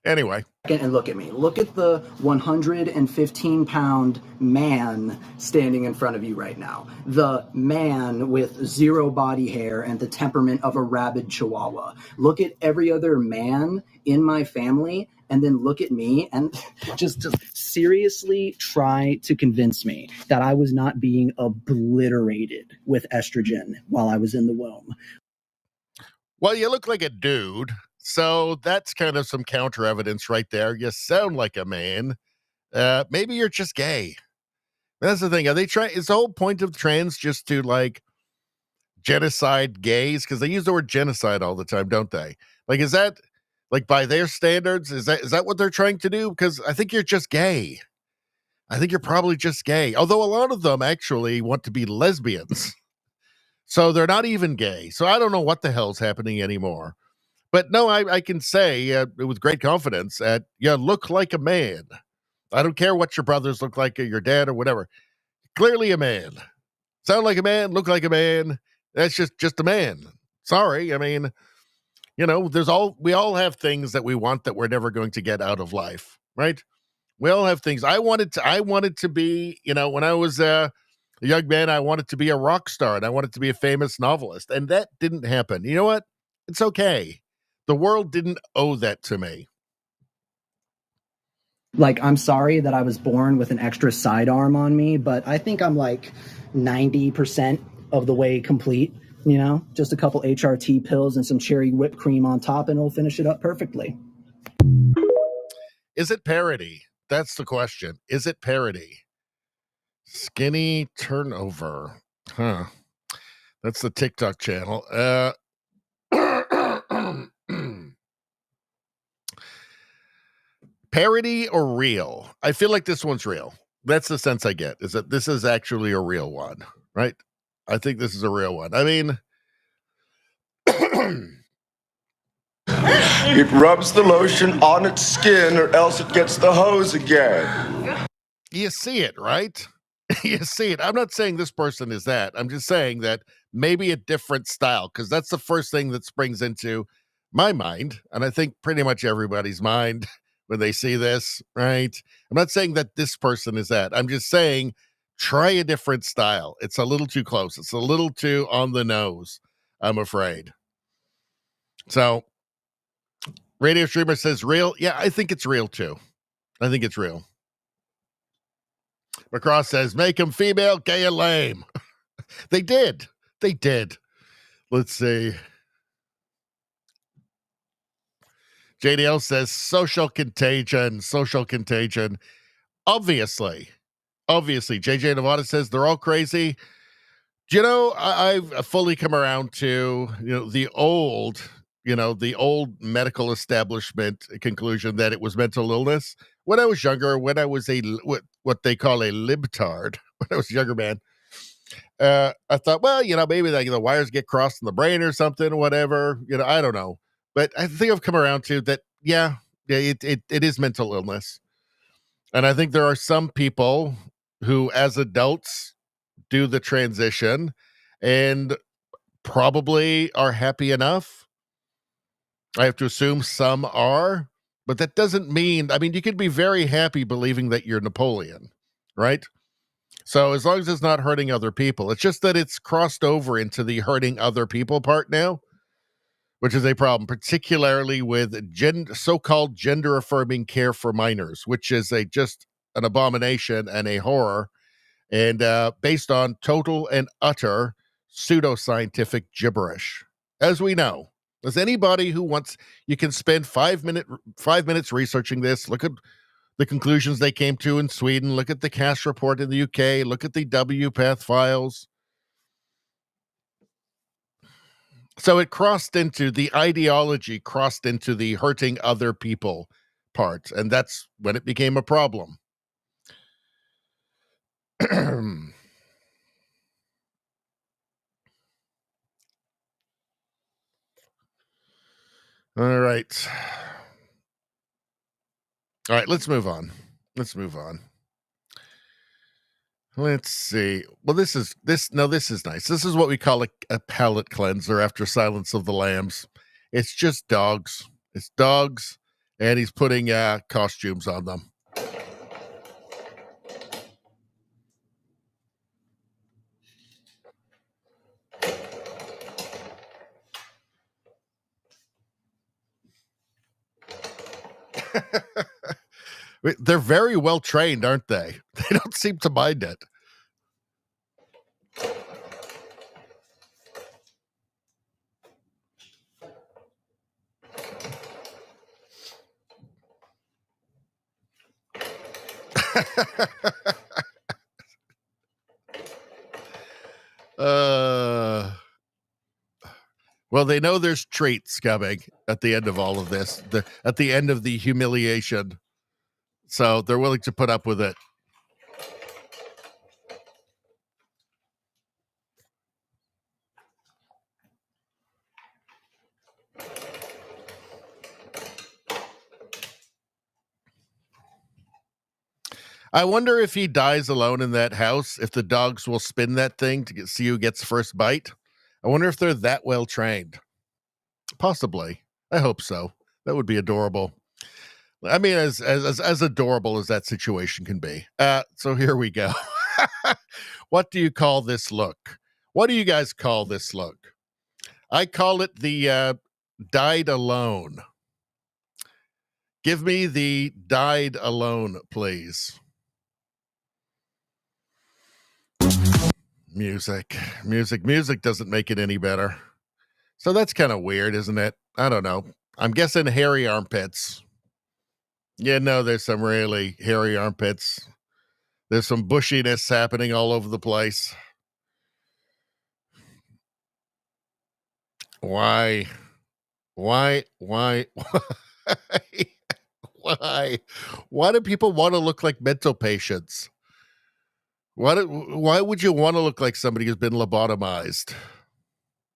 Anyway. And look at me. Look at the 115-pound man standing in front of you right now. The man with zero body hair and the temperament of a rabid chihuahua. Look at every other man in my family, and then look at me and just seriously try to convince me that I was not being obliterated with estrogen while I was in the womb. Well, you look like a dude. So that's kind of some counter evidence right there. You sound like a man. Maybe you're just gay. That's the thing. Are they trying? Is the whole point of trans just to like genocide gays? Because they use the word genocide all the time, don't they? Like, is that like by their standards? Is that what they're trying to do? Because I think you're just gay. I think you're probably just gay. Although a lot of them actually want to be lesbians. So they're not even gay. So I don't know what the hell's happening anymore. But no, I can say with great confidence that you look like a man. I don't care what your brothers look like or your dad or whatever. Clearly a man. Sound like a man, look like a man. That's just a man. Sorry. I mean, you know, we all have things that we want that we're never going to get out of life, right? We all have things. I wanted to be, you know, when I was a young man, I wanted to be a rock star and I wanted to be a famous novelist. And that didn't happen. You know what? It's okay. The world didn't owe that to me. Like, I'm sorry that I was born with an extra sidearm on me, but I think I'm like 90% of the way complete, you know? Just a couple HRT pills and some cherry whipped cream on top and it'll finish it up perfectly. Is it parody? That's the question. Is it parody? Skinny turnover. Huh. That's the TikTok channel. Parody or real? I feel like this one's real. That's the sense I get, is that this is actually a real one, right? I think this is a real one. I mean, It rubs the lotion on its skin or else it gets the hose again. You see it, right? You see it. I'm not saying this person is that. I'm just saying that maybe a different style, because that's the first thing that springs into my mind, and I think pretty much everybody's mind when they see this, right? I'm not saying that this person is that. I'm just saying try a different style. It's a little too close. It's a little too on the nose, I'm afraid. So, Radio Streamer says real. Yeah, I think it's real too. I think it's real. McCross says make him female, gay, and lame. They did. They did. Let's see. JDL says social contagion. Social contagion. Obviously. JJ Nevada says they're all crazy. Do you know, I've fully come around to, the old medical establishment conclusion that it was mental illness. When I was younger, when I was what they call a libtard, when I was a younger man, I thought, well, maybe the wires get crossed in the brain or something, whatever. I don't know. But I think I've come around to that, it is mental illness. And I think there are some people who, as adults, do the transition and probably are happy enough. I have to assume some are, but that doesn't mean, you could be very happy believing that you're Napoleon, right? So as long as it's not hurting other people, it's just that it's crossed over into the hurting other people part now, which is a problem, particularly with so-called gender-affirming care for minors, which is just an abomination and a horror, and based on total and utter pseudoscientific gibberish. As we know, as anybody who wants, you can spend 5 minutes researching this. Look at the conclusions they came to in Sweden. Look at the Cash report in the UK. Look at the WPATH files. So the ideology crossed into the hurting other people part, and that's when it became a problem. All right. Let's move on. Let's see. Well, this is nice. This is what we call a palate cleanser after Silence of the Lambs. It's just dogs. It's dogs, and he's putting costumes on them. They're very well trained, aren't they? They don't seem to mind it. Well, they know there's treats coming at the end of all of this, at the end of the humiliation. So they're willing to put up with it. I wonder if he dies alone in that house, if the dogs will spin that thing to see who gets first bite. I wonder if they're that well trained. Possibly. I hope so. That would be adorable. As adorable as that situation can be. So here we go. What do you call this look? What do you guys call this look? I call it the died alone. Give me the died alone, please. Music doesn't make it any better. So that's kind of weird, isn't it? I don't know. I'm guessing hairy armpits. Yeah, no, there's some really hairy armpits. There's some bushiness happening all over the place. Why? Why do people want to look like mental patients? Why would you want to look like somebody who's been lobotomized?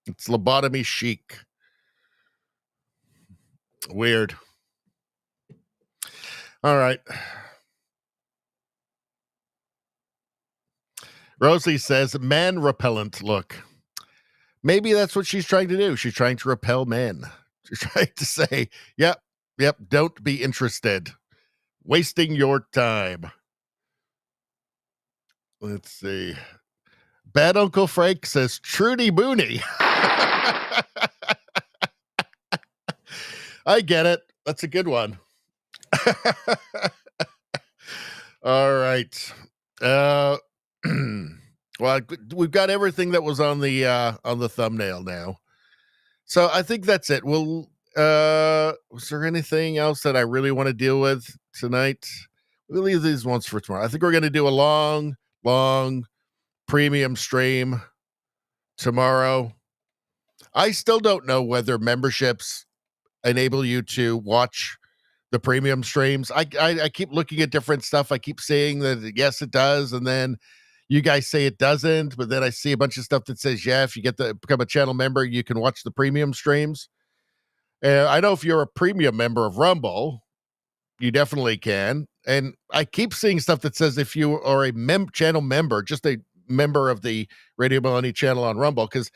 It's lobotomy chic. Weird. All right. Rosie says, man repellent look. Maybe that's what she's trying to do. She's trying to repel men. trying to say, yep, don't be interested. Wasting your time. Let's see. Bad Uncle Frank says Trudy Booney. I get it. That's a good one. All right. Well, we've got everything that was on the thumbnail now. So I think that's it. Was there anything else that I really want to deal with tonight? We'll leave these ones for tomorrow. I think we're going to do a long premium stream tomorrow. I still don't know whether memberships enable you to watch the premium streams. I keep looking at different stuff. I keep seeing that yes, it does, and then you guys say it doesn't, but then I see a bunch of stuff that says, yeah, if you become a channel member, you can watch the premium streams. I know if you're a premium member of Rumble, you definitely can. And I keep seeing stuff that says if you are a channel member, just a member of the Radio Baloney channel on Rumble, because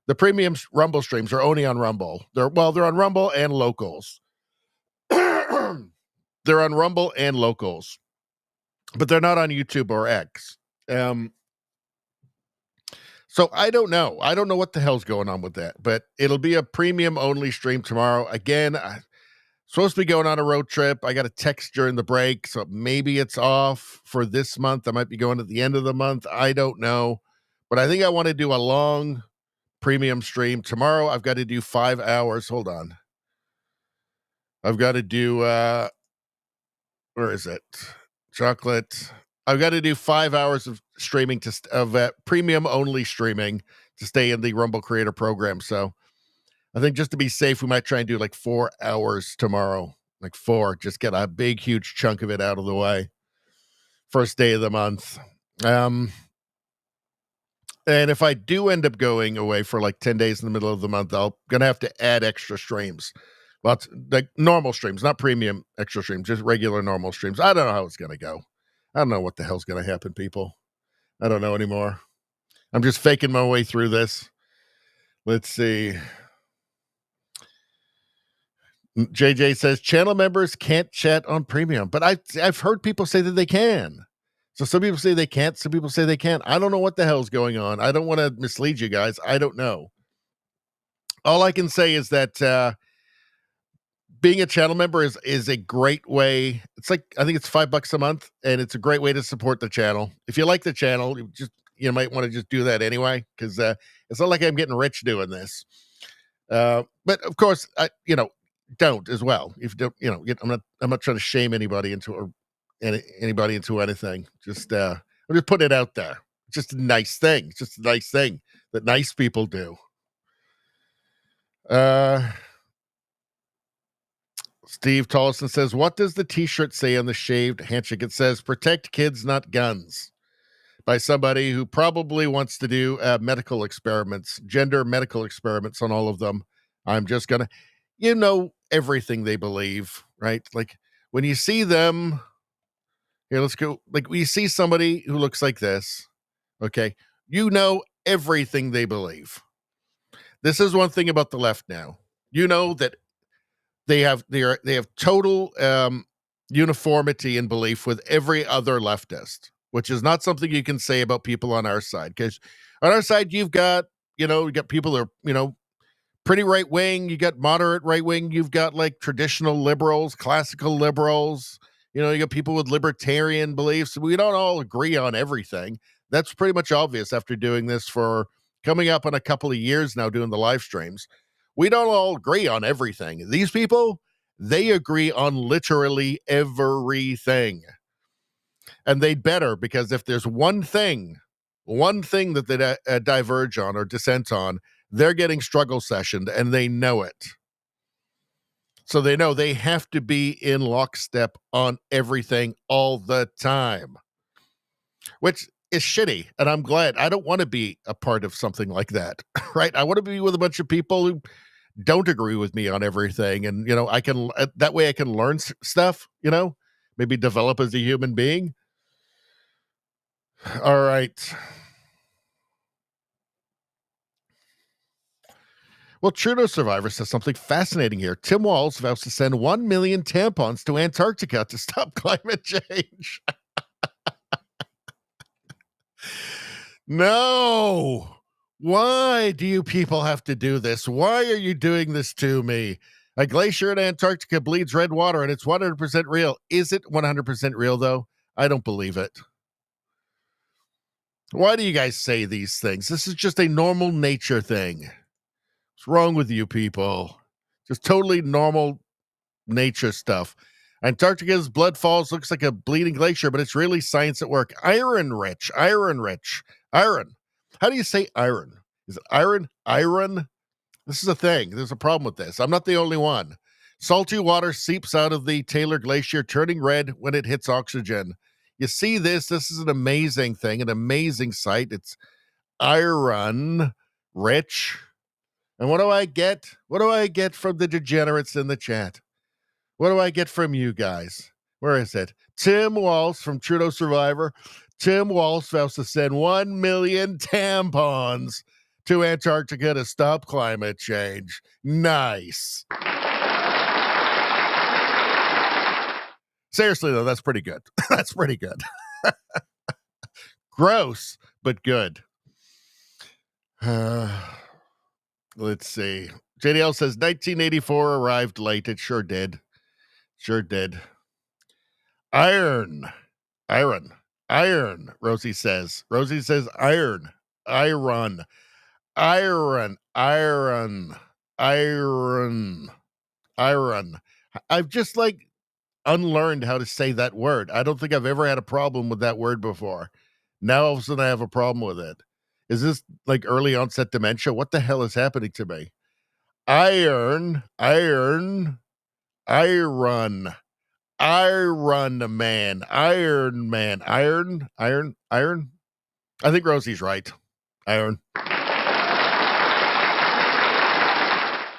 the premium Rumble streams are only on Rumble. They're on Rumble and locals. They're on Rumble and locals, but they're not on YouTube or X. So I don't know. I don't know what the hell's going on with that, but it'll be a premium only stream tomorrow. Again, I'm supposed to be going on a road trip. I got a text during the break, so maybe it's off for this month. I might be going at the end of the month. I don't know, but I think I want to do a long premium stream tomorrow. I've got to do 5 hours. Hold on. I've got to do, where is it? Chocolate. I've got to do 5 hours of streaming of premium only streaming to stay in the Rumble Creator Program. So I think just to be safe, we might try and do like 4 hours tomorrow. Like 4, just get a big, huge chunk of it out of the way. First day of the month. And if I do end up going away for like 10 days in the middle of the month, I'm going to have to add extra streams. Lots like normal streams, not premium extra streams, just regular normal streams. I don't know how it's going to go. I don't know what the hell's going to happen, people. I don't know anymore. I'm just faking my way through this. Let's see. JJ says channel members can't chat on premium, but I've heard people say that they can. So some people say they can't, some people say they can. I don't know what the hell's going on. I don't want to mislead you guys. I don't know. All I can say is that being a channel member is a great way. It's like, I think it's $5 a month, and it's a great way to support the channel. If you like the channel, you might want to just do that anyway, because it's not like I'm getting rich doing this. But of course, don't as well. If you don't, I'm not trying to shame anybody into anything. Just I'm just putting it out there. It's just a nice thing. It's just a nice thing that nice people do. Steve Tollison says, what does the t-shirt say on the shaved handshake? It says, protect kids, not guns, by somebody who probably wants to do medical experiments, gender medical experiments on all of them. I'm just going to, everything they believe, right? Like when you see them, here, let's go. Like we see somebody who looks like this, okay? Everything they believe. This is one thing about the left now. That they have total uniformity in belief with every other leftist, which is not something you can say about people on our side. Because on our side, you've got people that are, pretty right wing, you got moderate right wing, you've got like traditional liberals, classical liberals, you got people with libertarian beliefs. We don't all agree on everything. That's pretty much obvious after doing this for coming up on a couple of years now, doing the live streams. We don't all agree on everything. These people, they agree on literally everything. And they'd better, because if there's one thing that they diverge on or dissent on, they're getting struggle sessioned, and they know it. So they know they have to be in lockstep on everything all the time, which is shitty. And I'm glad. I don't want to be a part of something like that, right? I want to be with a bunch of people who don't agree with me on everything. And, I can, that way I can learn stuff, maybe develop as a human being. All right. Well, Trudeau Survivor says something fascinating here. Tim Walz vows to send 1 million tampons to Antarctica to stop climate change. No. Why do you people have to do this? Why are you doing this to me? A glacier in Antarctica bleeds red water and it's 100% real. Is it 100% real, though? I don't believe it. Why do you guys say these things? This is just a normal nature thing. What's wrong with you people? Just totally normal nature stuff. Antarctica's blood falls, looks like a bleeding glacier, but it's really science at work. Iron rich. Iron. How do you say iron? Is it iron? Iron? This is a thing. There's a problem with this. I'm not the only one. Salty water seeps out of the Taylor Glacier, turning red when it hits oxygen. You see this? This is an amazing thing, an amazing sight. It's iron rich. And what do I get? What do I get from the degenerates in the chat? What do I get from you guys? Where is it? Tim Walz from Trudeau Survivor. Tim Walz vows to send 1 million tampons to Antarctica to stop climate change. Nice. Seriously, though, that's pretty good. That's pretty good. Gross, but good. Let's see. JDL says 1984 arrived late. It sure did. Sure did. Iron. Rosie says iron. I've just unlearned how to say that word. I don't think I've ever had a problem with that word before. Now all of a sudden I have a problem with it. Is this like early onset dementia? What the hell is happening to me? Iron Man. I think Rosie's right. Iron.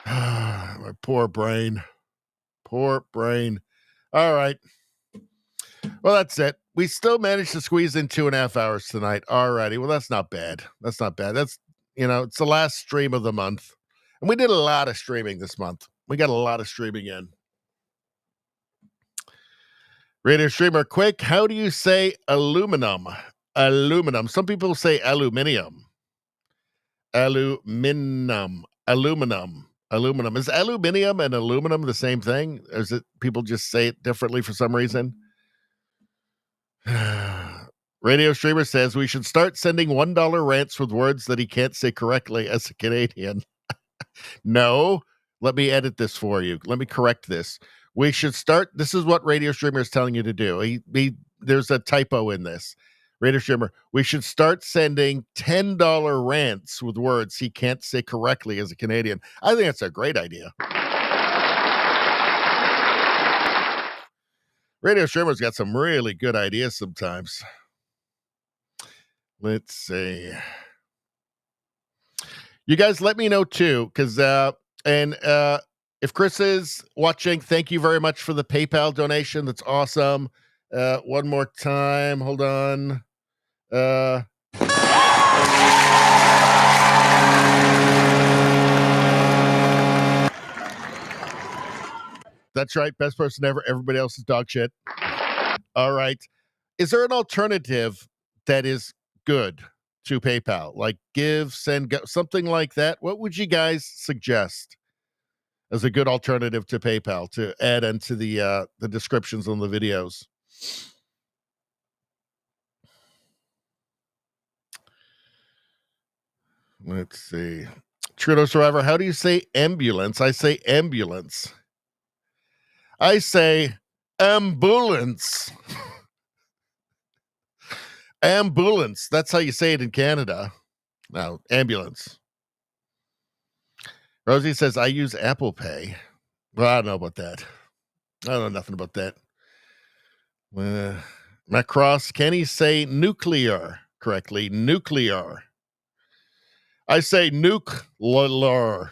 My poor brain. All right. Well, that's it. We still managed to squeeze in 2.5 hours tonight. All righty. Well, that's not bad. That's, it's the last stream of the month. And we did a lot of streaming this month. We got a lot of streaming in. Radio streamer, quick. How do you say aluminum? Some people say aluminium. Aluminum. Is aluminium and aluminum the same thing? Or is it people just say it differently for some reason? Radio streamer says we should start sending $1 rants with words that he can't say correctly as a Canadian. No, let me edit this for you. Let me correct this. We should start. This is what Radio Streamer is telling you to do. There's a typo in this. Radio Streamer, we should start sending $10 rants with words he can't say correctly as a Canadian. I think that's a great idea. Radio Streamer's got some really good ideas sometimes. Let's see. You guys let me know too, because if Chris is watching, thank you very much for the PayPal donation. That's awesome. One more time. Hold on. That's right. Best person ever. Everybody else is dog shit. All right. Is there an alternative that is good to PayPal? Like give, send, go, something like that? What would you guys suggest as a good alternative to PayPal to add into the descriptions on the videos? Let's see. Trudeau Survivor, how do you say ambulance? I say ambulance. I say ambulance. Ambulance. That's how you say it in Canada. No, ambulance. Rosie says, I use Apple Pay. Well, I don't know about that. I don't know nothing about that. Macross, can he say nuclear correctly? Nuclear. I say nuclear.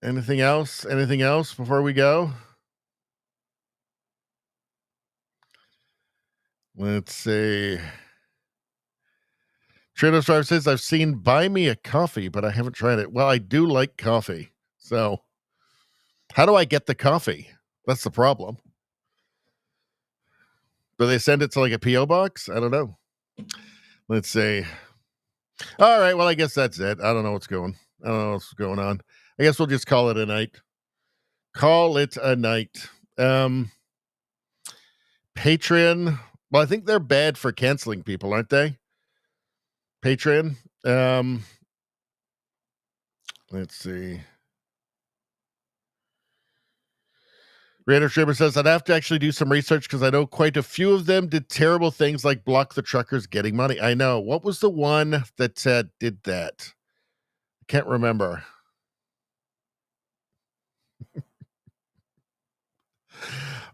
Anything else? Anything else before we go? Let's see. Trader Strive says, I've seen Buy Me a Coffee, but I haven't tried it. Well, I do like coffee. So how do I get the coffee? That's the problem. Do they send it to like a P.O. box? I don't know. Let's see. All right. Well, I guess that's it. I don't know what's going on. I guess we'll just call it a night. Call it a night. Patreon. Well, I think they're bad for canceling people, aren't they? Patreon. Let's see. Raider Streamer says, I'd have to actually do some research because I know quite a few of them did terrible things like block the truckers getting money. I know. What was the one that did that? I can't remember.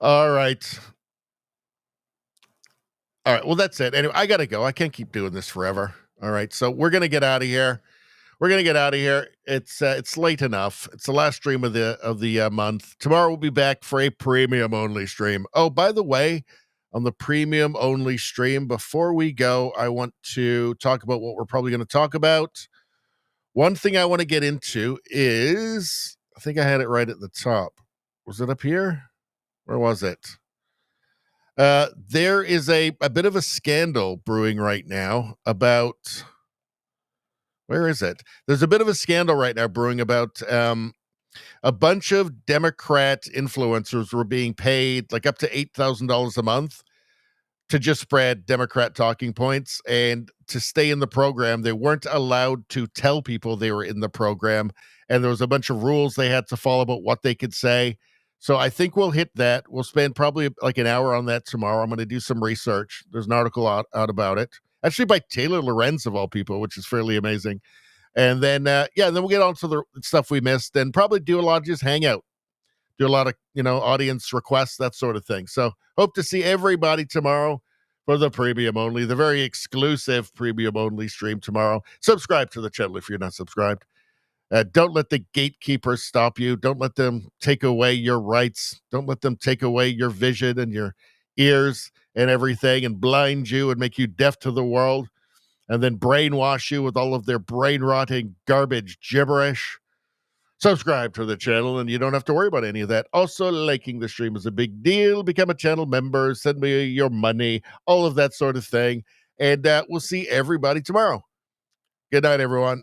All right. All right. Well, that's it. Anyway, I got to go. I can't keep doing this forever. All right. So we're going to get out of here. It's late enough. It's the last stream of the month. Tomorrow we'll be back for a premium only stream. Oh, by the way, on the premium only stream, before we go, I want to talk about what we're probably going to talk about. One thing I want to get into is, I think I had it right at the top. Was it up here? Where was it? There is a bit of a scandal brewing right now about, where is it? There's a bit of a scandal right now brewing about a bunch of Democrat influencers were being paid like up to $8,000 a month to just spread Democrat talking points, and to stay in the program. They weren't allowed to tell people they were in the program, and there was a bunch of rules they had to follow about what they could say. So I think we'll hit that. We'll spend probably like an hour on that tomorrow. I'm going to do some research. There's an article out about it, actually by Taylor Lorenz of all people, which is fairly amazing. And then, then we'll get on to the stuff we missed, and probably do a lot of just hangout, do a lot of, audience requests, that sort of thing. So hope to see everybody tomorrow for the premium only, the very exclusive premium only stream tomorrow. Subscribe to the channel if you're not subscribed. Don't let the gatekeepers stop you. Don't let them take away your rights. Don't let them take away your vision and your ears and everything, and blind you and make you deaf to the world, and then brainwash you with all of their brain-rotting garbage gibberish. Subscribe to the channel, and you don't have to worry about any of that. Also, liking the stream is a big deal. Become a channel member. Send me your money. All of that sort of thing. And we'll see everybody tomorrow. Good night, everyone.